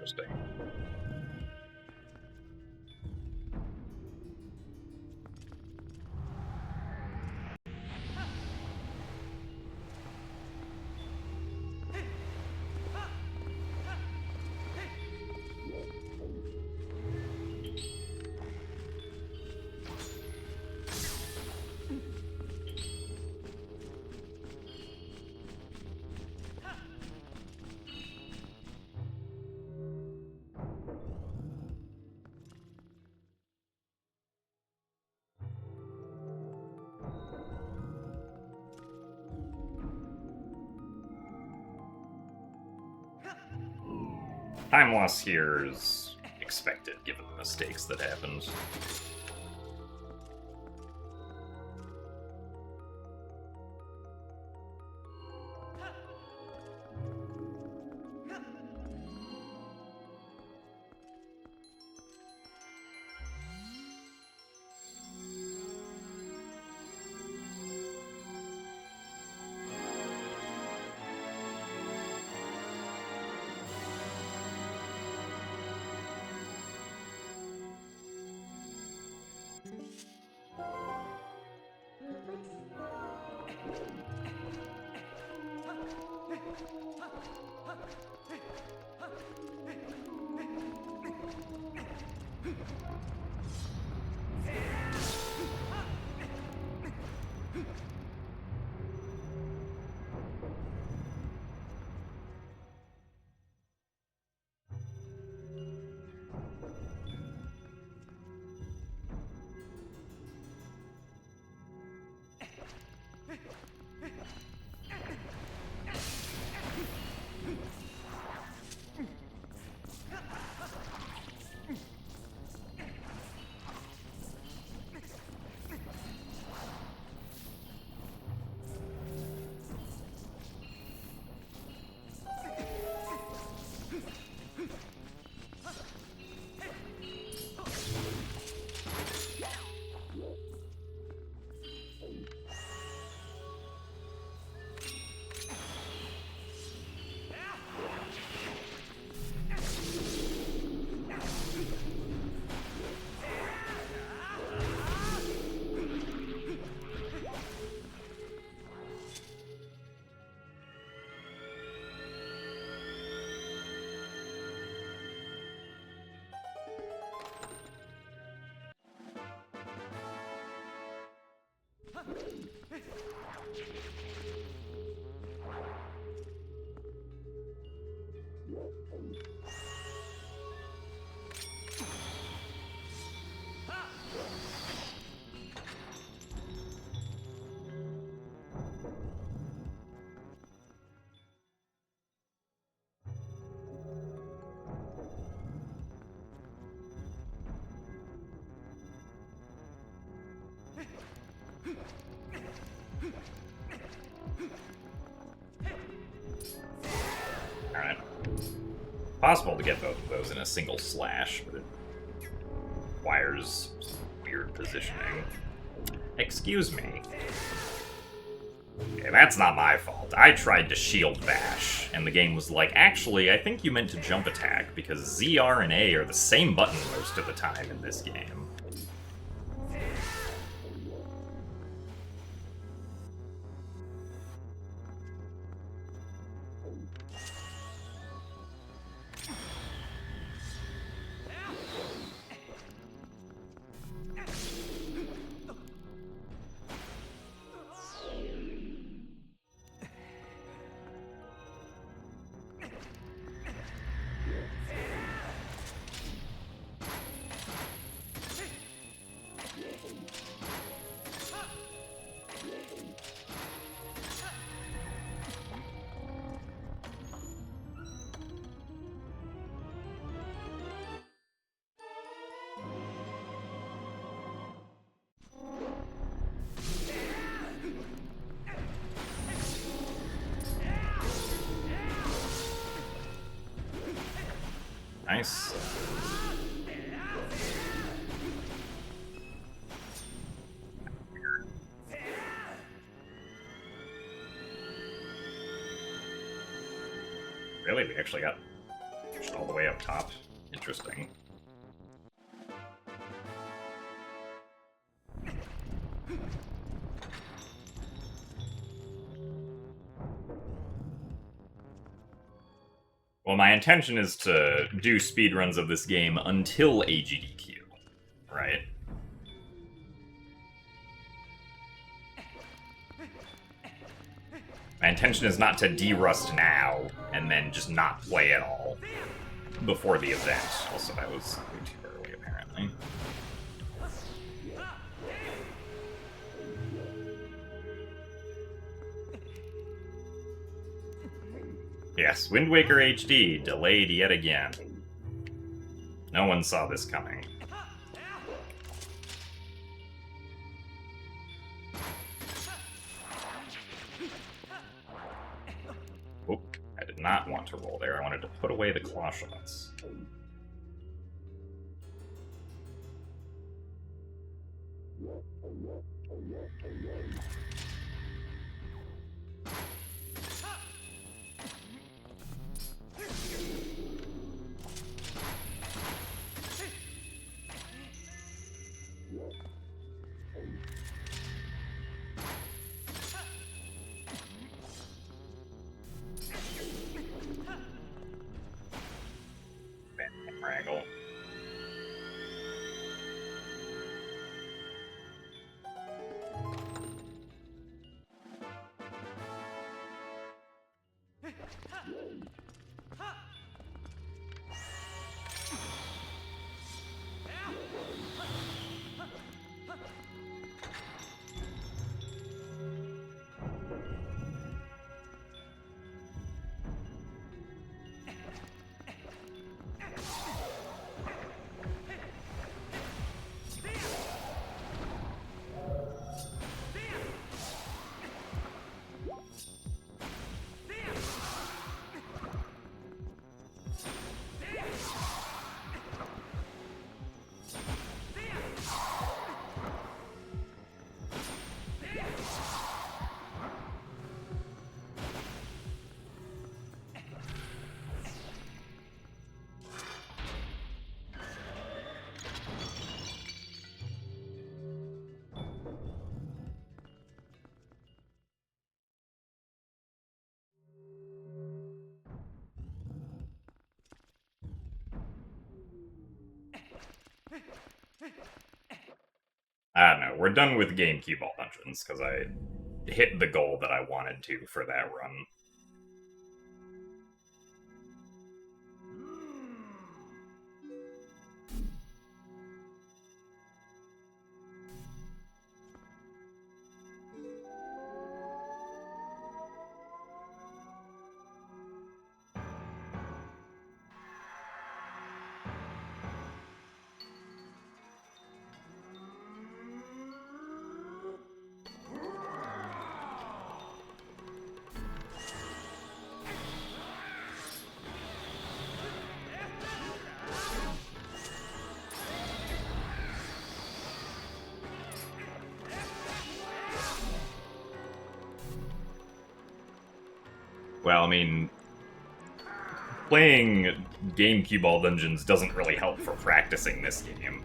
Speaker 1: Interesting. Time loss here is expected, given the mistakes that happened. Alright. Possible to get both of those in a single slash, but it requires weird positioning. Excuse me. Okay, that's not my fault. I tried to shield bash, and the game was like, actually, I think you meant to jump attack, because Z, R, and A are the same button most of the time in this game. Nice. Really? We actually got Pushed all the way up top. Interesting. Well, my intention is to do speedruns of this game until AGDQ, right? My intention is not to derust now, and then just not play at all before the event. Also, that was way too early, apparently. Yes, Wind Waker HD, delayed yet again. No one saw this coming. Oop, I did not want to roll there. I wanted to put away the claw shots. Wrangle. I don't know, we're done with GameCube All Dungeons, because I hit the goal that I wanted to for that run. Well, I mean, playing GameCube All Dungeons doesn't really help for practicing this game.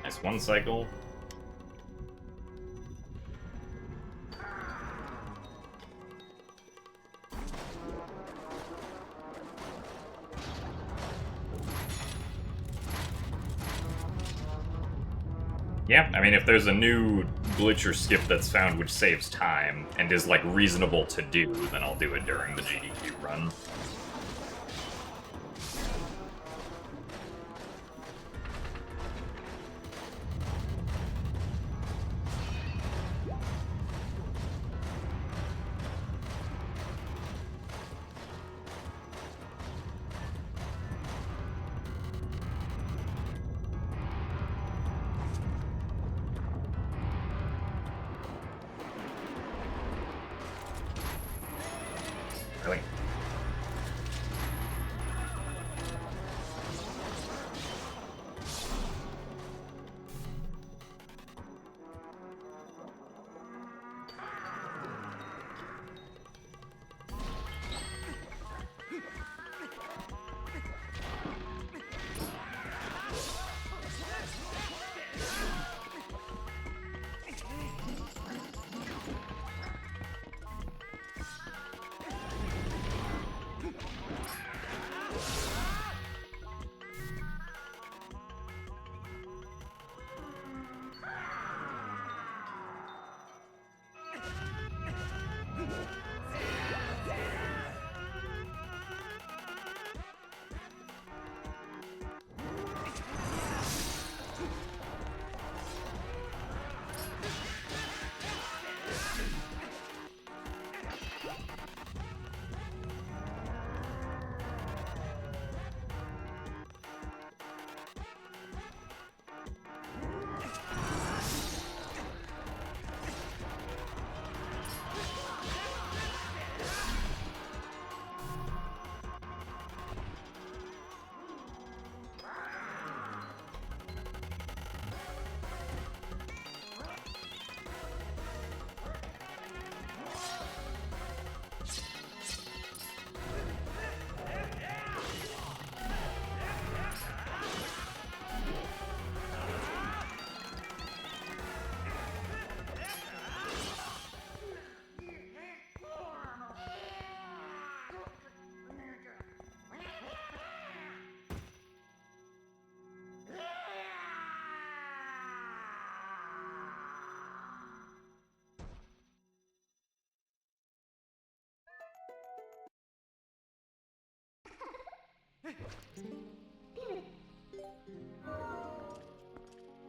Speaker 1: Nice one cycle. Yeah, I mean, if there's a new glitch or skip that's found which saves time and is, like, reasonable to do, then I'll do it during the GDQ run. Really?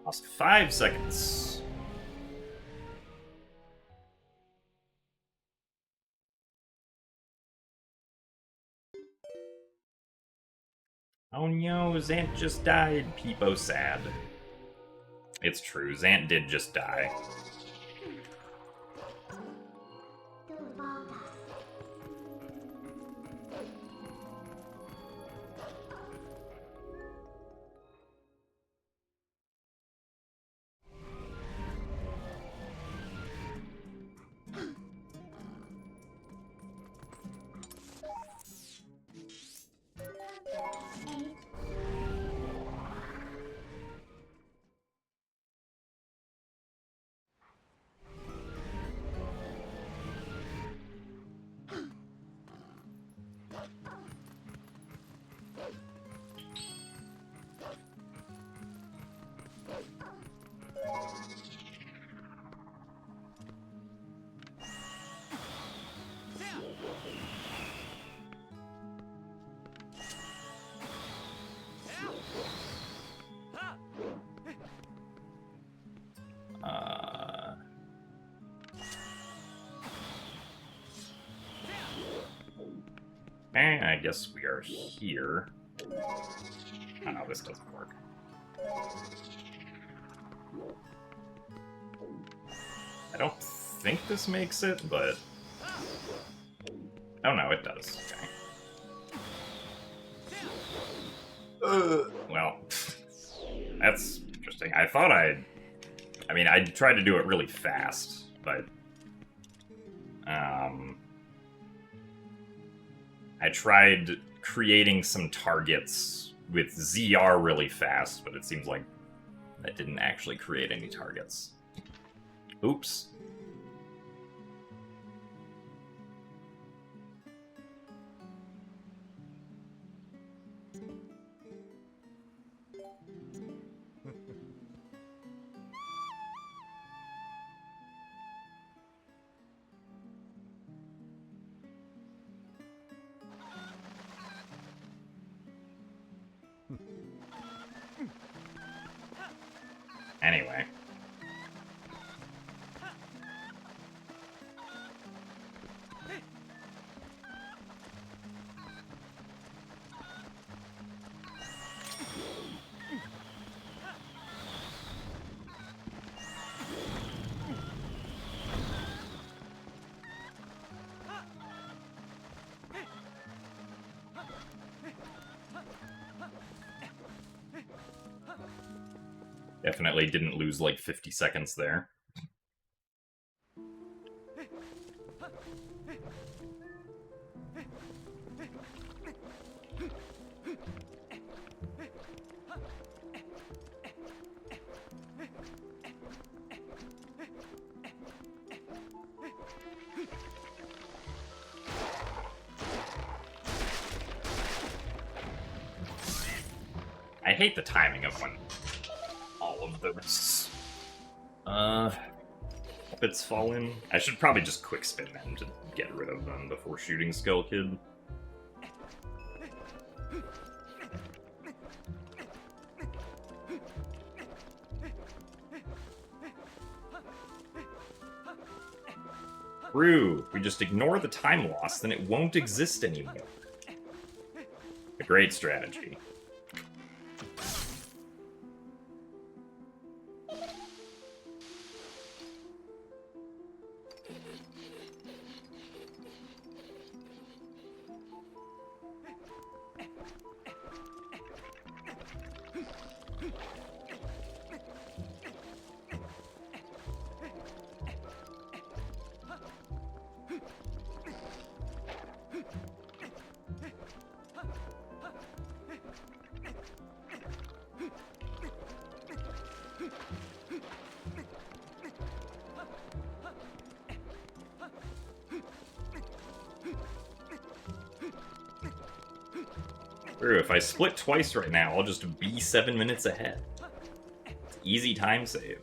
Speaker 1: Lost 5 seconds. Oh no, Zant just died. Peepo sad. It's true, Zant did just die. I guess we are here. Oh, no, this doesn't work. I don't think this makes it, but... Oh no, it does. Okay. Well, that's interesting. I thought I mean, I tried to do it really fast, but... I tried creating some targets with ZR really fast, but it seems like that didn't actually create any targets. Oops. Anyway. Definitely didn't lose like 50 seconds there. I hate the timing of when all of those puppets fall in. I should probably just quick spin them to get rid of them before shooting Skull Kid. True. We just ignore the time loss, then it won't exist anymore. A great strategy. If I split twice right now, I'll just be 7 minutes ahead. It's easy time save.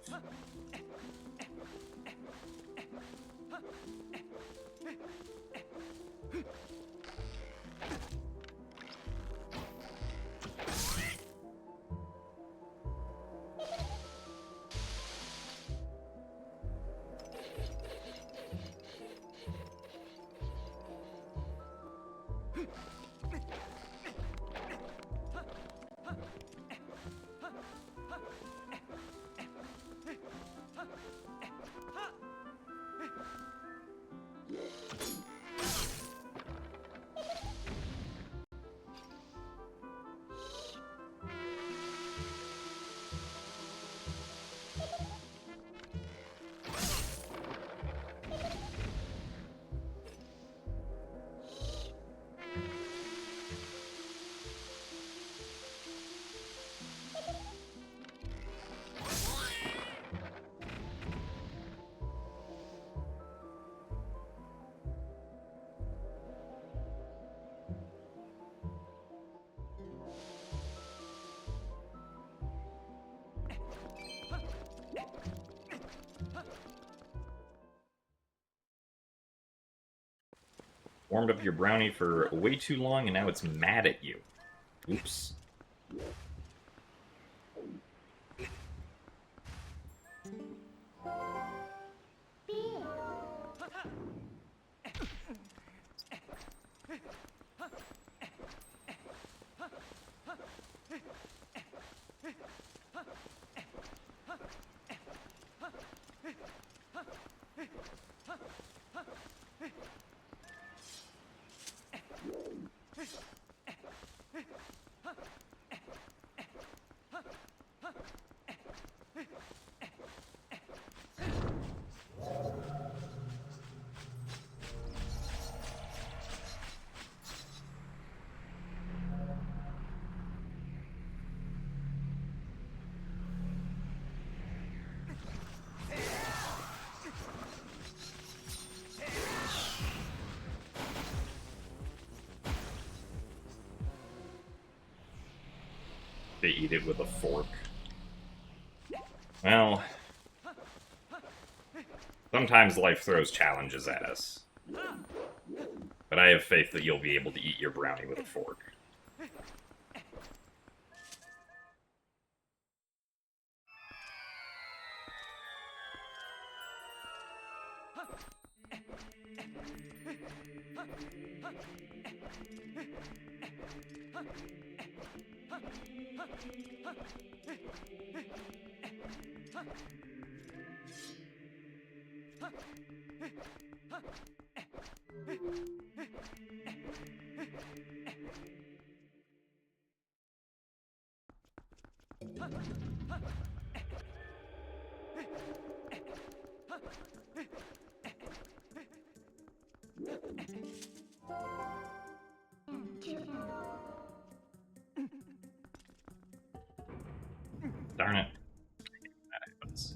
Speaker 1: Warmed up your brownie for way too long, and now it's mad at you. Oops. They eat it with a fork. Well, sometimes life throws challenges at us. But I have faith that you'll be able to eat your brownie with a fork. Darn it. That happens.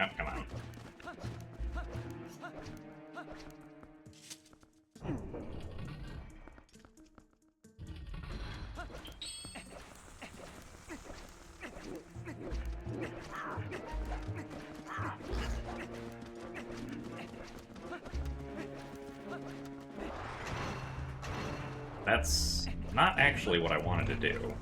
Speaker 1: Oh, come on. That's not actually what I wanted to do.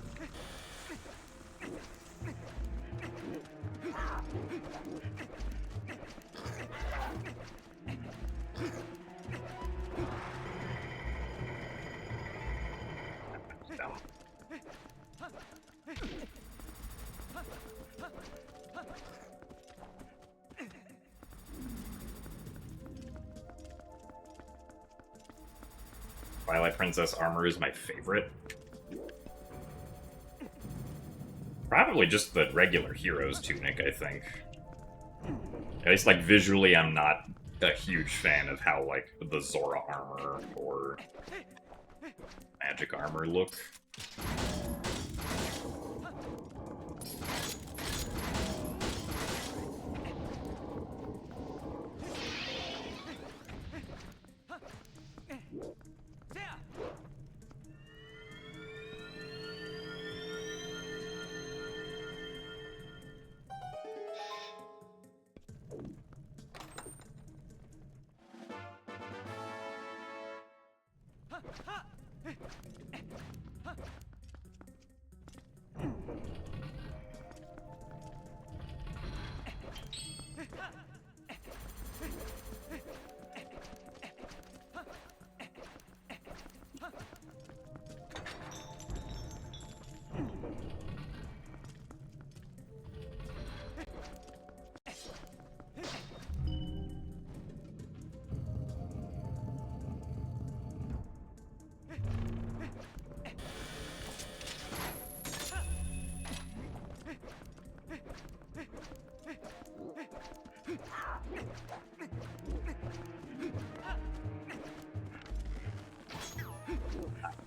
Speaker 1: Twilight Princess armor is my favorite. Probably just the regular hero's tunic, I think. At least, like, visually, I'm not a huge fan of how, like, the Zora armor or magic armor look.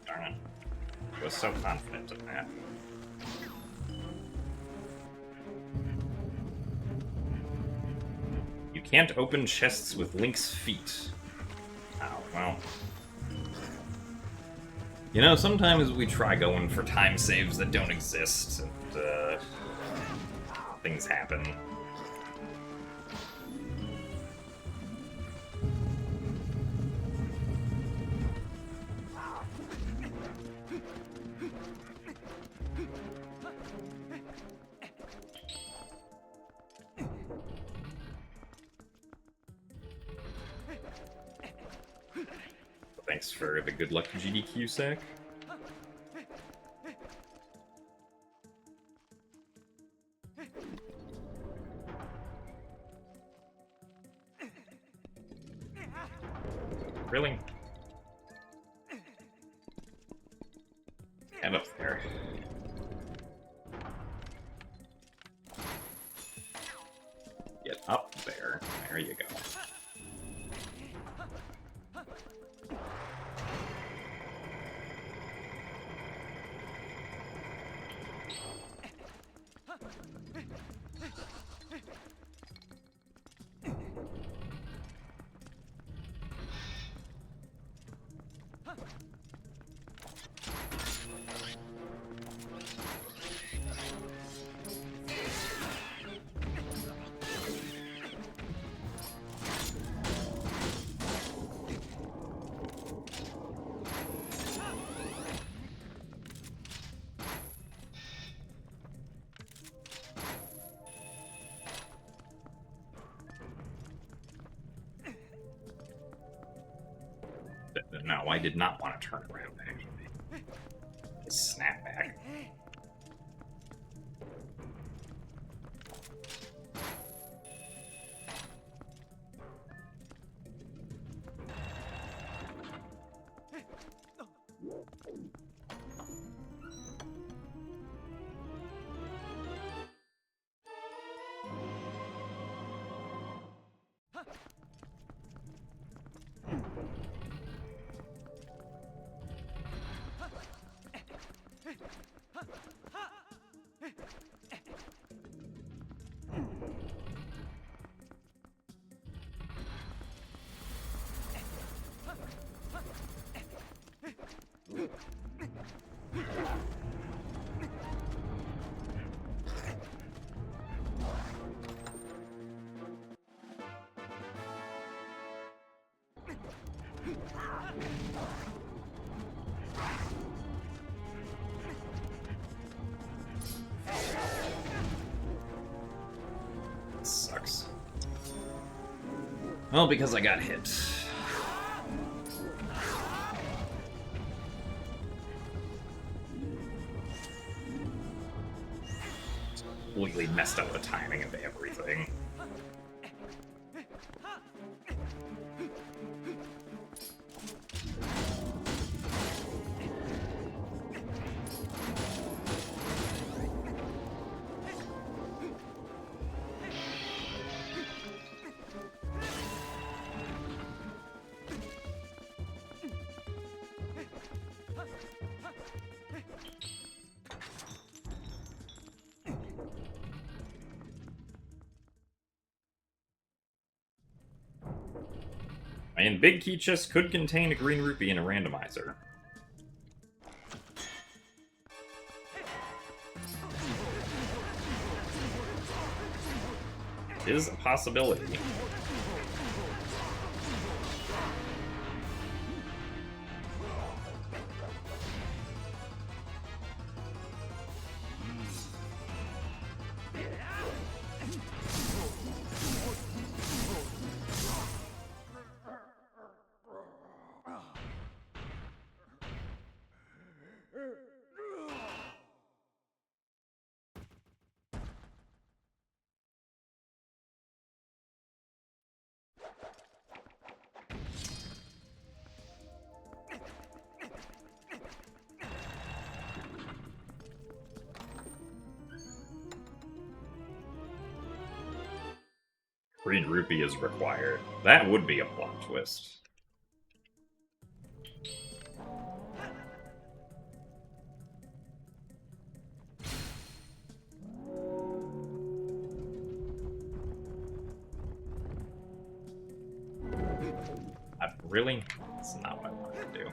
Speaker 1: Darn it. I was so confident in that. You can't open chests with Link's feet. Oh, well. You know, sometimes we try going for time saves that don't exist, and, things happen. Thanks for the good luck, GDQ Sack. Really? Get up there. Get up there. There you go. No, I did not want to turn around, actually. Snap back. Sucks. Well, because I got hit. Completely messed up the timing of everything. And big key chests could contain a green rupee and a randomizer. Is a possibility. Green rupee is required. That would be a plot twist. Really? That's not what I wanted to do.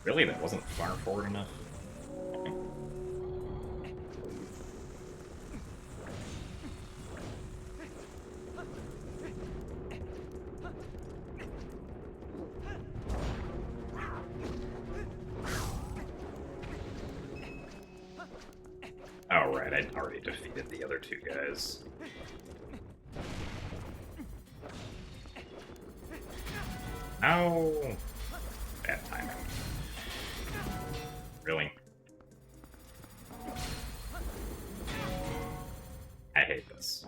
Speaker 1: Really? That wasn't far forward enough? Okay. Oh, right, I'd already defeated the other two guys. Ow! Bad timing. Really? I hate this.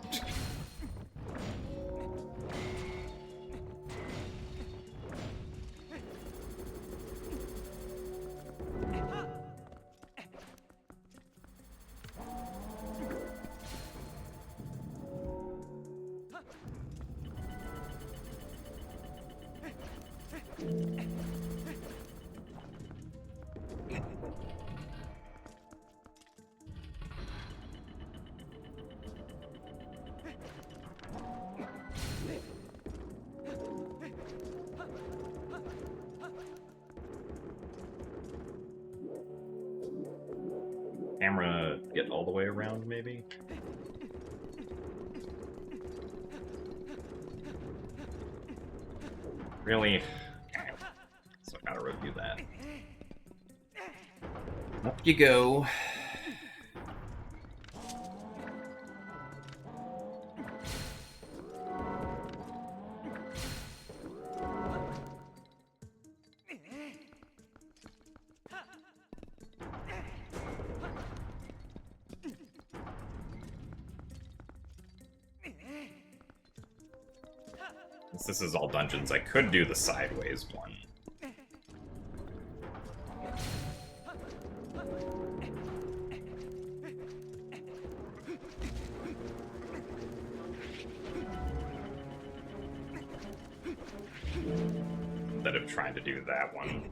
Speaker 1: Camera get all the way around, maybe? Really? Okay. So I gotta review that.
Speaker 2: Up you go.
Speaker 1: Since this is all dungeons, I could do the sideways one. Instead of trying to do that one.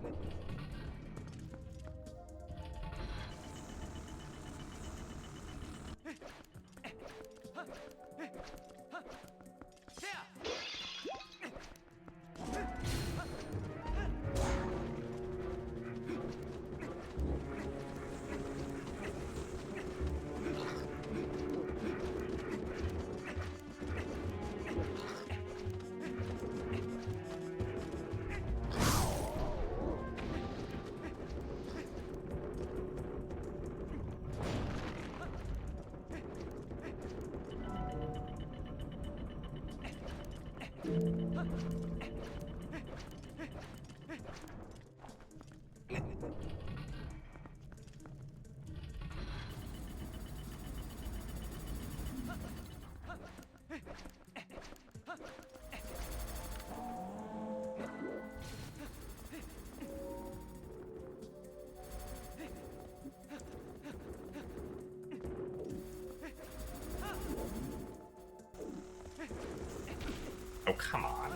Speaker 1: Oh, come on.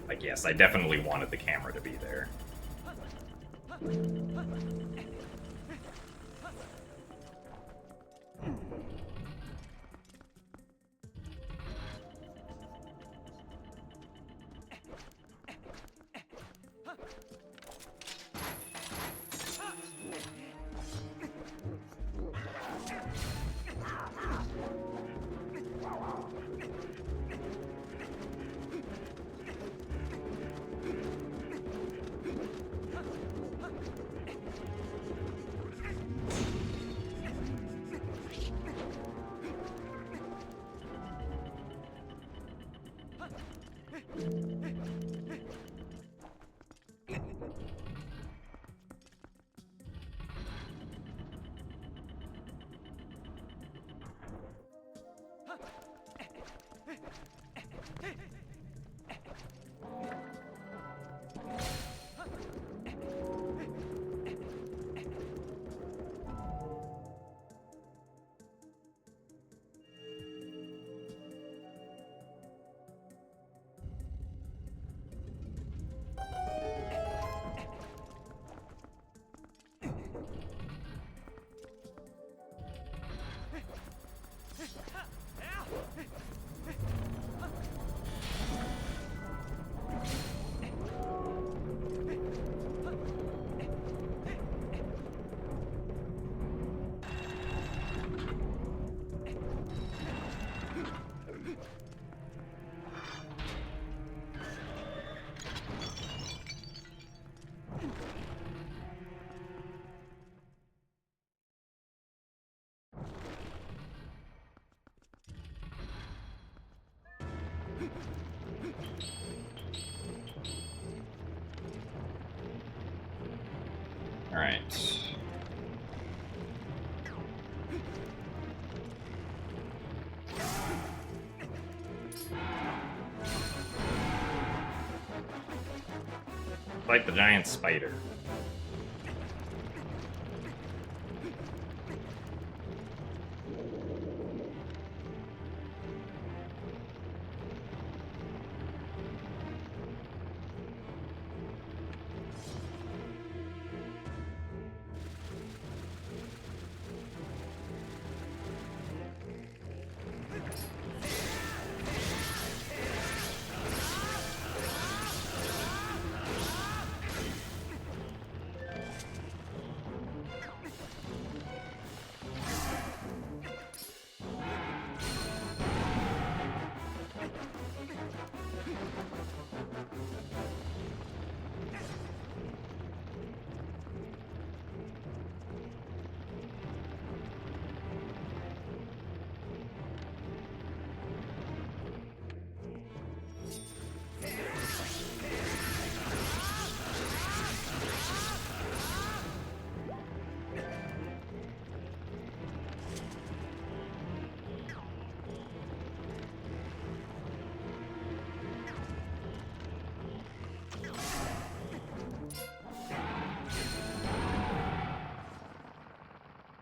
Speaker 1: Like, yes, I definitely wanted the camera to be there. Alright. Fight the giant spider.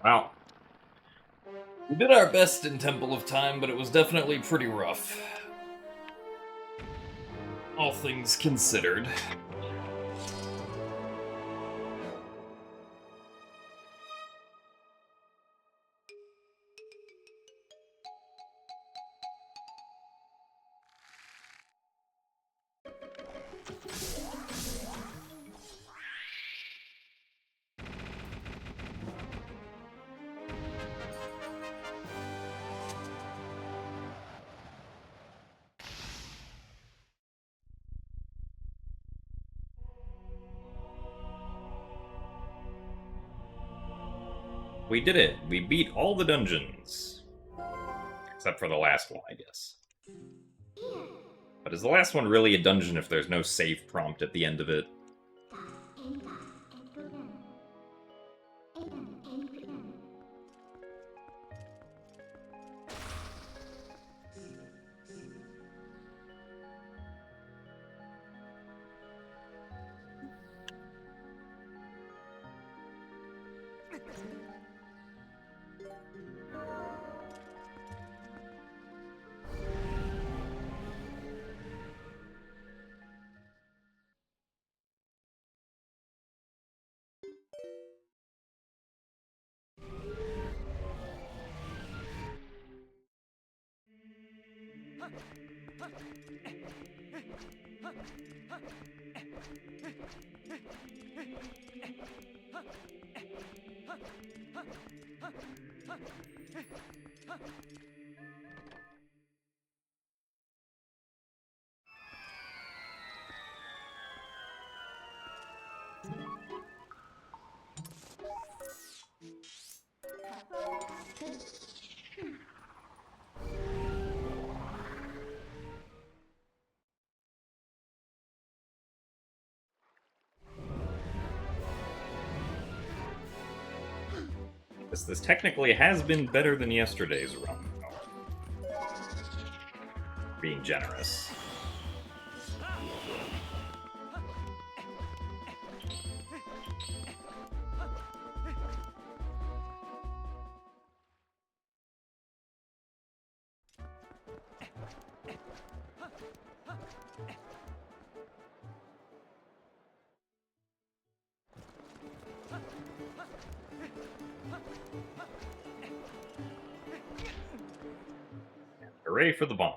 Speaker 1: Wow.
Speaker 2: We did our best in Temple of Time, but it was definitely pretty rough. All things considered.
Speaker 1: We did it. We beat all the dungeons. Except for the last one, I guess. But is the last one really a dungeon if there's no save prompt at the end of it? This technically has been better than yesterday's run. Being generous. Hooray for the bonk.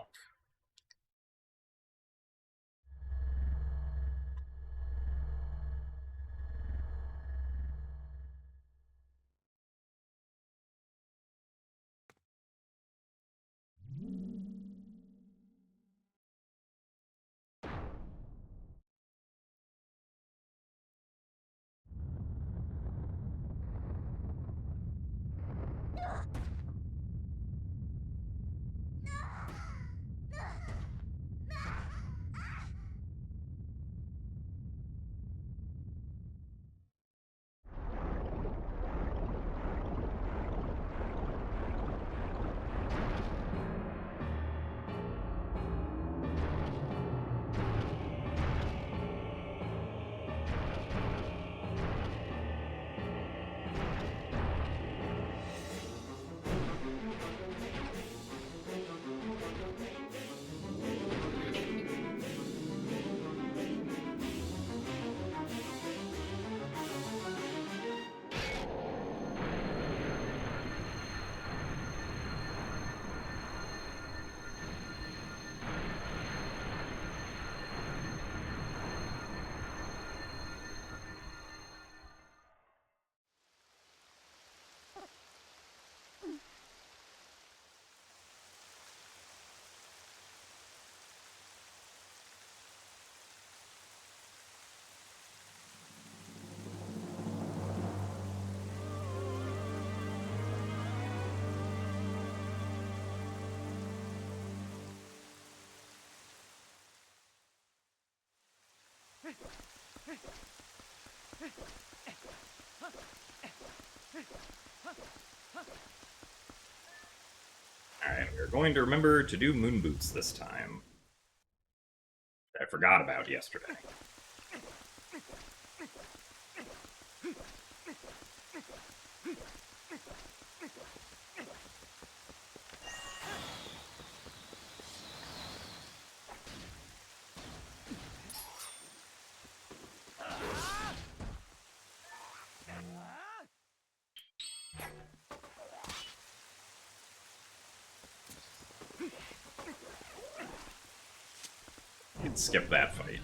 Speaker 1: Alright, we're going to remember to do moon boots this time. I forgot about yesterday. Can skip that fight.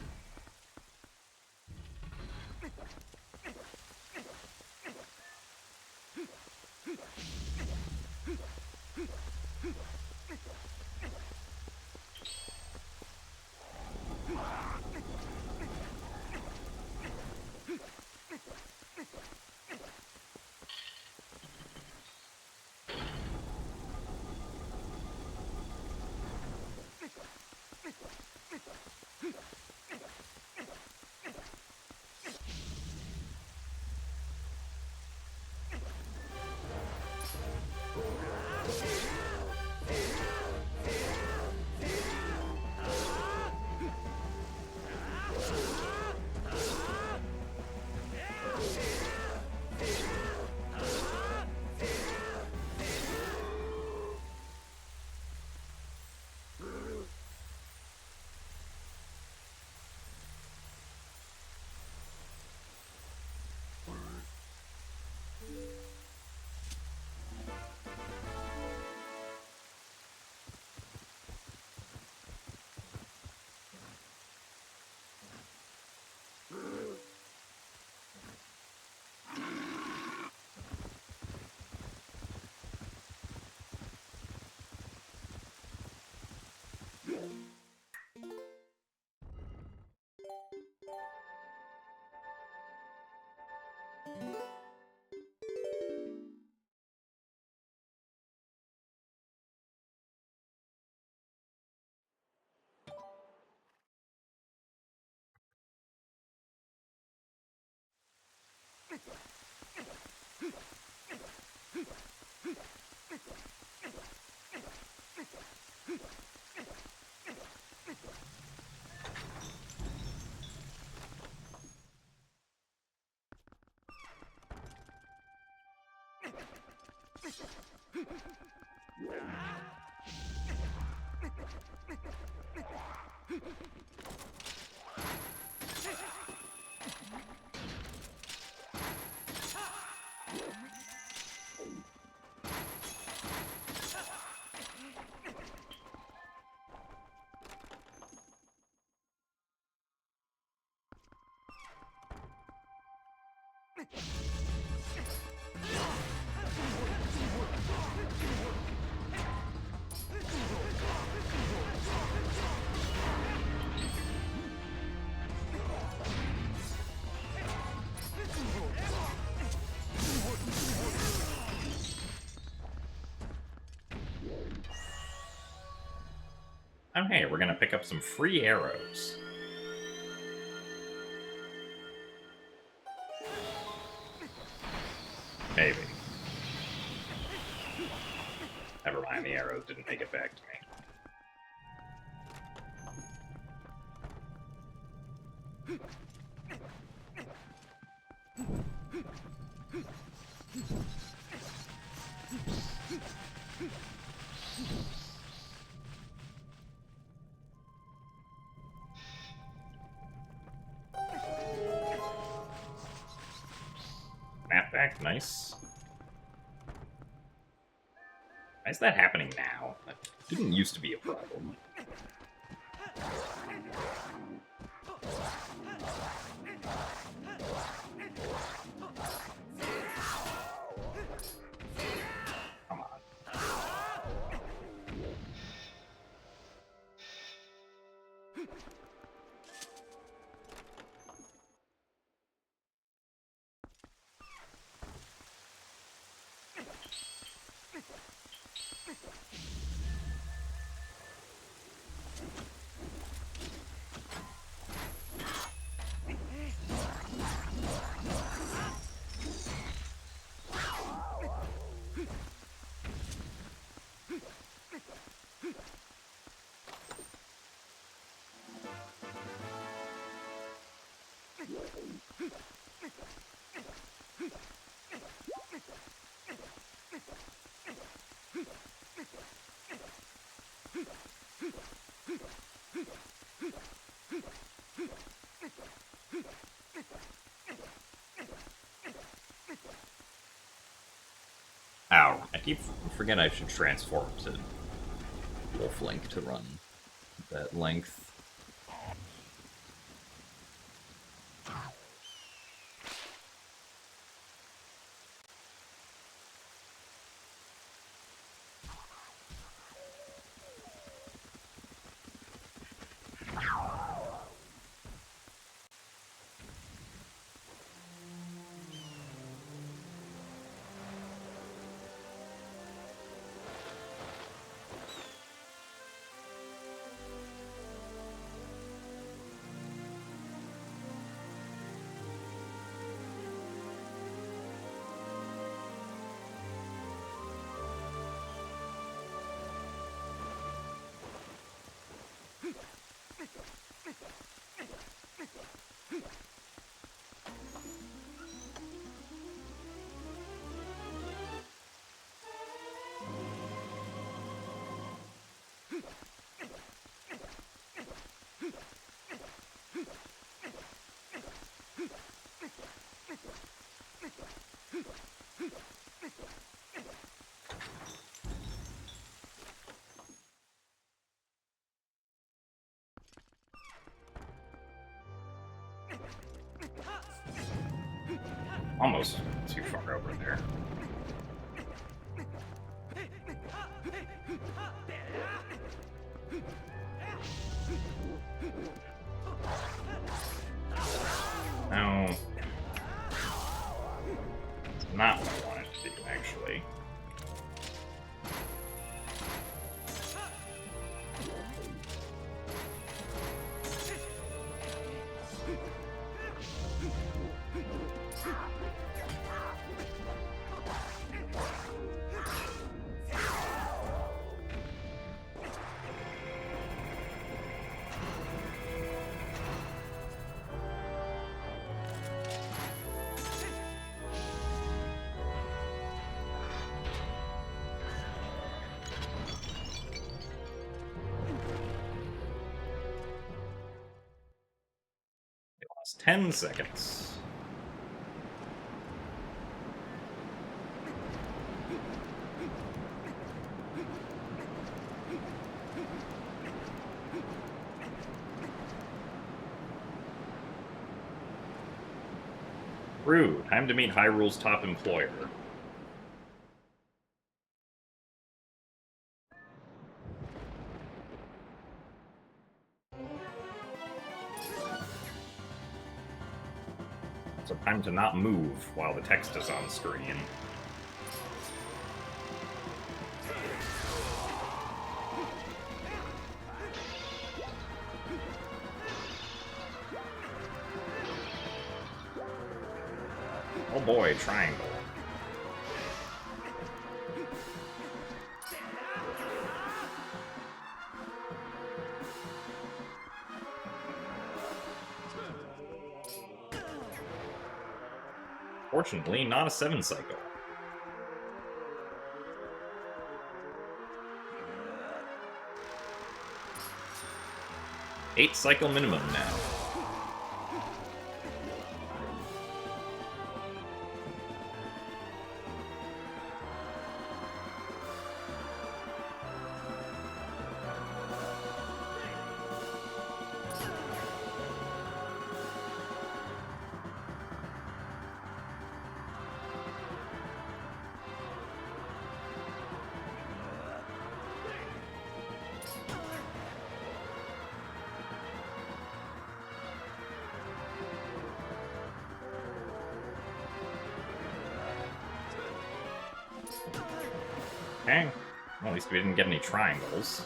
Speaker 1: Oh hey, we're gonna pick up some free arrows. Maybe. Never mind, the arrows didn't make it back to me. Map back, nice. Why is that happening now? That didn't used to be a problem. Come on. Ow. I keep forgetting I should transform to Wolf Link to run that length. Almost too far over there. No. It's not what I wanted to do, actually. It lost 10 seconds. Rude. Time to meet Hyrule's top employer. So time to not move while the text is on screen. Oh boy, triangle. Fortunately, not a 7 cycle. 8 cycle minimum now. Okay. Well, at least we didn't get any triangles.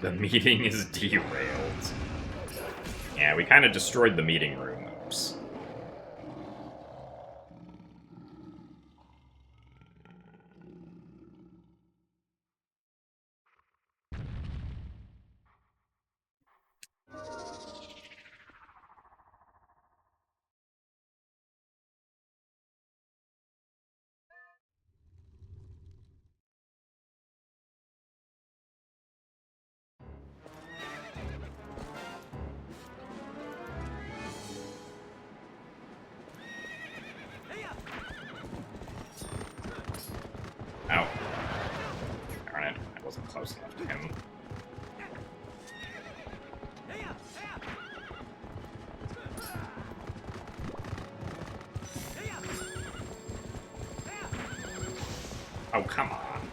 Speaker 1: The meeting is derailed. Yeah, we kind of destroyed the meeting room. Oops. Ow. Darn it, I wasn't close enough to him. Oh, come on.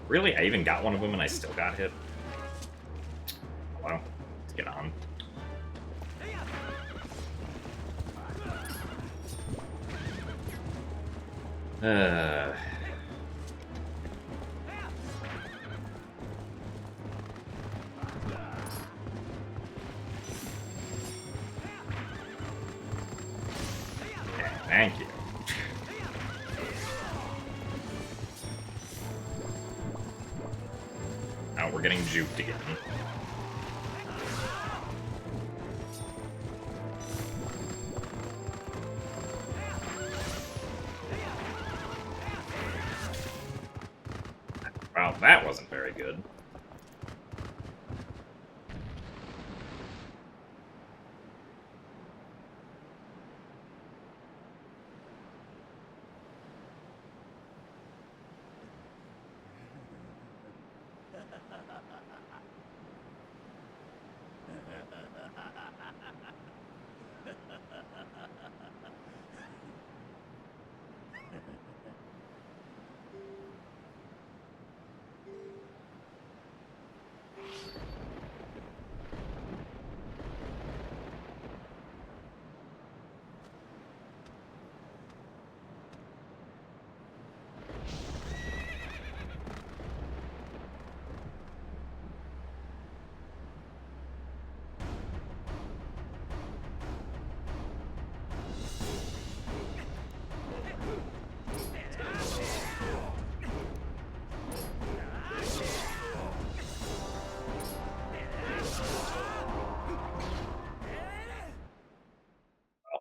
Speaker 1: Really? I even got one of them and I still got hit? Hello? Let's get on. Okay, thank you. Oh, we're getting juked again. Well, that wasn't very good.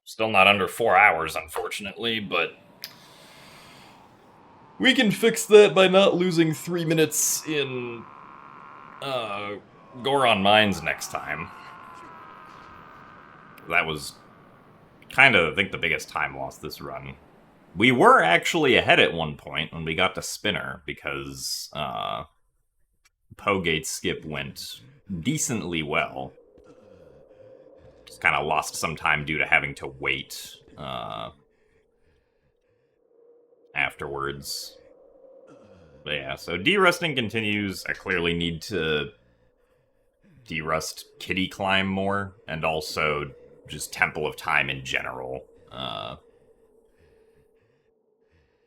Speaker 1: Still not under 4 hours, unfortunately, but we can fix that by not losing 3 minutes in Goron Mines next time. That was kind of, I think, the biggest time loss this run. We were actually ahead at one point when we got to Spinner, because Pogate skip went decently well. Just kind of lost some time due to having to wait afterwards. But yeah, so derusting continues. I clearly need to derust Kitty Climb more, and also just Temple of Time in general. I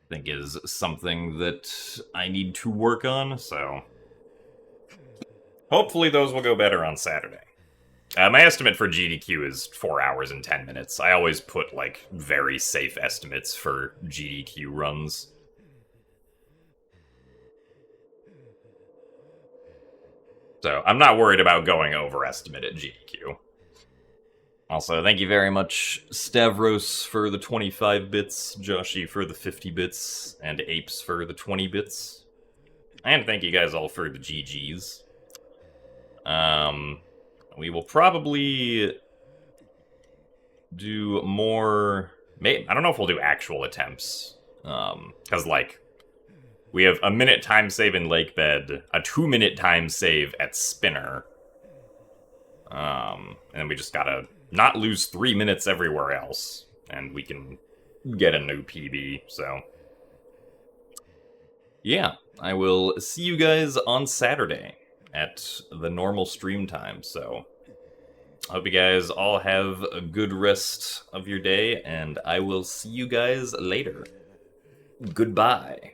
Speaker 1: think is something that I need to work on, so hopefully those will go better on Saturday. My estimate for GDQ is 4 hours and 10 minutes. I always put, like, very safe estimates for GDQ runs. So, I'm not worried about going overestimate at GDQ. Also, thank you very much, Stavros, for the 25 bits, Joshi for the 50 bits, and Apes for the 20 bits. And thank you guys all for the GGs. We will probably do more... I don't know if we'll do actual attempts. Because, like, we have a minute time save in Lakebed, a 2-minute time save at Spinner. And we just gotta not lose 3 minutes everywhere else. And we can get a new PB, so... yeah, I will see you guys on Saturday at the normal stream time, so... I hope you guys all have a good rest of your day, and I will see you guys later. Goodbye.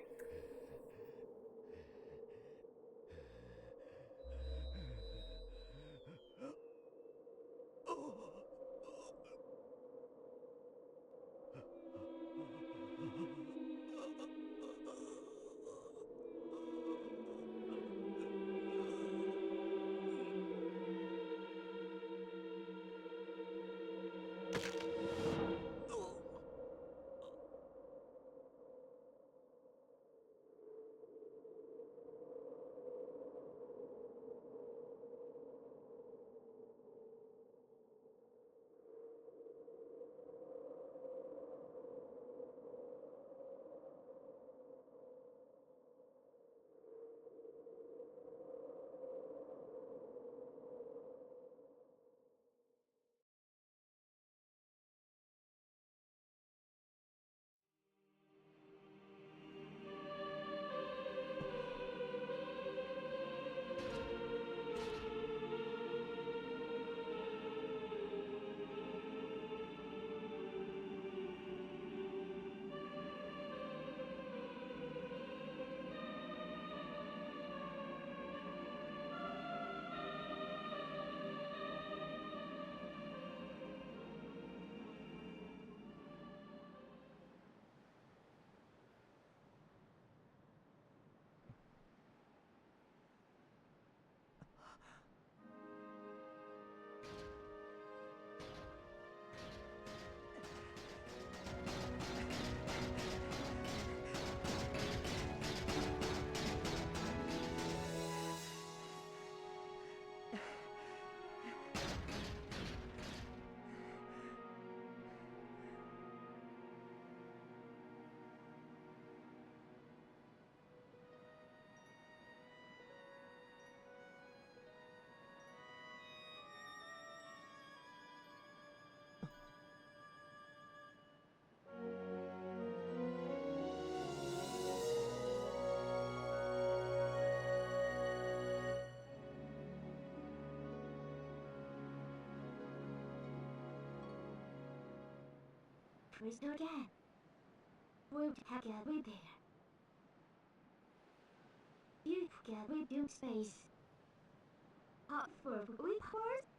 Speaker 3: crystal again. We'll have gateway there. Beautiful gateway doomed space. Hot for we powers?